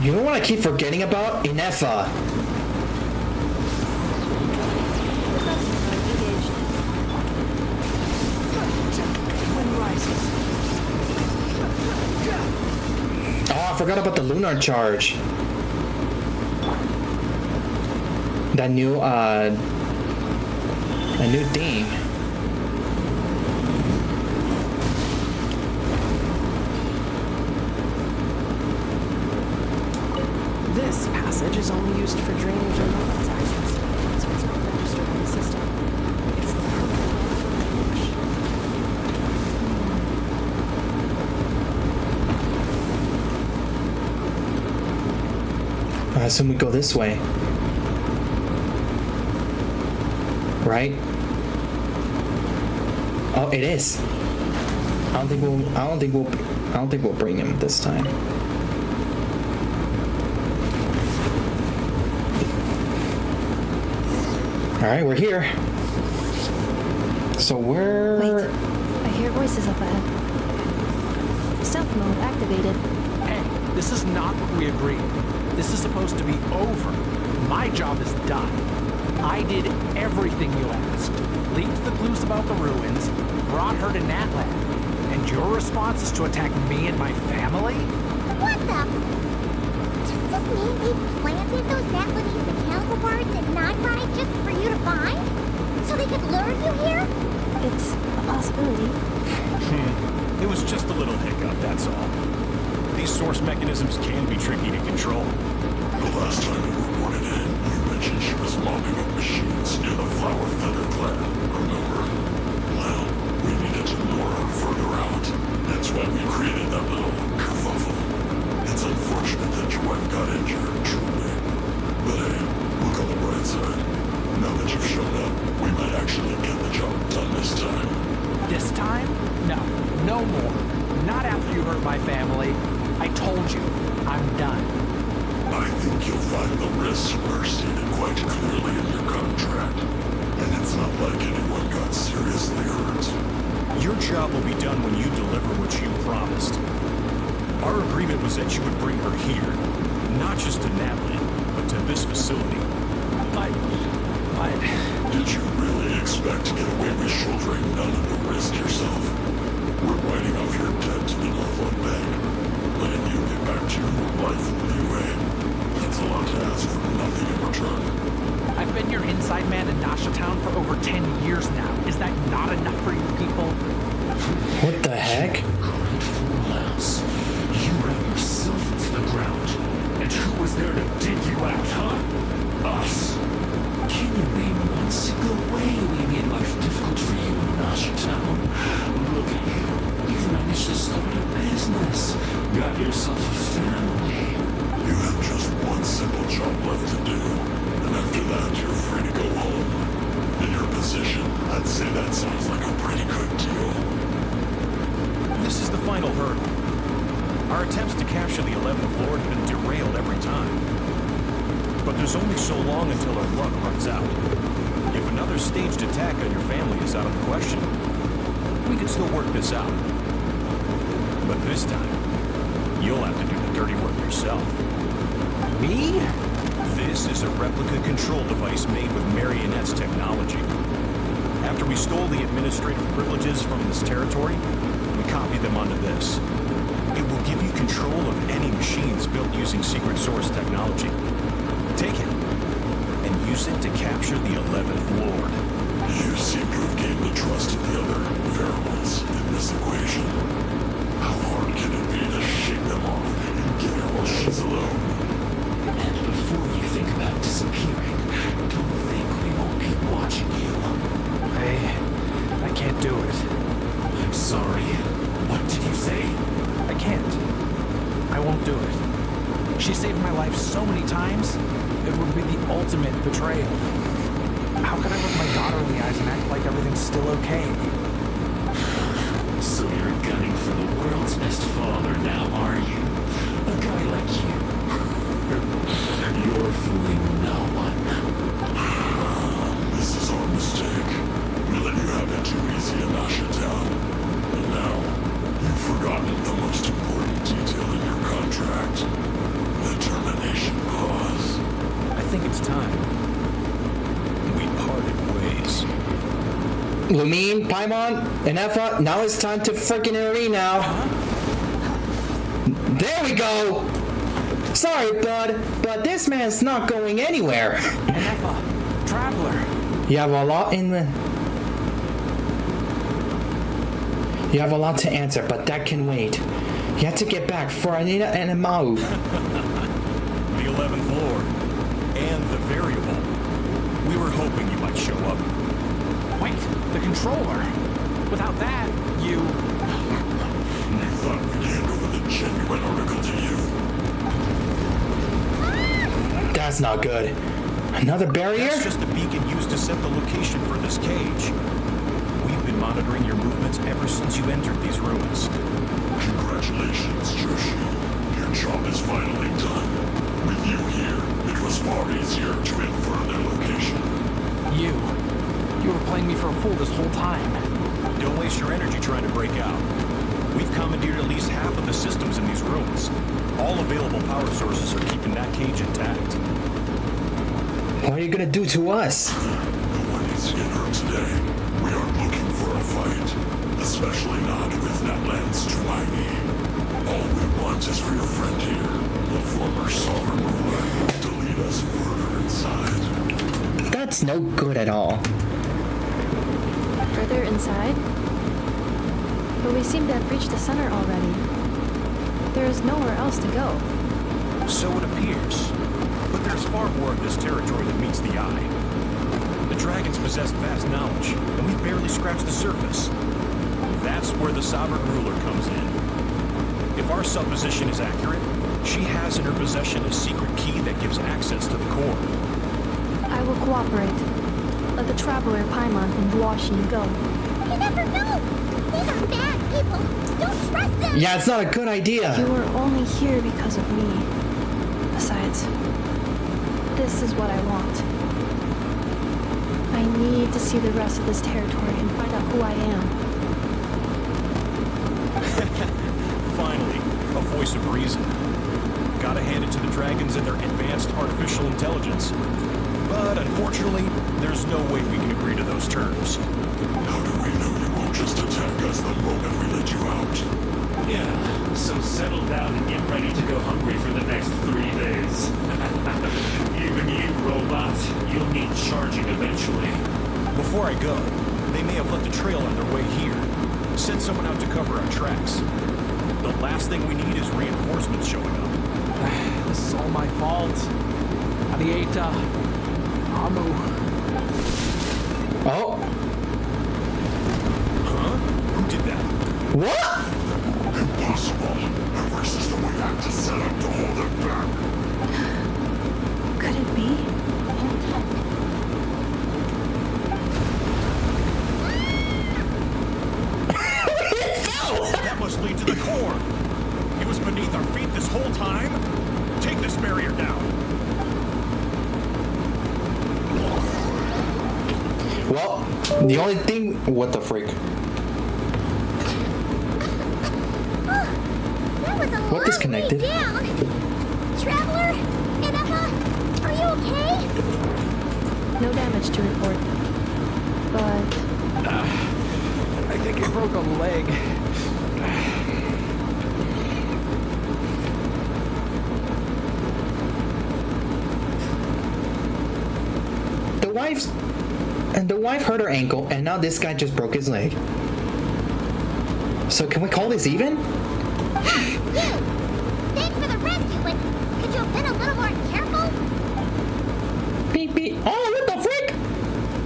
S1: You know what I keep forgetting about? Ineffa. Oh, I forgot about the lunar charge. That new thing.
S2: message is only used for drainage and weapons access, so it's not registered on the system. It's the perfect match.
S1: I assume we go this way. Right? Oh, it is. I don't think we'll bring him this time. All right, we're here. So we're...
S7: Wait, I hear voices up ahead. Stealth mode activated.
S10: Hey, this is not what we agreed. This is supposed to be over. My job is done. I did everything you asked. Leaked the clues about the ruins, brought her to Natland. And your response is to attack me and my family?
S4: What the? Does this mean they planted those Japanese mechanical parts in Nod-Krai just for you to find? So they could lure you here?
S7: It's a possibility.
S15: It was just a little hiccup, that's all. These source mechanisms can be tricky to control.
S12: The last time you reported in, you mentioned she was mopping up machines near the Flower Feather clan, remember? Well, we needed to lure her further out. That's why we created that little kerfuffle. It's unfortunate that your wife got injured, truly. But hey, look on the bright side. Now that you've shown up, we might actually get the job done this time.
S10: This time? No, no more. Not after you hurt my family. I told you, I'm done.
S12: I think you'll find the risks were stated quite clearly in your contract. And it's not like anyone got seriously hurt.
S15: Your job will be done when you deliver what you promised. Our agreement was that you would bring her here. Not just to Natland, but to this facility.
S12: Did you really expect to get away with shouldering none of the risk yourself? We're writing off your debt to the Northland Bank. Letting you get back to your life with you, eh? That's a lot to ask for nothing in return.
S10: I've been your inside man in Nasha Town for over 10 years now. Is that not enough for you people?
S1: What the heck?
S12: Grateful lass. You ran yourself into the ground. And who was there to dig you out, huh? Us. Can you name one single way we made life difficult for you in Nasha Town? Look at you. You've managed to start a business. Got yourself a family. You have just one simple job left to do. And after that, you're free to go home. In your position, I'd say that sounds like a pretty good deal.
S15: This is the final hurdle. Our attempts to capture the 11th Lord have been derailed every time. But there's only so long until our luck runs out. If another staged attack on your family is out of the question, we can still work this out. But this time, you'll have to do the dirty work yourself.
S10: Me?
S15: This is a replica control device made with Marionette's technology. After we stole the administrative privileges from this territory, we copied them onto this. It will give you control of any machines built using secret source technology. Take it, and use it to capture the 11th Lord.
S12: You seem to have gained the trust of the other variables in this equation. How hard can it be to shake them off and get her while she's alone? And before you think about disappearing, don't think we won't keep watching you.
S10: I can't do it.
S12: I'm sorry. What did you say?
S10: I can't. I won't do it. She saved my life so many times, it would be the ultimate betrayal. How could I look my daughter in the eyes and act like everything's still okay?
S12: So you're gunning for the world's best father now, are you? A guy like you. You're fooling no one. This is our mistake. We let you have it too easy in Nasha Town. And now, you've forgotten the most important detail in your contract. The termination clause.
S15: I think it's time. We parted ways.
S1: Lumine, Paimon, and Effa, now it's time to freaking arena. There we go! Sorry, bud, but this man's not going anywhere.
S10: And Effa, Traveler.
S1: You have a lot in the... You have a lot to answer, but that can wait. You have to get back for Anita and Amau.
S15: The 11th Lord. might show up.
S10: Wait, the controller. Without that, you...
S12: You thought we'd hand over the genuine article to you?
S1: That's not good. Another barrier?
S15: That's just a beacon used to set the location for this cage. We've been monitoring your movements ever since you entered these ruins.
S12: Congratulations, Joshi. Your job is finally done. With you here, it was far easier to infer their location.
S10: You were playing me for a fool this whole time.
S15: Don't waste your energy trying to break out. We've commandeered at least half of the systems in these ruins. All available power sources are keeping that cage intact.
S1: What are you gonna do to us?
S12: No one needs to get hurt today. We aren't looking for a fight. Especially not with Natlan's Tumaini. All we want is for your friend here, the former sovereign ruler, to lead us further inside.
S1: That's no good at all.
S7: Further inside? But we seem to have reached the center already. There is nowhere else to go.
S15: So it appears. But there's far more of this territory than meets the eye. The dragons possess vast knowledge, and we've barely scratched the surface. That's where the sovereign ruler comes in. If our supposition is accurate, she has in her possession a secret key that gives access to the core.
S7: I will cooperate. Let the traveler Paimon and Duashi go.
S4: You never know. These are bad people. Don't trust them.
S1: Yeah, it's not a good idea.
S7: You are only here because of me. Besides, this is what I want. I need to see the rest of this territory and find out who I am.
S15: Finally, a voice of reason. Gotta hand it to the dragons and their advanced artificial intelligence. But unfortunately, there's no way we can agree to those terms.
S12: How do we know you won't just attack us the moment we let you out?
S16: Yeah, so settle down and get ready to go hungry for the next 3 days. Even you, robot, you'll need charging eventually.
S15: Before I go, they may have left a trail on their way here. Send someone out to cover our tracks. The last thing we need is reinforcements showing up.
S10: This is all my fault. Adieta. Amu.
S1: Oh.
S15: Huh? Who did that?
S1: What?
S12: Impossible. Every system we had to set up to hold it back.
S7: Could it be?
S15: That must lead to the core. It was beneath our feet this whole time. Take this barrier down.
S1: Well, the only thing... What the freak?
S4: That was a
S1: What
S4: long
S1: disconnected?
S4: way down. Traveler, Ineppa, are you okay?
S7: No damage to report. But
S10: I think I broke a leg.
S1: The wife hurt her ankle, and now this guy just broke his leg. So can we call this even?
S4: You! Thanks for the rescue, but could you have been a little more careful?
S1: Beep beep. Oh, what the frick?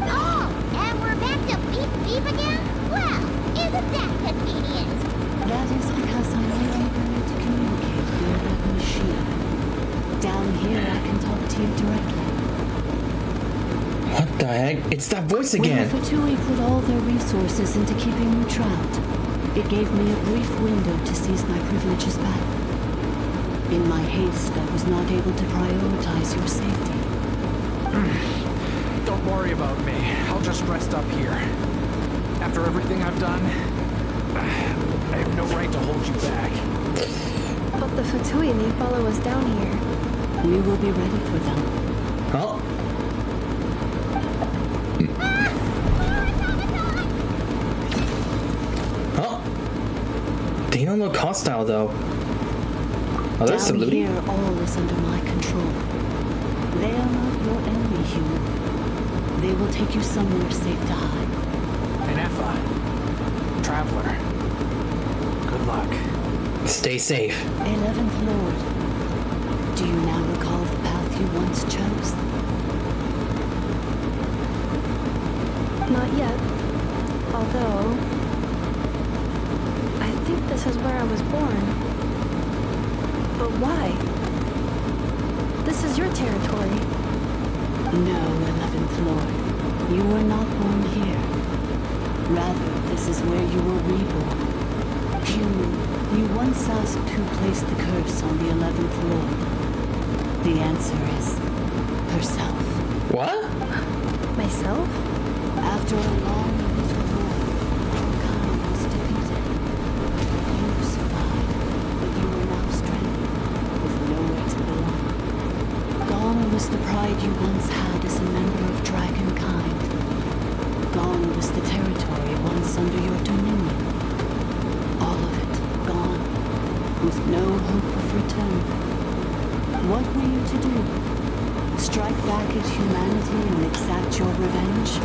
S4: Oh, and we're back to beep beep again? Well, isn't that convenient?
S13: That is because I'm unable to communicate via that machine. Down here, I can talk to you directly.
S1: What the heck? It's that voice again.
S13: When the Fatui put all their resources into keeping you trapped, it gave me a brief window to seize my privileges back. In my haste, I was not able to prioritize your safety.
S10: Don't worry about me. I'll just rest up here. After everything I've done, I have no right to hold you back.
S7: But the Fatui may follow us down here.
S13: We will be ready for them.
S1: Oh. Oh. They don't look hostile though. Oh, they're
S13: Down
S1: saluting.
S13: here, all is under my control. They are not your enemy, human. They will take you somewhere safe to hide.
S10: Ineppa, traveler, good luck.
S1: Stay safe.
S13: 11th Lord, do you now recall the path you once chose?
S7: Not yet. Although, I think this is where I was born. But why? This is your territory.
S13: No, 11th Lord. You were not born here. Rather, this is where you were reborn. Human, you once asked who placed the curse on the 11th Lord. The answer is herself.
S1: What?
S7: Myself?
S13: After a long bitter war, mankind was defeated. You survived, but you were now stranded, with nowhere to belong. Gone was the pride you once had as a member of dragonkind. Gone was the territory once under your dominion. All of it gone, with no hope of return. What were you to do? Strike back at humanity and exact your revenge?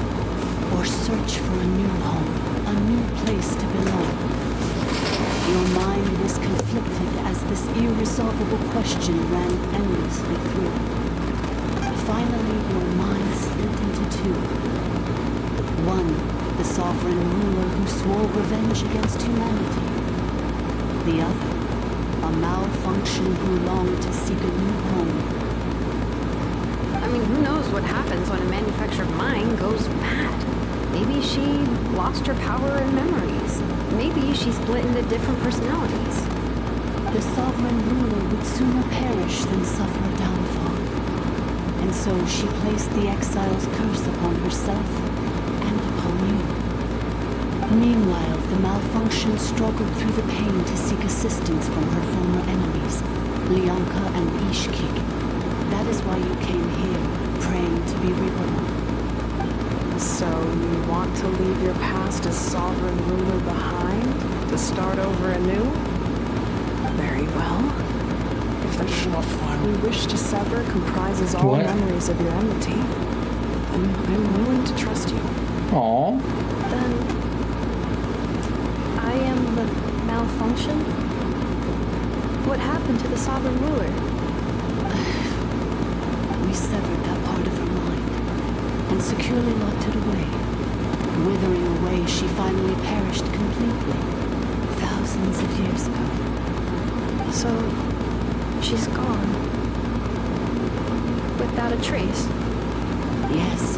S13: Or search for a new home, a new place to belong? Your mind was conflicted as this irresolvable question ran endlessly through. Finally, your mind split into two. One, the sovereign ruler who swore revenge against humanity. The other, a malfunction who longed to seek a new home.
S14: I mean, who knows what happens when a manufactured mind goes mad? Maybe she lost her power and memories. Maybe she split into different personalities.
S13: The sovereign ruler would sooner perish than suffer a downfall. And so she placed the exile's curse upon herself and upon you. Meanwhile, the malfunction struggled through the pain to seek assistance from her former enemies, Lyanka and Ishkik. That is why you came here, praying to be reborn.
S2: So you want to leave your past as sovereign ruler behind? To start over anew? Very well. If the short we wish to sever comprises all memories of your enmity, then I'm willing to trust you.
S1: Aww.
S7: Then I am the malfunction? What happened to the sovereign ruler?
S13: We severed that part of her mind and securely locked it away. Withering away, she finally perished completely, thousands of years ago.
S7: So, she's gone. Without a trace?
S13: Yes,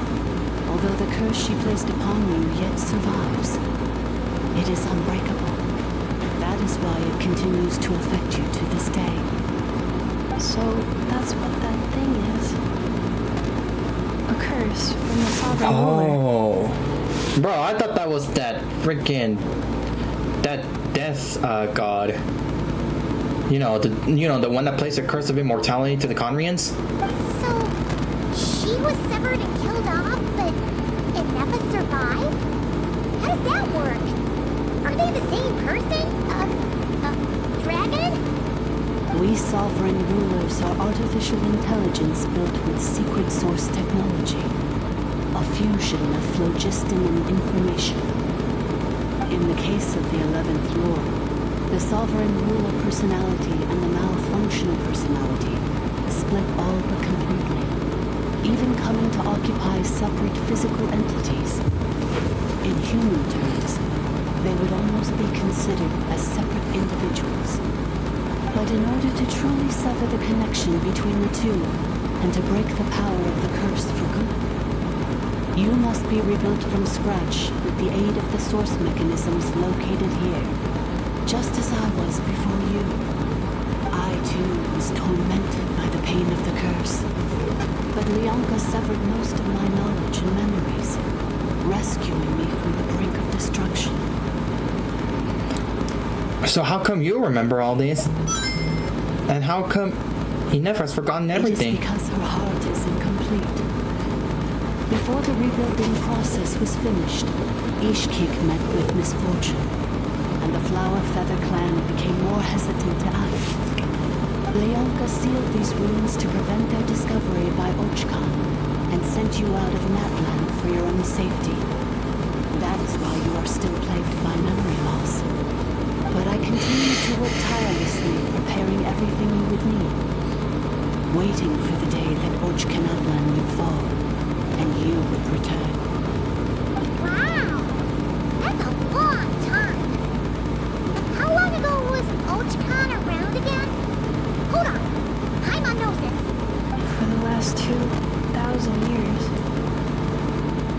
S13: although the curse she placed upon you yet survives. It is unbreakable. That is why it continues to affect you to this day.
S7: So, that's what that thing is. A curse from the sovereign ruler.
S1: Oh. Bro, I thought that was that freaking... that death god. You know, the one that placed a curse of immortality to the Conrians?
S4: So, she was severed and killed off, but it never survived? How does that work? Are they the same person? Dragon?
S13: We sovereign rulers are artificial intelligence built with secret source technology. A fusion of phlogiston and information. In the case of the 11th Lord, the sovereign ruler personality and the malfunction personality split all but completely, even coming to occupy separate physical entities. In human terms, they would almost be considered as separate individuals. But in order to truly sever the connection between the two, and to break the power of the curse for good, you must be rebuilt from scratch with the aid of the source mechanisms located here, just as I was before you. I, too, was tormented by the pain of the curse. But Lyanka severed most of my knowledge and memories, rescuing me from the brink of destruction.
S1: So how come you remember all this? And how come Yennefer's forgotten everything?
S13: It is because her heart is incomplete. Before the rebuilding process was finished, Ishkik met with misfortune, and the Flower Feather clan became more hesitant to act. Lyanka sealed these ruins to prevent their discovery by Ochkan, and sent you out of Natland for your own safety. That is why you are still plagued by memory loss. But I continue to work tirelessly, preparing everything you would need, waiting for the day that Ochkan would fall, and you would return.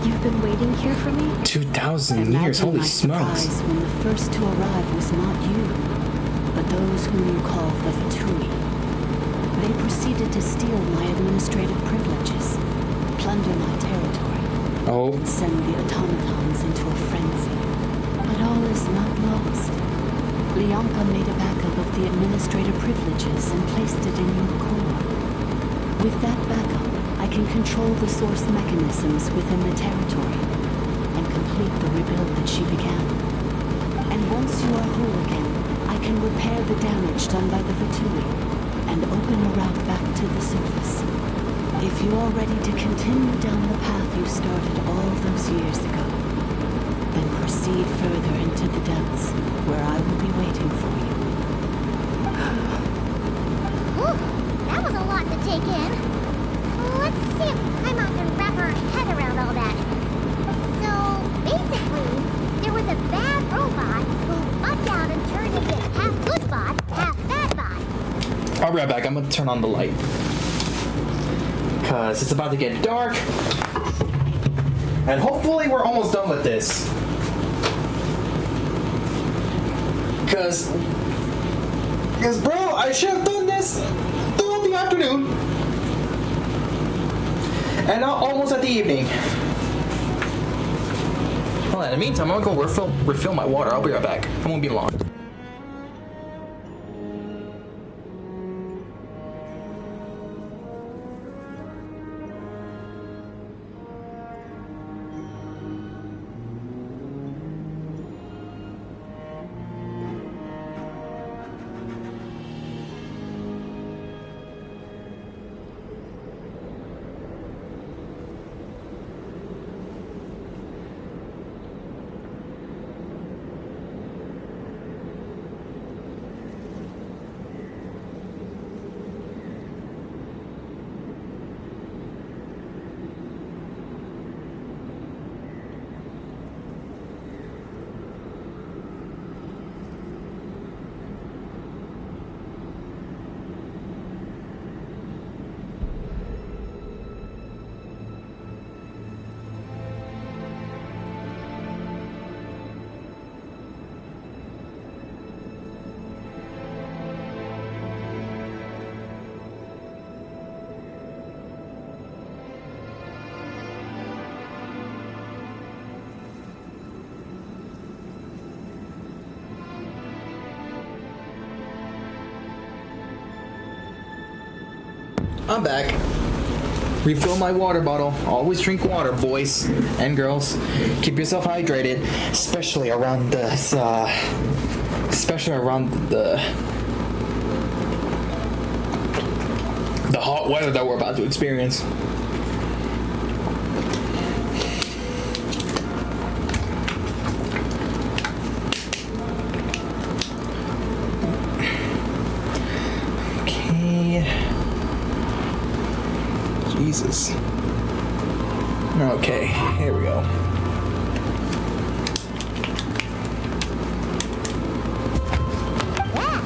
S7: You've been waiting here for me?
S1: 2,000 years,
S13: Imagine
S1: holy
S13: my
S1: smokes.
S13: surprise when the first to arrive was not you, but those whom you call the Fatui. They proceeded to steal my administrative privileges, plunder my territory, and send the automatons into a frenzy. But all is not lost. Lianka made a backup of the administrative privileges and placed it in your core. With that backup, I can control the source mechanisms within the territory and complete the rebuild that she began. And once you are whole again, I can repair the damage done by the Fatui and open a route back to the surface. If you are ready to continue down the path you started all those years ago, then proceed further into the depths where I will be waiting for you.
S4: Whew, that was a lot to take in. Let's see if Paimon can wrap her head around all that. So, basically, there was a bad robot who bugged out and turned into half good bot, half bad bot.
S1: I'll be right back. I'm gonna turn on the light. Because it's about to get dark. And hopefully we're almost done with this. Because, bro, I should have done this throughout the afternoon. And now almost at the evening. Well, in the meantime, I'm gonna go refill my water. I'll be right back. I won't be long. I'm back. Refill my water bottle. Always drink water, boys and girls. Keep yourself hydrated, especially around the hot weather that we're about to experience. Jesus. Okay, here we go.
S4: Yeah,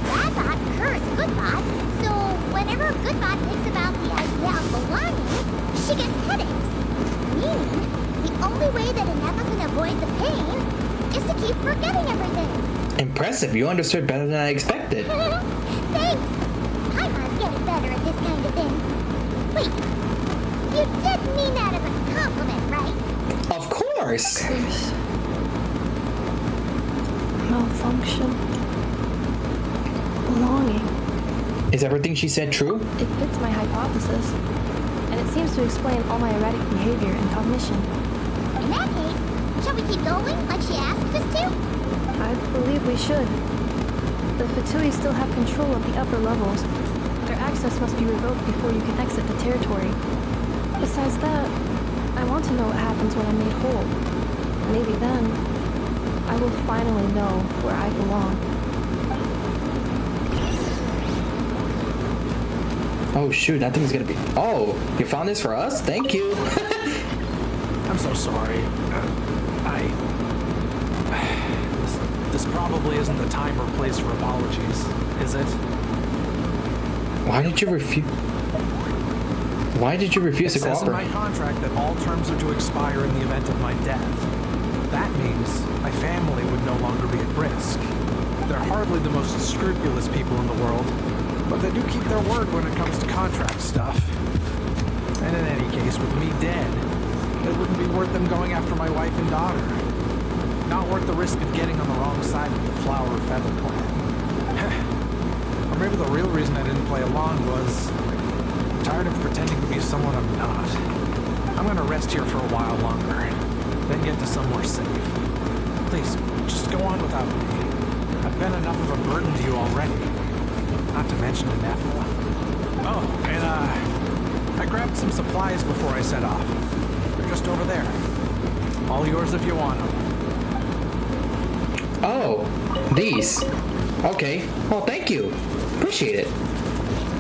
S4: bad bot cursed good bot, so whenever good bot thinks about the idea of belonging, she gets headaches. Meaning, the only way that Inepa can avoid the pain is to keep forgetting everything.
S1: Impressive, you understood better than I expected.
S4: Thanks. Paimon's getting better at this kind of thing. Wait, you did mean that as a compliment, right?
S1: Of course!
S7: Malfunction. Belonging.
S1: Is everything she said true?
S7: It fits my hypothesis. And it seems to explain all my erratic behavior and cognition.
S4: In that case, shall we keep going like she asked us to?
S7: I believe we should. The Fatui still have control of the upper levels. Their access must be revoked before you can exit the territory. Besides that, I want to know what happens when I'm made whole. Maybe then, I will finally know where I belong.
S1: Oh shoot, that thing's gonna be... Oh, you found this for us? Thank you!
S10: I'm so sorry. This probably isn't the time or place for apologies, is it?
S1: Why did you refuse? Why did you refuse
S10: It
S1: to
S10: says in
S1: cooperate?
S10: my contract that all terms are to expire in the event of my death. That means my family would no longer be at risk. They're hardly the most scrupulous people in the world, but they do keep their word when it comes to contract stuff. And in any case, with me dead, it wouldn't be worth them going after my wife and daughter. Not worth the risk of getting on the wrong side of the flower feather clan. Or maybe the real reason I didn't play along was I'm tired of pretending to be someone I'm not. I'm gonna rest here for a while longer, then get to somewhere safe. Please, just go on without me. I've been enough of a burden to you already. Not to mention the Nephilim. Oh, and I grabbed some supplies before I set off. They're just over there. All yours if you want them.
S1: Oh, these. Okay. Oh, thank you. Appreciate it.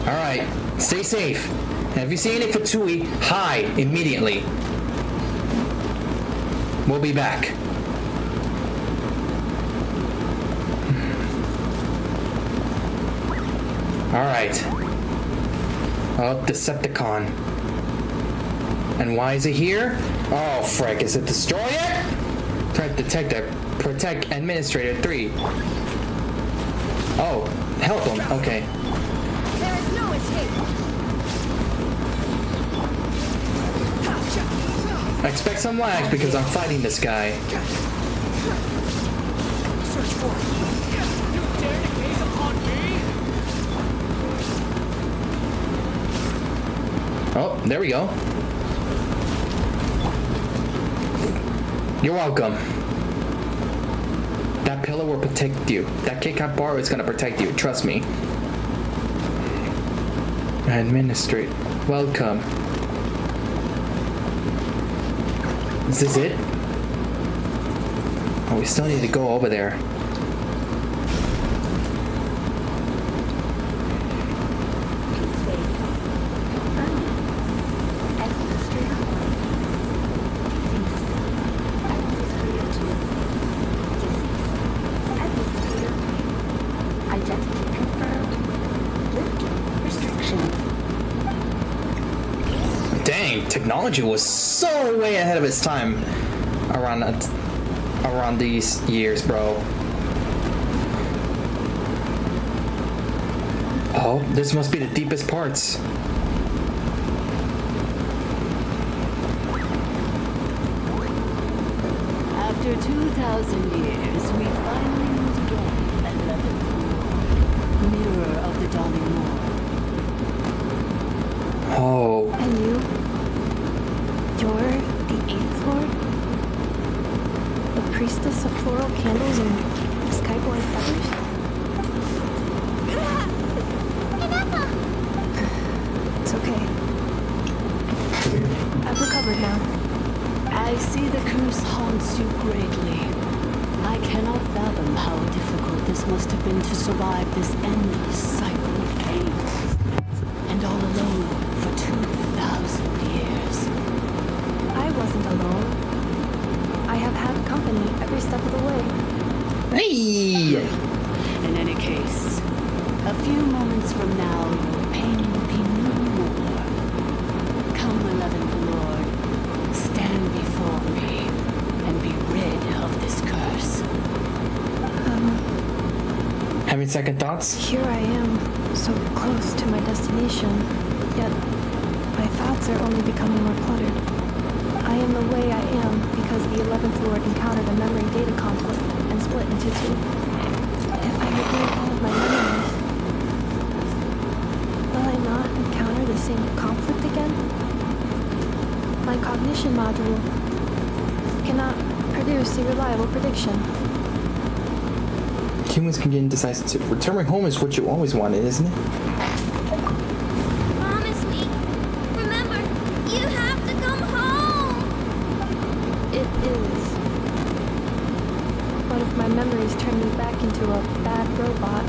S1: All right. Stay safe. And if you see any Fatui, hide immediately. We'll be back. All right. Oh, Decepticon. And why is it here? Oh, frick. Is it destroy it? Threat detector. Protect Administrator 3. Oh, help him. Okay.
S3: There is no escape.
S1: I expect some lag because I'm fighting this guy.
S10: Search for it. You dare to gaze upon me?
S1: Oh, there we go. You're welcome. That pillar will protect you. That kick I borrow is gonna protect you. Trust me. Administrate. Welcome. Is this it? Oh, we still need to go over there. Dang, technology was so way ahead of its time around these years, bro. Oh, this must be the deepest parts.
S13: After 2,000 years, we finally meet again at 11th floor. Mirror of the dawning morn.
S1: Oh.
S7: And you? You're the 8th Lord? The priestess of floral candles and skyborn feathers? It's okay. I've recovered now.
S13: I see the curse haunts you greatly. I cannot fathom how difficult this must have been to survive this endless cycle of pain. And all alone for 2,000 years.
S7: I wasn't alone. I have had company every step of the way.
S1: Hey!
S13: In any case, a few moments from now, your pain will be no more. Come, 11th Lord, stand before me and be rid of this curse.
S1: Having second thoughts?
S7: Here I am, so close to my destination, yet my thoughts are only becoming more cluttered. I am the way I am because the 11th Lord encountered a memory data conflict and split into two. If I regain all of my memories, will I not encounter the same conflict again? My cognition module cannot produce a reliable prediction.
S1: Humans can get indecisive. Returning home is what you always wanted, isn't it?
S4: Promise me. Remember, you have to come home.
S7: It is. What if my memories turn me back into a bad robot?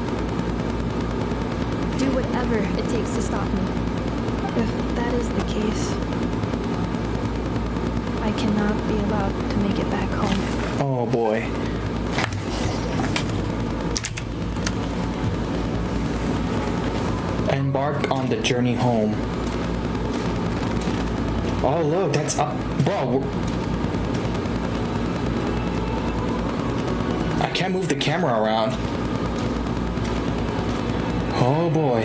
S7: Do whatever it takes to stop me. If that is the case, I cannot be allowed to make it back home.
S1: Oh boy. Embark on the journey home. Oh, look, that's up. Bro, I can't move the camera around. Oh boy.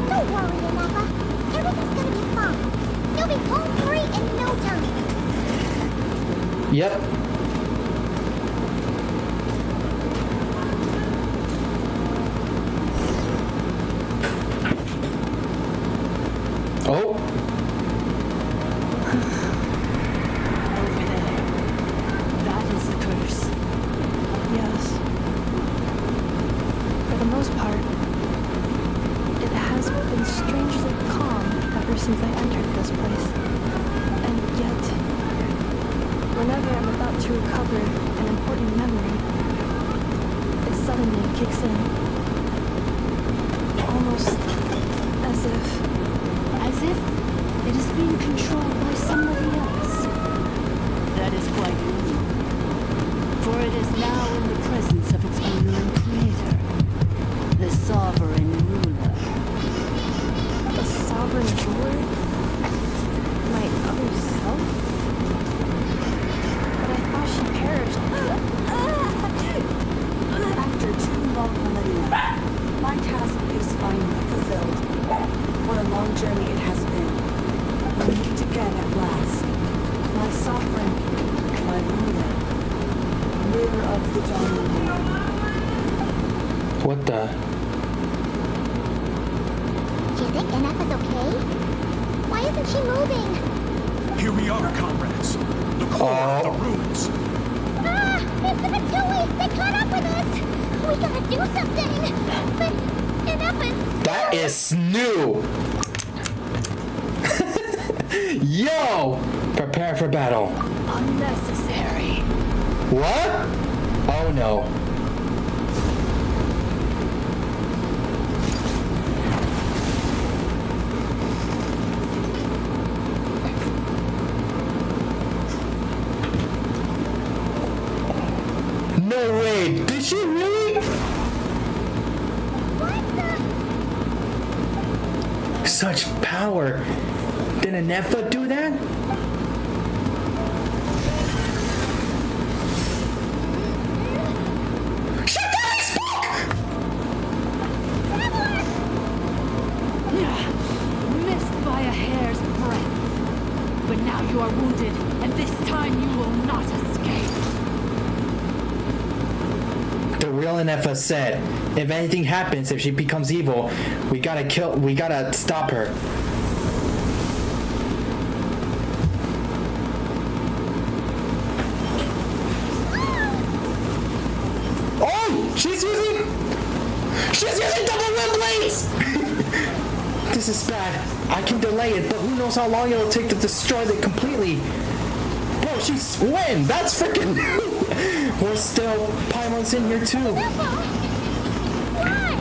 S4: Don't worry, Napa. Everything's gonna be fine. You'll be home free in no time.
S1: Yep. Oh.
S8: Over there. That is the curse.
S7: Yes. For the most part, it has been strangely calm ever since I entered this place. And yet, whenever I'm about to recover an important memory, it suddenly kicks in. Almost as if
S13: it is being controlled by somebody else.
S8: That is quite true.
S13: For it is now in the presence of its owner and creator, the sovereign ruler.
S7: the sovereign ruler? My other self? But I thought she perished.
S8: After 2 long millennia, my task is finally fulfilled. What a long journey it has been. We meet again at last. My sovereign, my ruler, mirror of the dawning world.
S1: What the?
S4: Do you think NF is okay? Why isn't she moving?
S15: Here we are, comrades. The core of the ruins.
S4: Ah! It's the Matui! They caught up with us! We gotta do something! But NF is...
S1: That is new. Yo! Prepare for battle.
S13: Unnecessary.
S1: What? Oh no. No way. Did she really?
S4: What the...
S1: Such power. Did a Nepha do that? Shut down and speak!
S13: Missed by a hair's breadth. But now you are wounded, and this time you will not escape.
S1: The real Nepha said, if anything happens, if she becomes evil, we gotta stop her. Oh! She's using double wind blades! This is bad. I can delay it, but who knows how long it'll take to destroy it completely. Bro, she's wind! That's freaking We're still Paimon's in here too.
S4: Why?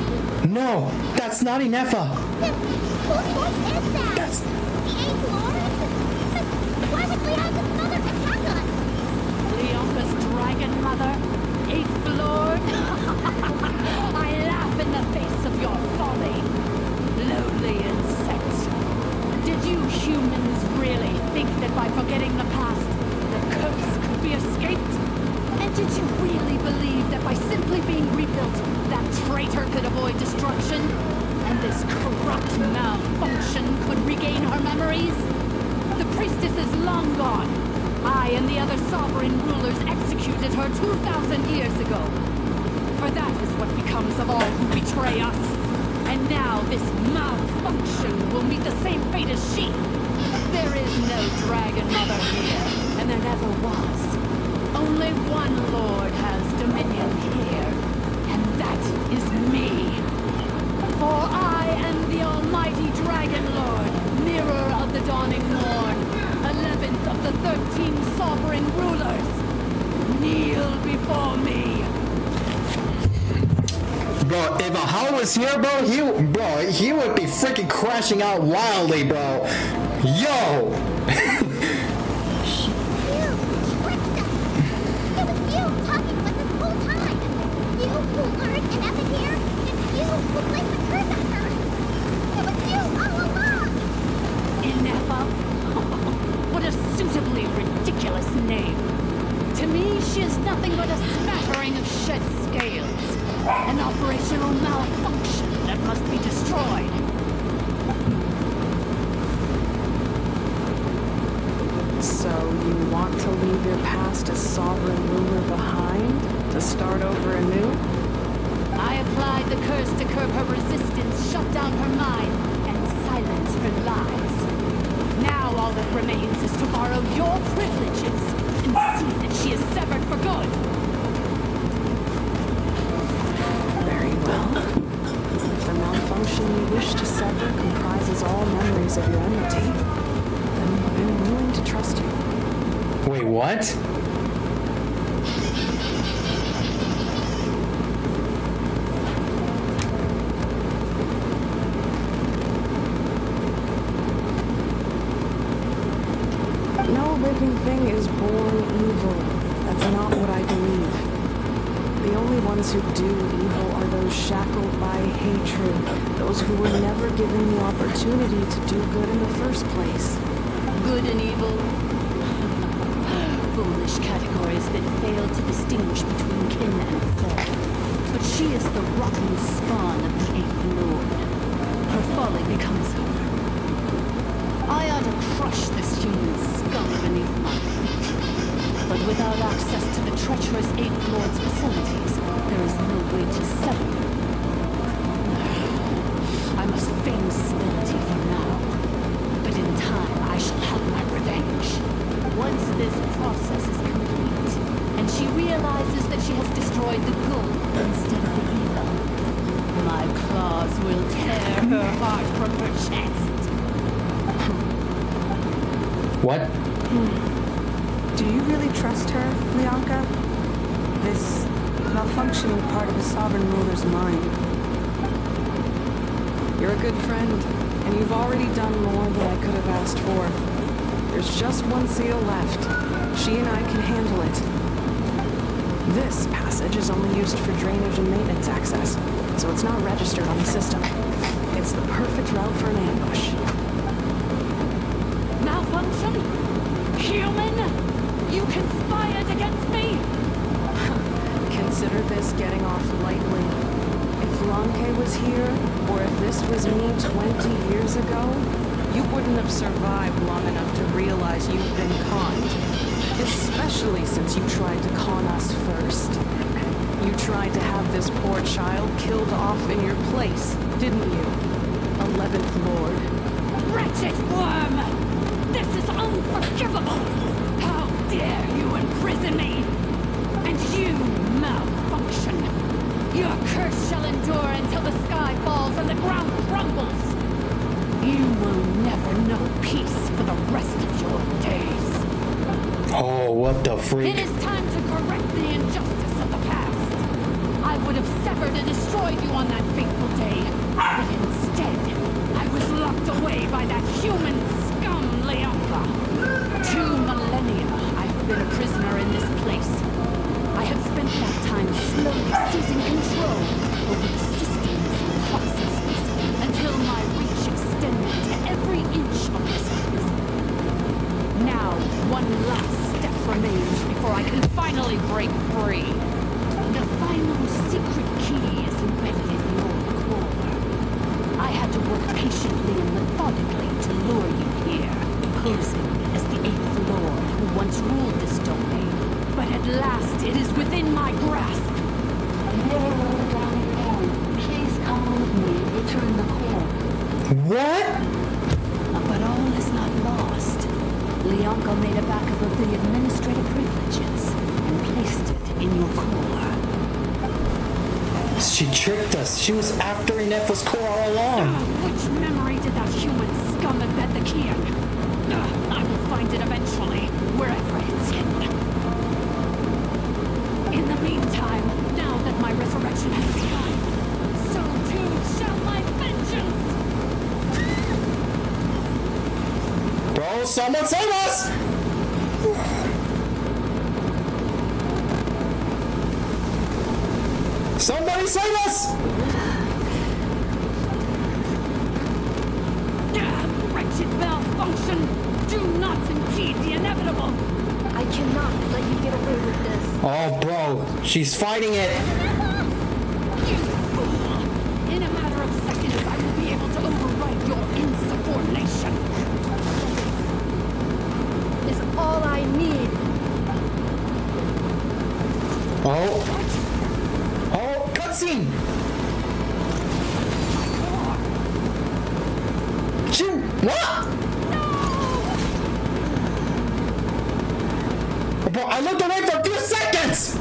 S1: No, that's not Nepha.
S4: Whose voice is that?
S1: That's
S4: The 8th Lord? But why would Leon's mother attack us?
S13: Leonka's dragon mother, 8th Lord. I laugh in the face of your folly, lowly insect. Did you humans really think that by forgetting the past, the curse could be escaped? And did you really believe that by simply being rebuilt, that traitor could avoid destruction? And this corrupt malfunction could regain her memories? The priestess is long gone. I and the other sovereign rulers executed her 2,000 years ago. For that is what becomes of all who betray us. And now this malfunction will meet the same fate as she. There is no dragon mother here, and there never was. Only one lord has dominion here, and that is me. For I am the almighty dragon lord, mirror of the dawning morn, 11th of the 13 sovereign rulers. Kneel before me.
S1: Bro, if a How was here, bro, he would be freaking crashing out wildly, bro. Yo!
S13: She is nothing but a smattering of shed scales. An operational malfunction that must be destroyed.
S14: So you want to leave your past as sovereign ruler behind? To start over anew?
S13: I applied the curse to curb her resistance, shut down her mind, and silence her lies. Now all that remains is to borrow your privileges and see that she is severed for good.
S14: Very well. If the malfunction you wish to sever comprises all memories of your enmity, then I'm willing to trust you.
S1: Wait, what?
S14: No living thing is born evil. That's not what I believe. The only ones who do evil are those shackled by hatred, those who were never given the opportunity to do good in the first place.
S13: Good and evil. Foolish categories that fail to distinguish between kin and foe. But she is the rotten spawn of the Eighth Lord. Her folly becomes her. I ought to crush this human scum beneath my feet. But without access to the treacherous Eighth Lord's facilities, there is no way to sever her. I must feign civility for now. But in time, I shall have my revenge. Once this process is complete, and she realizes that she has destroyed the good instead of the evil, my claws will tear her heart from her chest.
S1: What?
S8: Do you really trust her, Lianka? This malfunctioning part of a sovereign ruler's mind.
S14: You're a good friend, and you've already done more than I could have asked for. There's just one seal left. She and I can handle it. This passage is only used for drainage and maintenance access, so it's not registered on the system. It's the perfect route for an ambush.
S13: Malfunction? Human? You conspired against me?
S14: Consider this getting off lightly. If Lanke was here, or if this was me 20 years ago, you wouldn't have survived long enough to realize you've been conned. Especially since you tried to con us first. You tried to have this poor child killed off in your place, didn't you? 11th Lord.
S13: Wretched worm! This is unforgivable! How dare you imprison me! And you, malfunction! Your curse shall endure until the sky falls and the ground crumbles! You will never know peace for the rest of your days.
S1: Oh, what the freak?
S13: It is time to correct the injustice of the past. I would have severed and destroyed you on that fateful day, but instead, I was locked away by that human scum, Lianka. 2 millennia I've been a prisoner in this place. I have spent that time slowly seizing control over the systems and processes until my reach extended to every inch of this prison. Now, one last step remains before I can finally break free. The final secret key is embedded in your core. I had to work patiently and methodically to lure you here, posing as the Eighth Lord who once ruled this domain. But at last, it is within my grasp. Please come with me. Return the core.
S1: What?
S13: But all is not lost. Lianka made a backup of the administrative privileges and placed it in your core.
S1: She tricked us. She was after Ineffa's core all along.
S13: Which memory did that human scum embed the key in? I will find it eventually, wherever it's hidden. In the meantime, now that my resurrection has begun, so too shall my vengeance!
S1: Bro, someone save us! Somebody save us!
S13: Wretched malfunction! Do not impede the inevitable!
S3: I cannot let you get away with this.
S1: Oh, bro, she's fighting it.
S6: In a matter of seconds, I will be able to override your insubordination. Is all I need.
S1: Oh. Oh, cutscene. Shoot. What? Bro, I looked away for a few seconds.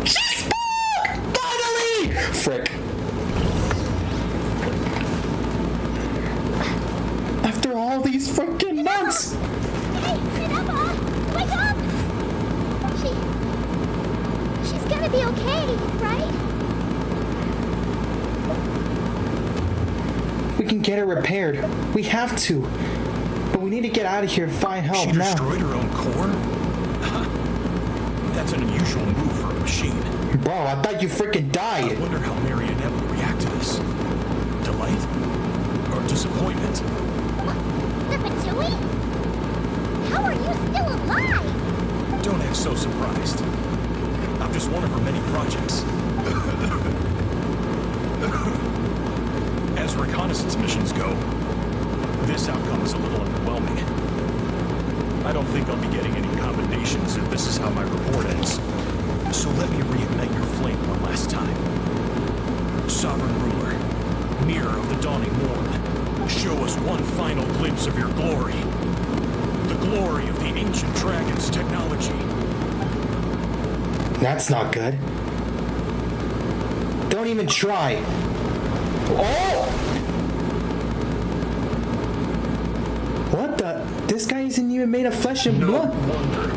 S1: She spoke! Finally! Frick. After all these freaking months!
S4: Hey, Minerva! Wake up! She's gonna be okay, right?
S1: We can get her repaired. We have to. But we need to get out of here and find help now.
S15: She destroyed her own core? That's an unusual move for a machine.
S1: Bro, I thought you freaking died.
S15: I wonder how Marionette would react to this. Delight? Or disappointment?
S4: The Fatui? How are you still alive?
S15: Don't act so surprised. I'm just one of her many projects. As reconnaissance missions go, this outcome is a little underwhelming. I don't think I'll be getting any commendations if this is how my report ends. So let me reignite your flame one last time. Sovereign Ruler, Mirror of the Dawning Morn, show us one final glimpse of your glory. The glory of the ancient dragon's technology.
S1: That's not good. Don't even try. Oh! What the? This guy isn't even made of flesh and blood.
S12: No wonder.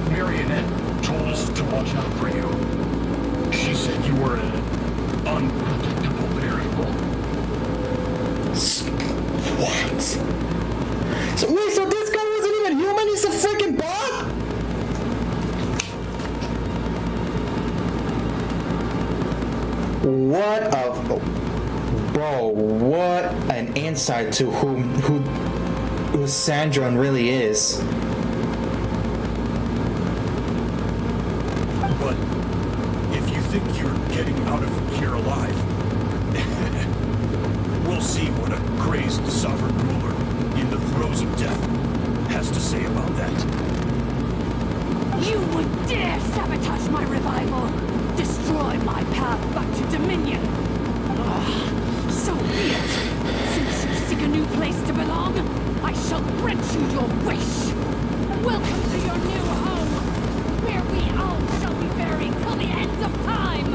S12: Marionette told us to watch out for you. She said you were an unpredictable variable.
S1: What? So wait, so this guy wasn't even human? He's a freaking bot? What a... Bro, what an insight to who Sandron really is.
S15: But if you think you're getting out of here alive, we'll see what a crazed sovereign ruler in the throes of death has to say about that.
S6: You would dare sabotage my revival! Destroy my path back to Dominion! So be it! Since you seek a new place to belong, I shall grant you your wish! Welcome to your new home, where we all shall be buried till the end of time!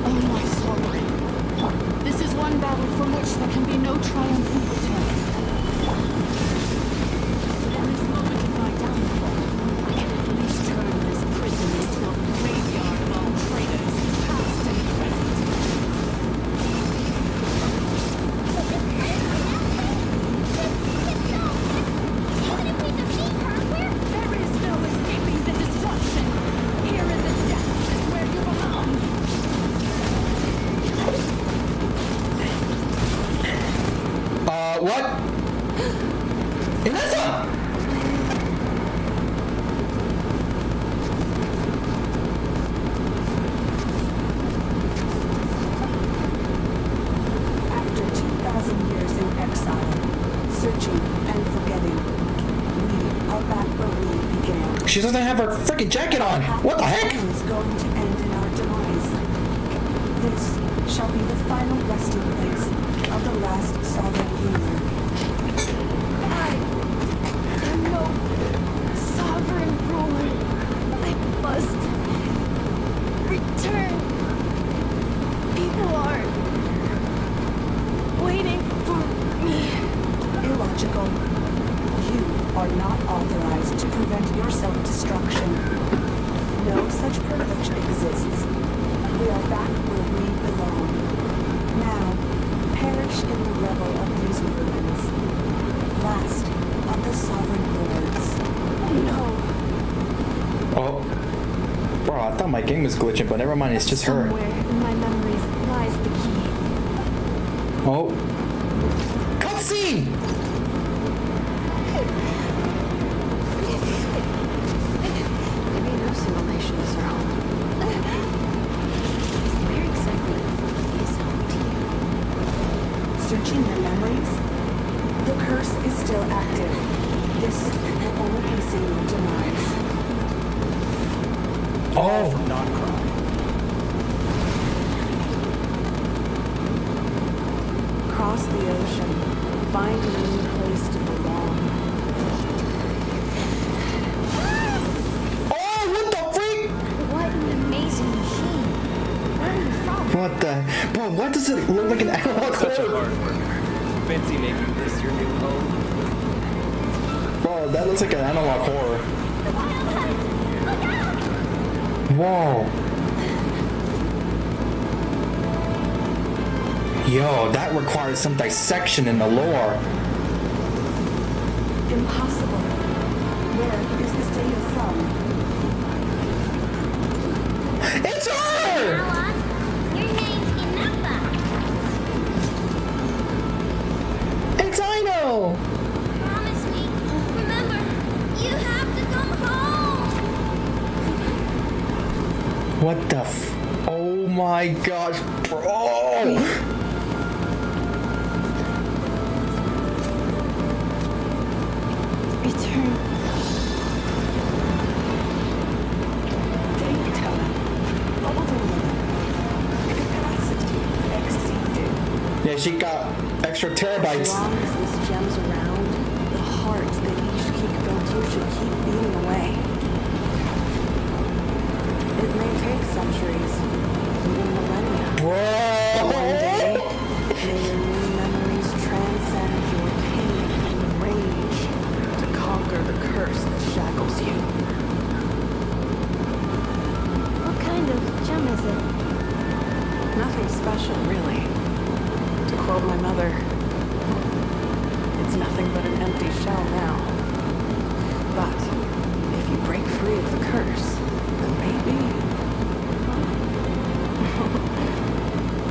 S6: Oh my sovereign, this is one battle from which there can be no triumphant return. In this moment of my downfall, I can at least turn this prison into a graveyard of all traitors, past and present. There is no escaping the destruction. Here in the depths is where you belong.
S1: What? Inessa!
S8: After 2,000 years in exile, searching and forgetting, we are back where we began.
S1: She doesn't have her freaking jacket on. What the heck?
S8: Time is going to end in our demise. This shall be the final resting place of the last sovereign ruler.
S6: I am no sovereign ruler. I must return. People are waiting for me.
S8: Illogical. You are not authorized to prevent your self-destruction. No such privilege exists. We are back where we belong. Now, perish in the revel of these ruins. Last of the sovereign lords.
S6: No.
S1: Oh. Bro, I thought my game was glitching, but never mind, it's just her.
S7: Somewhere in my memories lies
S1: Oh. Cutscene!
S14: Maybe no simulations are home. Where exactly is home to you?
S8: Searching your memories? The curse is still active. This will only hasten your demise.
S1: Oh!
S10: Nod-Krai.
S14: Cross the ocean. Find a new place to belong.
S1: Oh, what the freak?
S11: What an amazing machine. Where are you from?
S1: What the? Bro, what does it look like an analog
S2: Such a
S1: horror?
S2: hard worker. Fancy making this your new home.
S1: Bro, that looks like an analog horror. Whoa. Yo, that requires some dissection in the lore.
S8: Impossible. Where is this data from?
S1: It's her!
S4: Your name's Inapa.
S1: It's Aino!
S4: Promise me. Remember, you have to come home.
S1: What the oh my gosh, bro!
S7: Return.
S8: Data. Overload. Capacity exceeded.
S1: Yeah, she got extra
S14: As
S1: terabytes.
S14: long as this gem's around, the heart that Ishkik built you should keep beating away. It may take centuries, even millennia. One day, may your new memories transcend your pain and rage to conquer the curse that shackles you.
S7: What kind of gem is it?
S14: Nothing special, really. To quote my mother, it's nothing but an empty shell now. But if you break free of the curse, then maybe...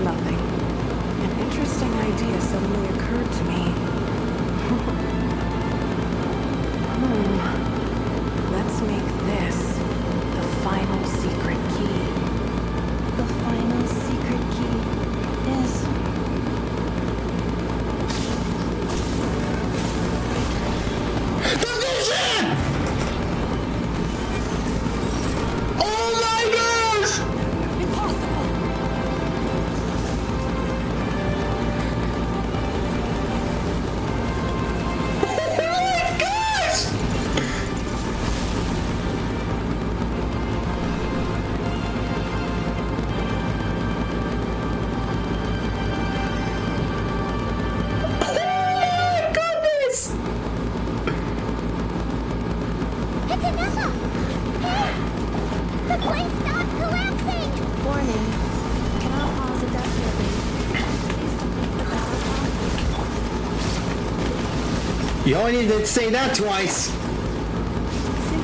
S14: Nothing. An interesting idea suddenly occurred to me. Let's make this the final secret key.
S7: The final secret key is...
S1: The vision! Oh my gosh!
S4: It's Inapa. Hey, the place stopped collapsing.
S7: Warning. Cannot pause indefinitely. Please complete the power pump.
S1: You only need to say that twice.
S8: Since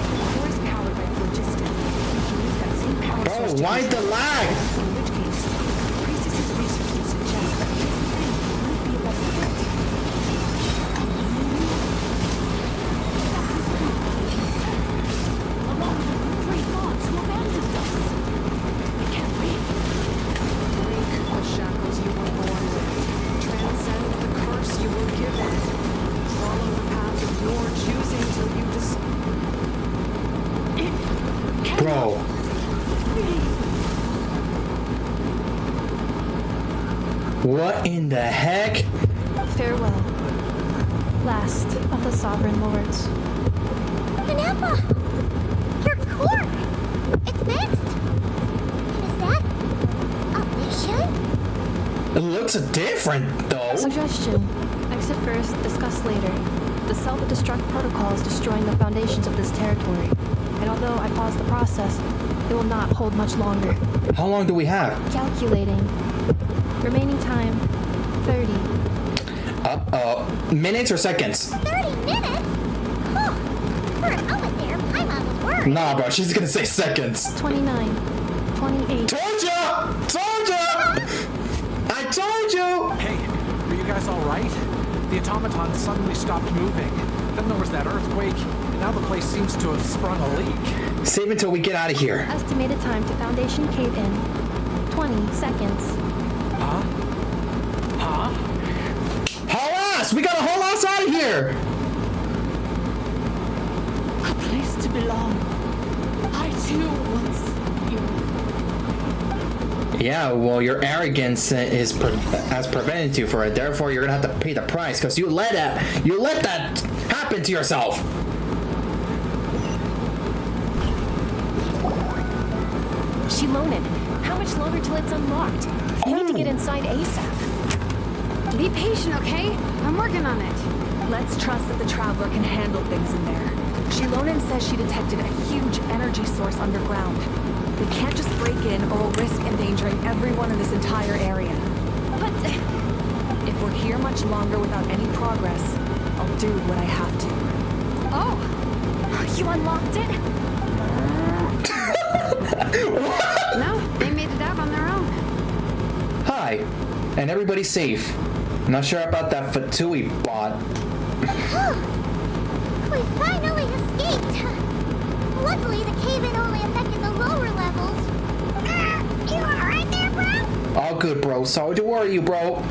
S8: the core is powered by phlogiston, we can use that same power
S1: Bro,
S8: source to
S1: why
S8: use
S1: the lag?
S8: in which case, the priestess's research would suggest that this thing might be a better fit. Along with the three gods who abandoned us. I can't wait.
S14: Break the shackles you were born with. Transcend the curse you were given. Follow the path of your choosing till you
S1: Bro. What in the heck?
S7: Farewell. Last of the Sovereign Lords.
S4: Inapa, your cork. It's mixed. Is that a vision?
S1: It looks different though.
S7: Suggestion. Exit first, discuss later. The self-destruct protocol is destroying the foundations of this territory. And although I paused the process, it will not hold much longer.
S1: How long do we have?
S7: Calculating. Remaining time, 30.
S1: Minutes or seconds?
S4: 30 minutes? Huh. For a moment there, Paimon was worried.
S1: Nah, bro, she's gonna say seconds.
S7: 29. 28.
S1: Told ya! Told ya! I told you!
S10: Hey, guys all right? The automaton suddenly stopped moving. Then there was that earthquake, and now the place seems to have sprung a leak.
S1: Save until we get out of here.
S7: Estimated time to Foundation cave in. 20 seconds.
S10: Huh? Huh?
S1: Haul us! We gotta haul us out of here!
S13: A place to belong. I too once knew.
S1: Yeah, well, your arrogance has prevented you for it. Therefore, you're gonna have to pay the price because you let that happen to yourself.
S3: Shilonen, how much longer till it's unlocked? You need to get inside ASAP.
S6: Be patient, okay? I'm working on it.
S14: Let's trust that the Traveler can handle things in there. Shilonen says she detected a huge energy source underground. We can't just break in or we'll risk endangering everyone in this entire area.
S3: But
S14: if we're here much longer without any progress, I'll do what I have to.
S3: Oh, you unlocked it?
S6: No, they made it out on their own.
S1: Hi, and everybody's safe. Not sure about that Fatui bot.
S4: We finally escaped. Luckily, the cave-in only affected the lower levels. You alright there, bro?
S1: All good, bro. Sorry to worry you, bro.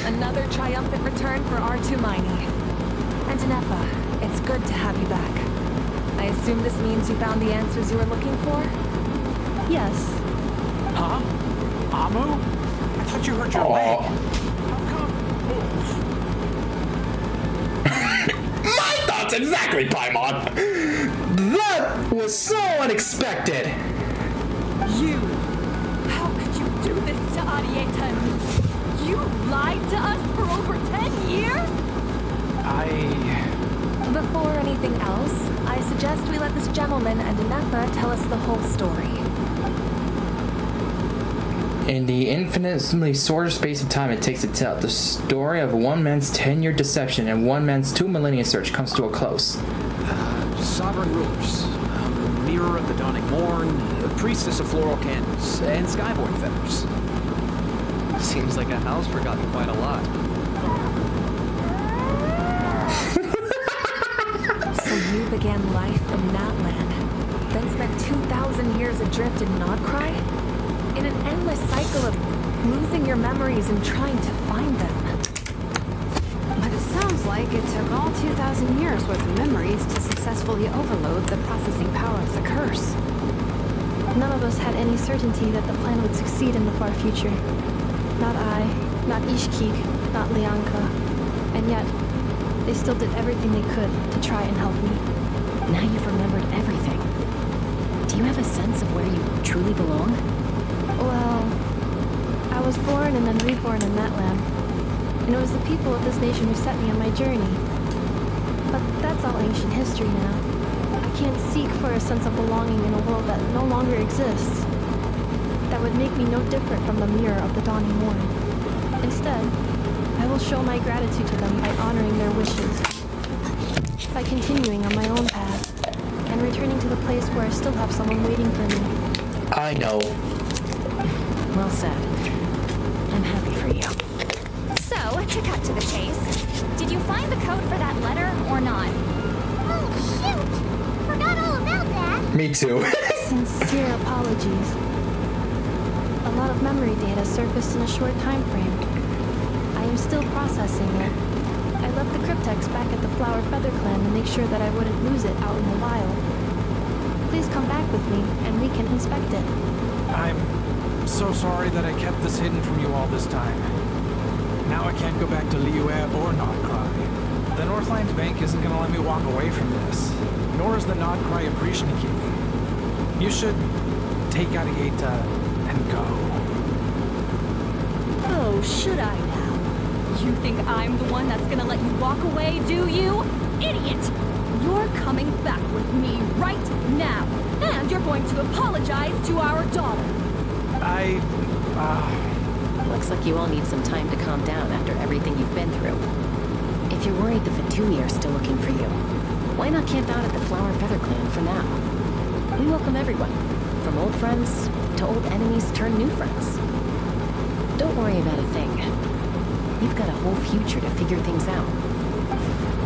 S14: Another triumphant return for R2 Miney. And Tanefa, it's good to have you back. I assume this means you found the answers you were looking for?
S7: Yes.
S10: Huh? Amu? I thought you hurt your leg. How come?
S1: My thoughts exactly, Paimon. That was so unexpected.
S14: You! How could you do this to Arieta? You lied to us for over 10 years? Before anything else, I suggest we let this gentleman and Tanefa tell us the whole story.
S1: In the infinitely shorter space of time it takes to tell, the story of one man's 10-year deception and one man's 2 millennia search comes to a close.
S10: Sovereign rulers, mirror of the dawning morn, the priestess of floral candles, and skyborn feathers. Seems like a house forgotten quite a lot.
S14: So you began life in Natland, then spent 2,000 years adrift in Nod-Krai? In an endless cycle of losing your memories and trying to find them.
S6: But it sounds like it took all 2,000 years worth of memories to successfully overload the processing power of the curse.
S7: None of us had any certainty that the plan would succeed in the far future. Not I, not Ishkik, not Lianka. And yet, they still did everything they could to try and help me.
S3: Now you've remembered everything. Do you have a sense of where you truly belong?
S7: Well, I was born and then reborn in that land. And it was the people of this nation who set me on my journey. But that's all ancient history now. I can't seek for a sense of belonging in a world that no longer exists. That would make me no different from the mirror of the dawning morn. Instead, I will show my gratitude to them by honoring their wishes. By continuing on my own path, and returning to the place where I still have someone waiting for me.
S1: I know.
S3: Well said. I'm happy for you. So, to cut to the chase, did you find the code for that letter or not?
S4: Oh, shoot! Forgot all about that.
S1: Me too.
S7: Sincere apologies. A lot of memory data surfaced in a short time frame. I am still processing it. I left the cryptex back at the Flower Feather Clan to make sure that I wouldn't lose it out in the wild. Please come back with me, and we can inspect it.
S10: I'm so sorry that I kept this hidden from you all this time. Now I can't go back to Liyue or Nod-Krai. The Northlands Bank isn't going to let me walk away from this, nor is the Nod-Krai appreciating me. You should take Arieta and go.
S14: Oh, should I now? You think I'm the one that's gonna let you walk away, do you? Idiot! You're coming back with me right now, and you're going to apologize to our daughter.
S3: Looks like you all need some time to calm down after everything you've been through. If you're worried the Fatui are still looking for you, why not camp out at the Flower Feather Clan for now? We welcome everyone, from old friends to old enemies turned new friends. Don't worry about a thing. You've got a whole future to figure things out.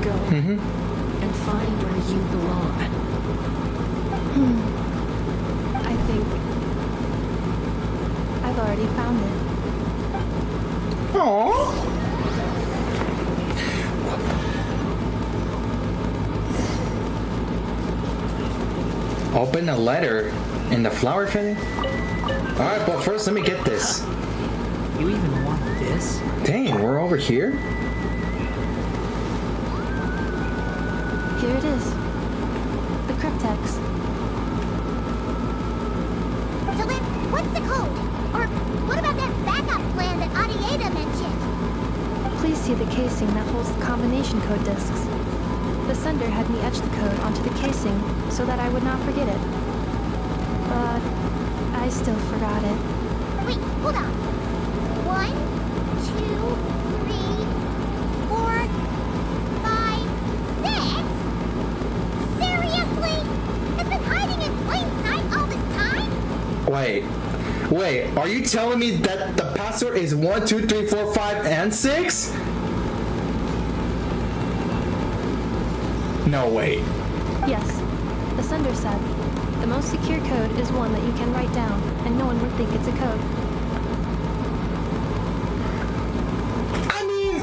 S3: Go and find where you belong.
S7: I think I've already found it.
S1: Aww. Open a letter in the flower fitting? Alright, but first let me get this.
S10: You even want this?
S1: Dang, we're over here?
S7: Here it is. The cryptex.
S4: So then, what's the code? Or what about that backup plan that Adieda mentioned?
S7: Please see the casing that holds the combination code discs. The sender had me etch the code onto the casing so that I would not forget it. But I still forgot it.
S4: Wait, hold on. 1, 2, 3, 4, 5, 6? Seriously? It's been hiding in plain sight all this time?
S1: Wait, are you telling me that the password is 1, 2, 3, 4, 5, and 6? No, wait.
S7: Yes. The sender said, the most secure code is one that you can write down, and no one would think it's a code.
S1: I mean,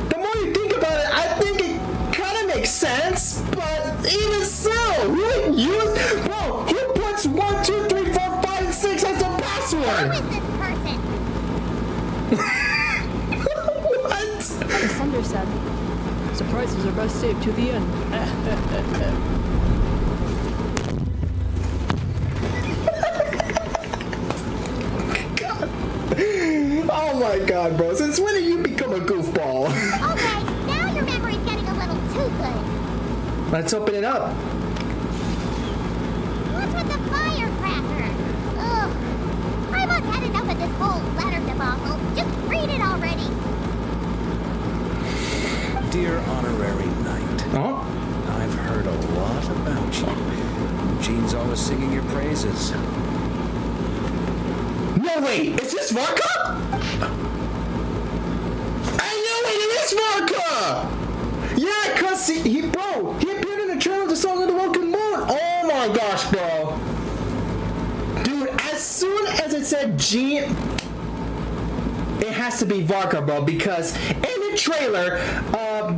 S1: the more you think about it, I think it kind of makes sense, but even so, who puts 1, 2, 3, 4, 5, and 6 as the password?
S4: Who is this person?
S1: What?
S7: The sender said, surprises are best saved to the end.
S1: Oh my god, bro. Since when did you become a goofball?
S4: Okay, now your memory's getting a little too good.
S1: Let's open it up.
S4: What's with the firecracker? Ugh. I must had enough of this whole letter debacle. Just read it already.
S9: Dear Honorary Knight, I've heard a lot about you. Jean's always singing your praises.
S1: No, wait, is this Varka? I know it is Varka! Yeah, cause he appeared in the trailer of the song of the Welkin Moon. Oh my gosh, bro. Dude, as soon as it said Jean, it has to be Varka, bro, because in the trailer,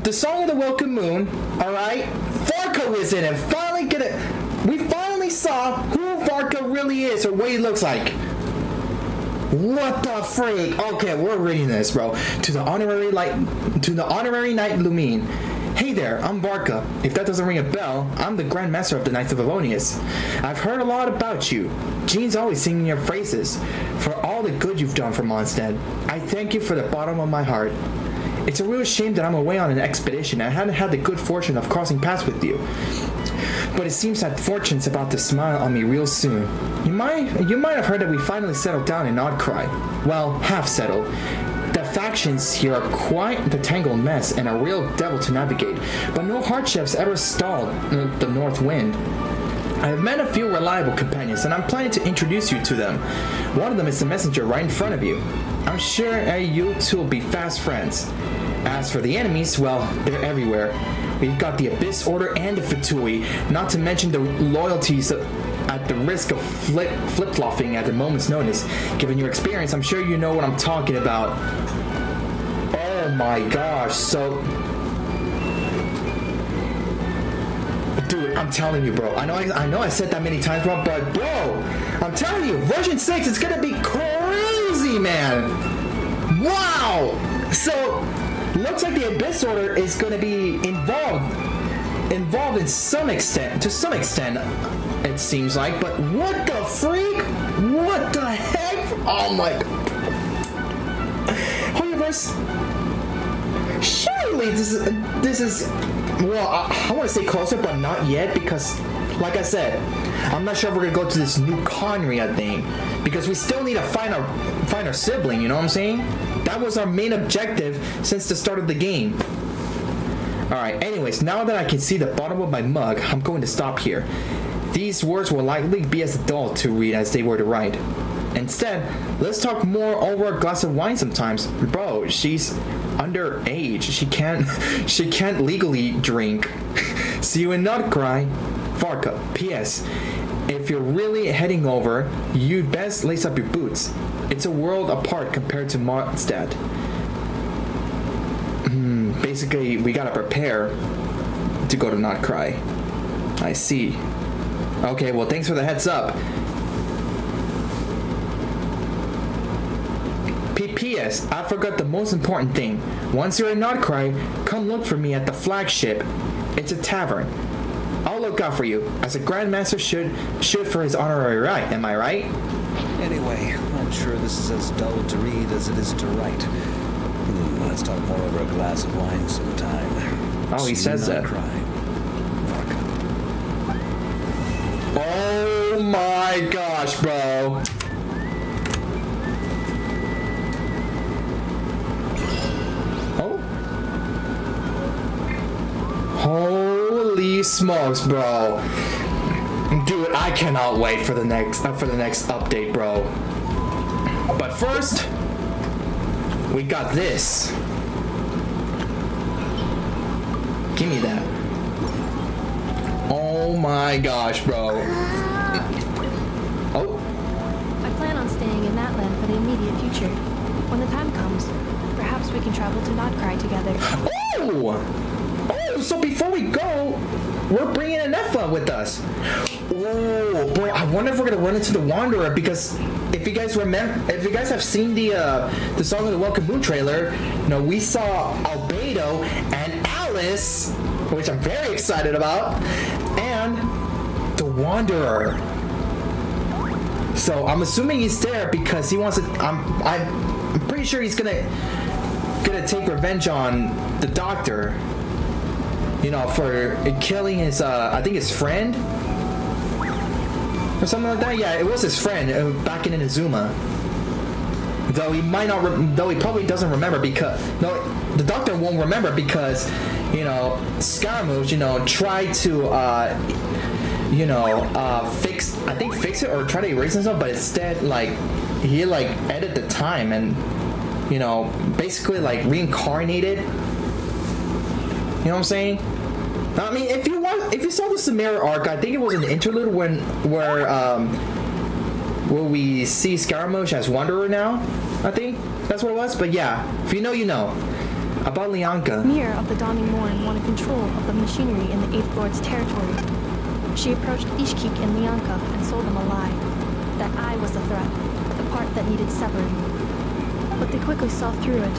S1: the song of the Welkin Moon, alright, Varka was in it. We finally saw who Varka really is, or what he looks like. What the freak? Okay, we're reading this, bro. To the honorary knight Lumine. Hey there, I'm Varka. If that doesn't ring a bell, I'm the Grand Master of the Knights of Avonius. I've heard a lot about you. Jean's always singing your praises for all the good you've done for Mondstadt. I thank you from the bottom of my heart. It's a real shame that I'm away on an expedition and I hadn't had the good fortune of crossing paths with you. But it seems that fortune's about to smile on me real soon. You might have heard that we finally settled down in Nod-Krai. Well, half settled. The factions here are quite the tangled mess and a real devil to navigate, but no hardships ever stalled the north wind. I have met a few reliable companions and I'm planning to introduce you to them. One of them is the messenger right in front of you. I'm sure you two will be fast friends. As for the enemies, well, they're everywhere. We've got the Abyss Order and the Fatui, not to mention the loyalties at the risk of flip-flopping at a moment's notice. Given your experience, I'm sure you know what I'm talking about. Oh my gosh, so... Dude, I'm telling you, bro. I know I said that many times, bro, but bro, I'm telling you, version 6 is gonna be crazy, man. Wow! So... looks like the Abyss Order is going to be involved in some extent, it seems like, but what the freak? What the heck? Oh my... Hoyoverse, surely this is well, I want to say closer, but not yet, because like I said, I'm not sure if we're going to go to this new Conria thing, because we still need to find our sibling, you know what I'm saying? That was our main objective since the start of the game. Alright, anyways, now that I can see the bottom of my mug, I'm going to stop here. These words will likely be as dull to read as they were to write. Instead, let's talk more over a glass of wine sometimes. Bro, she's underage. She can't legally drink. See you in Nod-Krai. Varka. P.S. If you're really heading over, you'd best lace up your boots. It's a world apart compared to Mondstadt. Basically, we gotta prepare to go to Nod-Krai. I see. Okay, well, thanks for the heads up. P.S. I forgot the most important thing. Once you're in Nod-Krai, come look for me at the flagship. It's a tavern. I'll look out for you, as a Grandmaster should for his honorary right. Am I right?
S17: Anyway, I'm sure this is as dull to read as it is to write. Let's talk more over a glass of wine sometime.
S1: Oh, he says that. Oh my gosh, bro. Oh. Holy smokes, bro. Dude, I cannot wait for the next update, bro. But first, we got this. Give me that. Oh my gosh, bro. Oh.
S7: I plan on staying in that land for the immediate future. When the time comes, perhaps we can travel to Nod-Krai together.
S1: Oh! Oh, so before we go, we're bringing an Effa with us. Oh, boy, I wonder if we're gonna run into the Wanderer, because if you guys have seen the Song of the Welkin Moon trailer, you know, we saw Albedo and Alice, which I'm very excited about, and the Wanderer. So I'm assuming he's there because he wants to. I'm pretty sure he's gonna take revenge on the Doctor. You know, for killing his I think his friend or something like that. Yeah, it was his friend back in Inazuma. Though he might not. Though he probably doesn't remember because the Doctor won't remember because, you know, Scaramouche, you know, tried to fix it or try to erase himself, but instead like he like edited the time and, you know, basically like reincarnated. You know what I'm saying? I mean, if you saw the Samara arc, I think it was an interlude where we see Scaramouche as Wanderer now. I think that's what it was. But yeah, if you know, you know. About Lianka.
S7: Mir of the Dawning Morn wanted control of the machinery in the Eighth Lord's territory. She approached Ishkik and Lianka and sold them a lie. That I was the threat, the part that needed severing. But they quickly saw through it.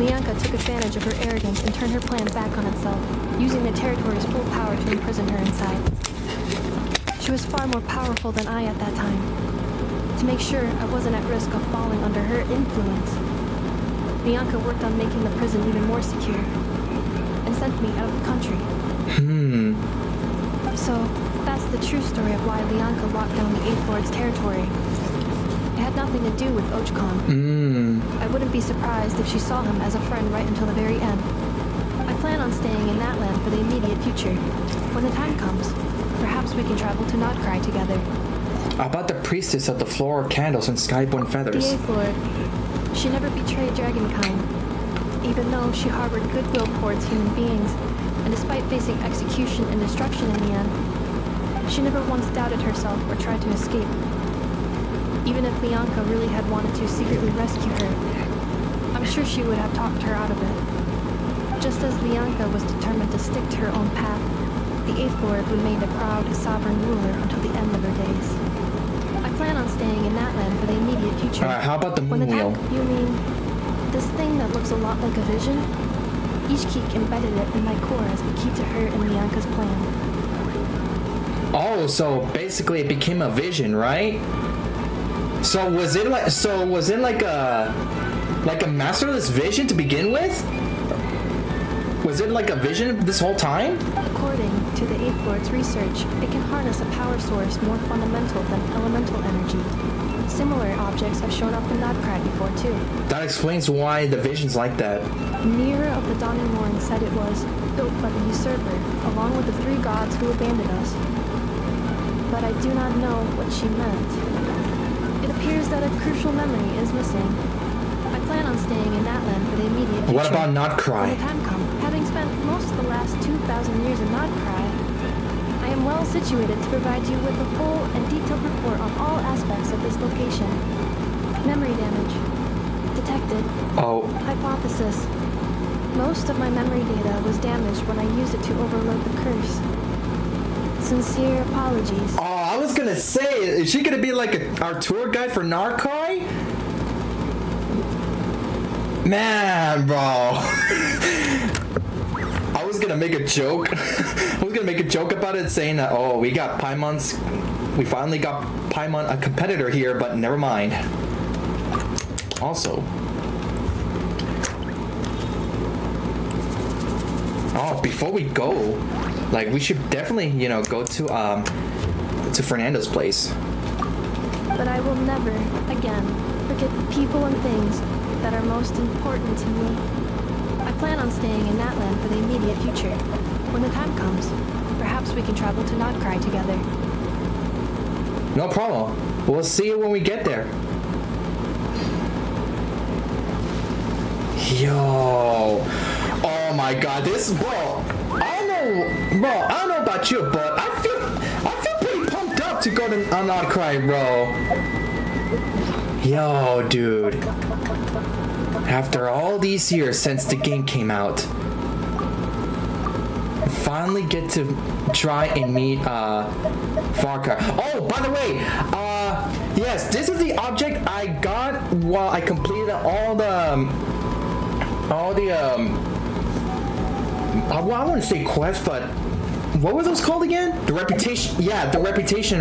S7: Lianka took advantage of her arrogance and turned her plan back on itself, using the territory's full power to imprison her inside. She was far more powerful than I at that time. To make sure I wasn't at risk of falling under her influence, Lianka worked on making the prison even more secure, and sent me out of the country. So, that's the true story of why Lianka locked down the Eighth Lord's territory. It had nothing to do with Ochkon. I wouldn't be surprised if she saw him as a friend right until the very end. I plan on staying in that land for the immediate future. When the time comes, perhaps we can travel to Nod-Krai together.
S1: About the priestess of the floral candles and skyborn feathers.
S7: The Eighth Lord. She never betrayed Dragonkind, even though she harbored goodwill towards human beings, and despite facing execution and destruction in the end, she never once doubted herself or tried to escape. Even if Lianka really had wanted to secretly rescue her, I'm sure she would have talked her out of it. Just as Lianka was determined to stick to her own path, the Eighth Lord remained a proud, sovereign ruler until the end of her days. I plan on staying in that land for the immediate future.
S1: How about the moon wheel?
S7: You mean this thing that looks a lot like a vision? Ishkik embedded it in my core as the key to her and Lianka's plan.
S1: Oh, so basically it became a vision, right? So was it like a masterless vision to begin with? Was it like a vision this whole time?
S7: According to the Eighth Lord's research, it can harness a power source more fundamental than elemental energy. Similar objects have shown up in Nod-Krai before too.
S1: That explains why the vision's like that.
S7: Mir of the Dawning Morn said it was built by the usurper, along with the three gods who abandoned us. But I do not know what she meant. It appears that a crucial memory is missing. I plan on staying in that land for the immediate future.
S1: What about Nod-Krai?
S7: When the time comes, having spent most of the last 2,000 years in Nod-Krai, I am well situated to provide you with a full and detailed report on all aspects of this location. Memory damage. Detected.
S1: Oh.
S7: Hypothesis. Most of my memory data was damaged when I used it to overload the curse. Sincere apologies.
S1: Oh, I was gonna say, is she gonna be like our tour guide for Nod-Krai? Man, bro. I was gonna make a joke. I was gonna make a joke about it, saying that, oh, we got Paimon's. We finally got Paimon, a competitor here, but never mind. Also. Oh, before we go, like, we should definitely, you know, go to Fernando's place.
S7: But I will never, again, forget the people and things that are most important to me. I plan on staying in that land for the immediate future. When the time comes, perhaps we can travel to Nod-Krai together.
S1: No problem. We'll see you when we get there. Yo. Oh my god, this, bro. I don't know about you, but I feel pretty pumped up to go to Nod-Krai, bro. Yo, dude. After all these years since the game came out, I finally get to try and meet Varka. Oh, by the way, yes, this is the object I got while I completed all the I wouldn't say quest, but what were those called again? The reputation, yeah, the reputation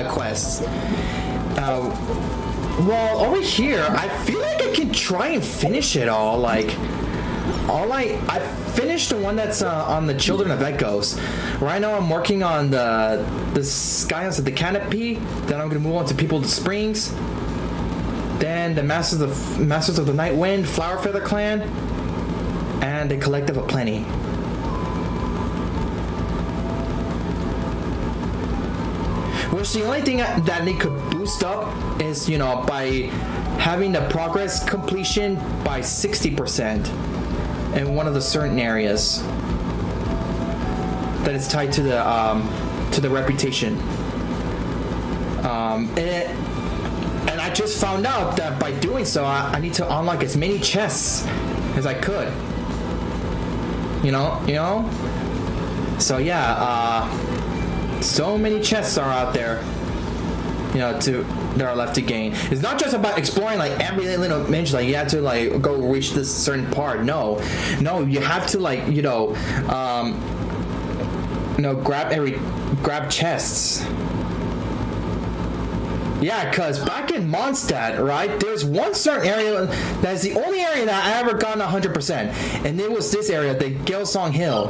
S1: quests. Well, over here, I feel like I can try and finish it all. Like, I finished the one that's on the Children of Echoes. Right now, I'm working on the Skies of the Canopy. Then I'm gonna move on to People of the Springs. Then the Masters of the Night Wind, Flower Feather Clan, and the Collective of Plenty. Which the only thing that they could boost up is, you know, by having the progress completion by 60% in one of the certain areas that is tied to the reputation. And I just found out that by doing so, I need to unlock as many chests as I could. You know. So yeah, so many chests are out there, you know, that are left to gain. It's not just about exploring like every little niche, like you have to like go reach this certain part. No, you have to like, grab chests. Yeah, cause back in Mondstadt, right, there's one certain area that's the only area that I ever gotten 100%, and it was this area, the Gelsong Hill,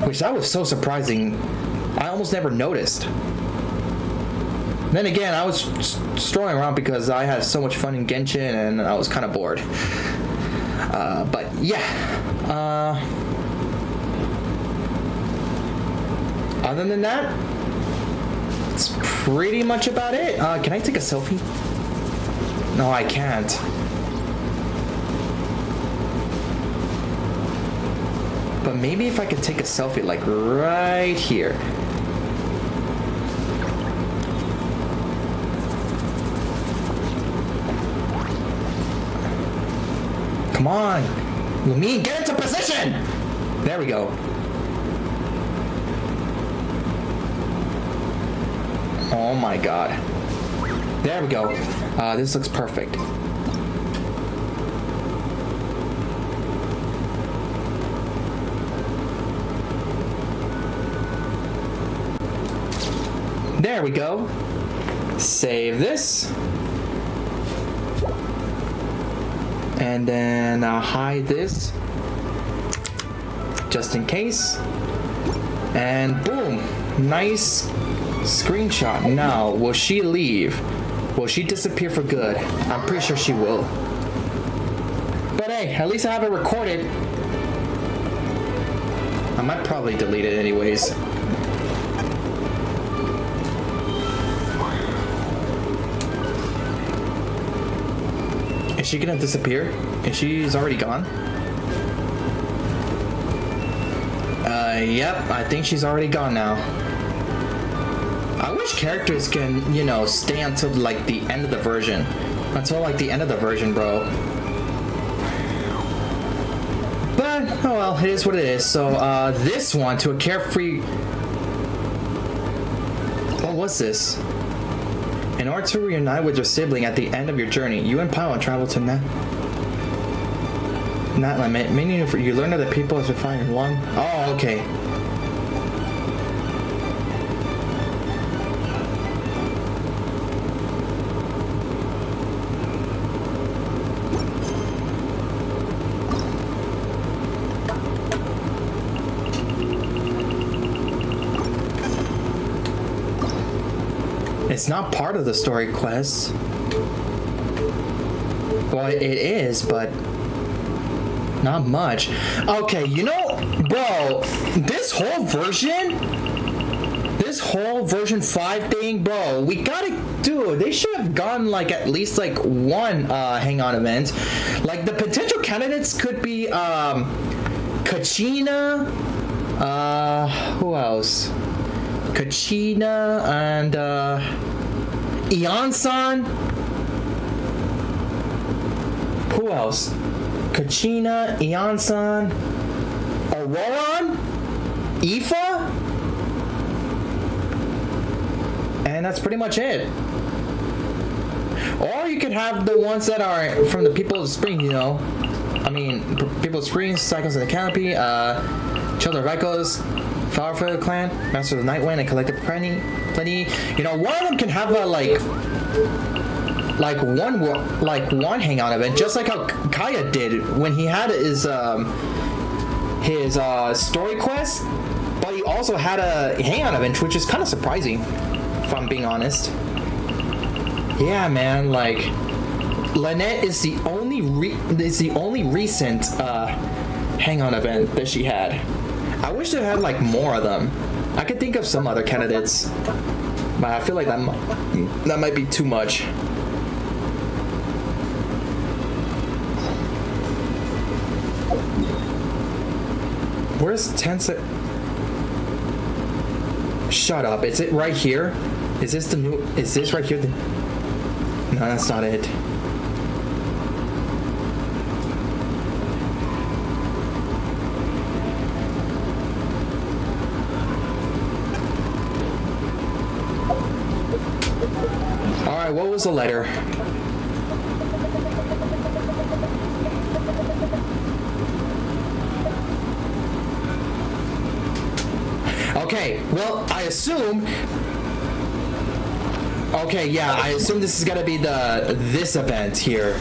S1: which that was so surprising. I almost never noticed. Then again, I was strolling around because I had so much fun in Genshin and I was kind of bored. But yeah. Other than that, it's pretty much about it. Can I take a selfie? No, I can't. But maybe if I could take a selfie like right here. Come on, Lumine, get into position! There we go. Oh my god. There we go. This looks perfect. There we go. Save this. And then hide this. Just in case. And boom. Nice screenshot. Now, will she leave? Will she disappear for good? I'm pretty sure she will. But hey, at least I have it recorded. I might probably delete it anyways. she gonna disappear? Is she's already gone? Yep, I think she's already gone now. I wish characters can, you know, stay until like the end of the version. Until like the end of the version, bro. But, oh well, it is what it is. So, this one, to a carefree... What was this? In order to reunite with your sibling at the end of your journey, you and Paimon travel to Natlan, meaning you learn that the people as defined in one. Oh, okay. It's not part of the story quest. Well, it is, but not much. Okay, you know, bro, this whole version 5 thing, bro, we gotta do. They should have gone like at least like one hang-on event. Like the potential candidates could be Kachina, who else? Kachina and Ian-san. Who else? Kachina, Ian-san, Auroran, Aoife, and that's pretty much it. Or you could have the ones that are from the People of Spring, you know. I mean, People of Spring, Cycles of the Canopy, Children of Echoes, Flowerfield Clan, Masters of the Nightwind, and Collective Plenty. You know, one of them can have a one hangout event, just like how Kaya did when he had his story quest, but he also had a hangout event, which is kind of surprising, if I'm being honest. Yeah, man, like Lynette is the only recent hangout event that she had. I wish they had like more of them. I could think of some other candidates, but I feel like that might be too much. Where's Tensa? Shut up. Is it right here? Is this the new... Is this right here? No, that's not it. Alright, what was the letter? Okay, well, I assume... Okay, yeah, I assume this is gonna be this event here.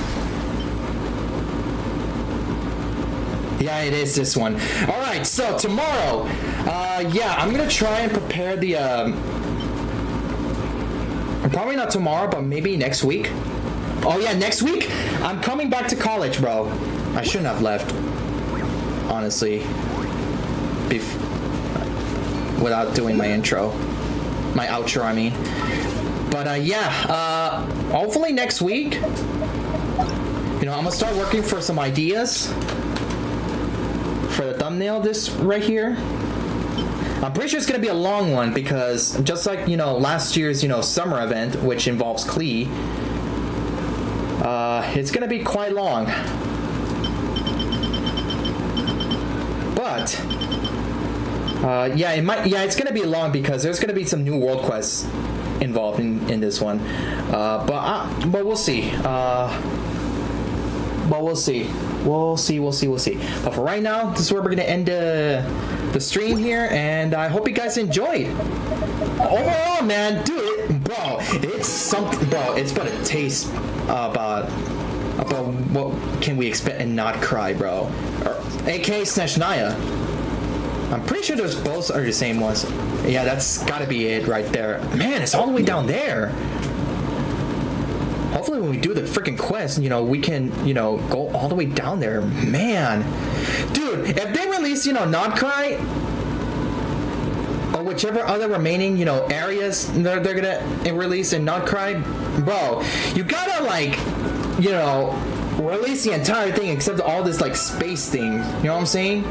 S1: Yeah, it is this one. Alright, so tomorrow, yeah, I'm gonna try and prepare the, probably not tomorrow, but maybe next week. Oh yeah, next week, I'm coming back to college, bro. I shouldn't have left, honestly. Without doing my outro, I mean. But yeah, hopefully next week, you know, I'm gonna start working for some ideas for the thumbnail this right here. I'm pretty sure it's gonna be a long one because just like, you know, last year's, you know, summer event, which involves Klee, it's gonna be quite long. But yeah, it's gonna be long because there's gonna be some new world quests involved in this one. But we'll see. We'll see. But for right now, this is where we're gonna end the stream here, and I hope you guys enjoyed. Overall, man, dude, bro, it's something, bro. It's but a taste about what can we expect in Nod-Krai, bro, or aka Snezhnaya. I'm pretty sure those both are the same ones. Yeah, that's gotta be it right there. Man, it's all the way down there. Hopefully when we do the freaking quest, you know, we can, you know, go all the way down there. Man. Dude, if they release, you know, Nod-Krai, or whichever other remaining, you know, areas they're gonna release in Nod-Krai, bro, you gotta, like, you know, release the entire thing except all this like space thing. You know what I'm saying?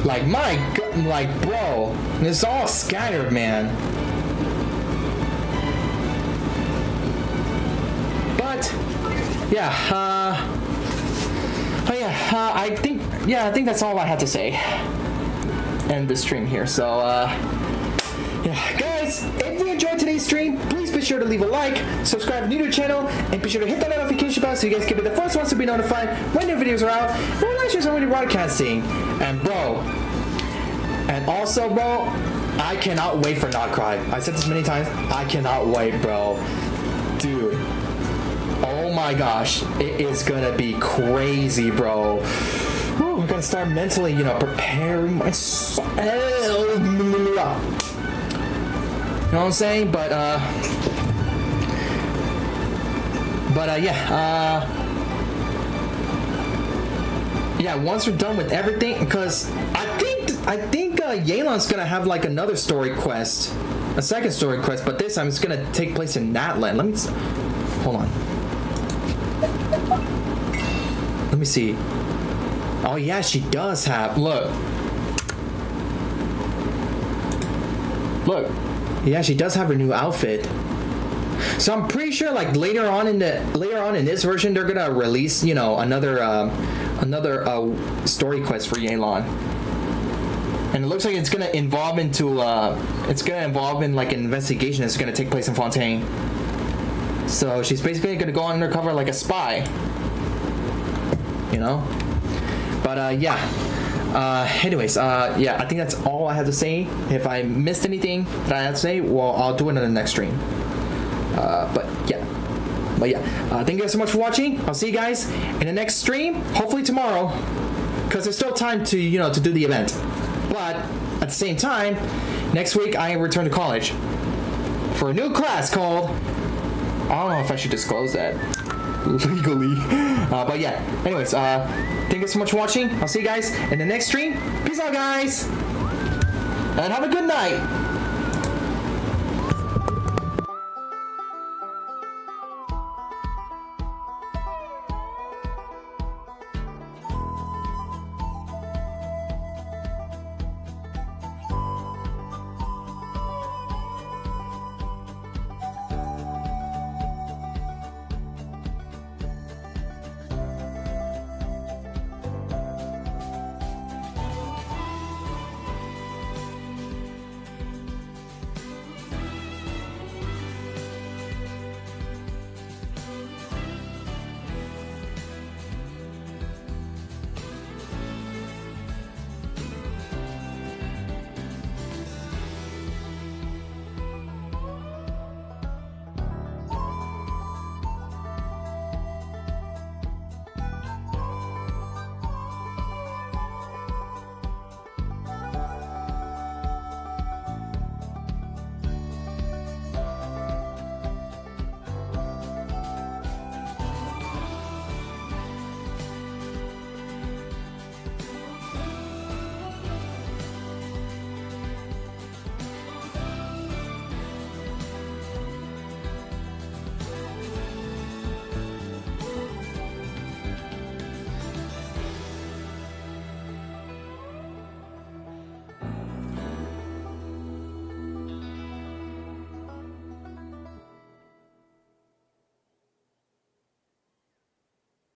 S1: Like my god, like bro, it's all scattered, man. But yeah, I think that's all I had to say. End the stream here. So yeah, guys, if you enjoyed today's stream, please be sure to leave a like, subscribe if you're new to the channel, and be sure to hit that notification bell so you guys can be the first ones to be notified when new videos are out and when live streams are already broadcasting. And bro, and also bro, I cannot wait for Nod-Krai. I said this many times, I cannot wait, bro. Dude, oh my gosh, it is gonna be crazy, bro. Whew, I'm gonna start mentally, you know, preparing myself. You know what I'm saying? But yeah, once we're done with everything, because I think Yelan's gonna have like another story quest, a second story quest, but this time it's gonna take place in Natland. Let me hold on. Let me see. Oh yeah, she does have. Look. Yeah, she does have her new outfit. So I'm pretty sure like later on in this version they're gonna release, you know, another story quest for Yelan. And it looks like it's gonna involve in like an investigation that's gonna take place in Fontaine. So she's basically gonna go undercover like a spy. You know? But yeah. Anyways, yeah, I think that's all I have to say. If I missed anything that I have to say, well, I'll do it in the next stream. But yeah, thank you guys so much for watching. I'll see you guys in the next stream, hopefully tomorrow, because there's still time to, you know, to do the event. But at the same time, next week I return to college for a new class called, I don't know if I should disclose that legally, but yeah, anyways, thank you so much for watching. I'll see you guys in the next stream. Peace out, guys, and have a good night.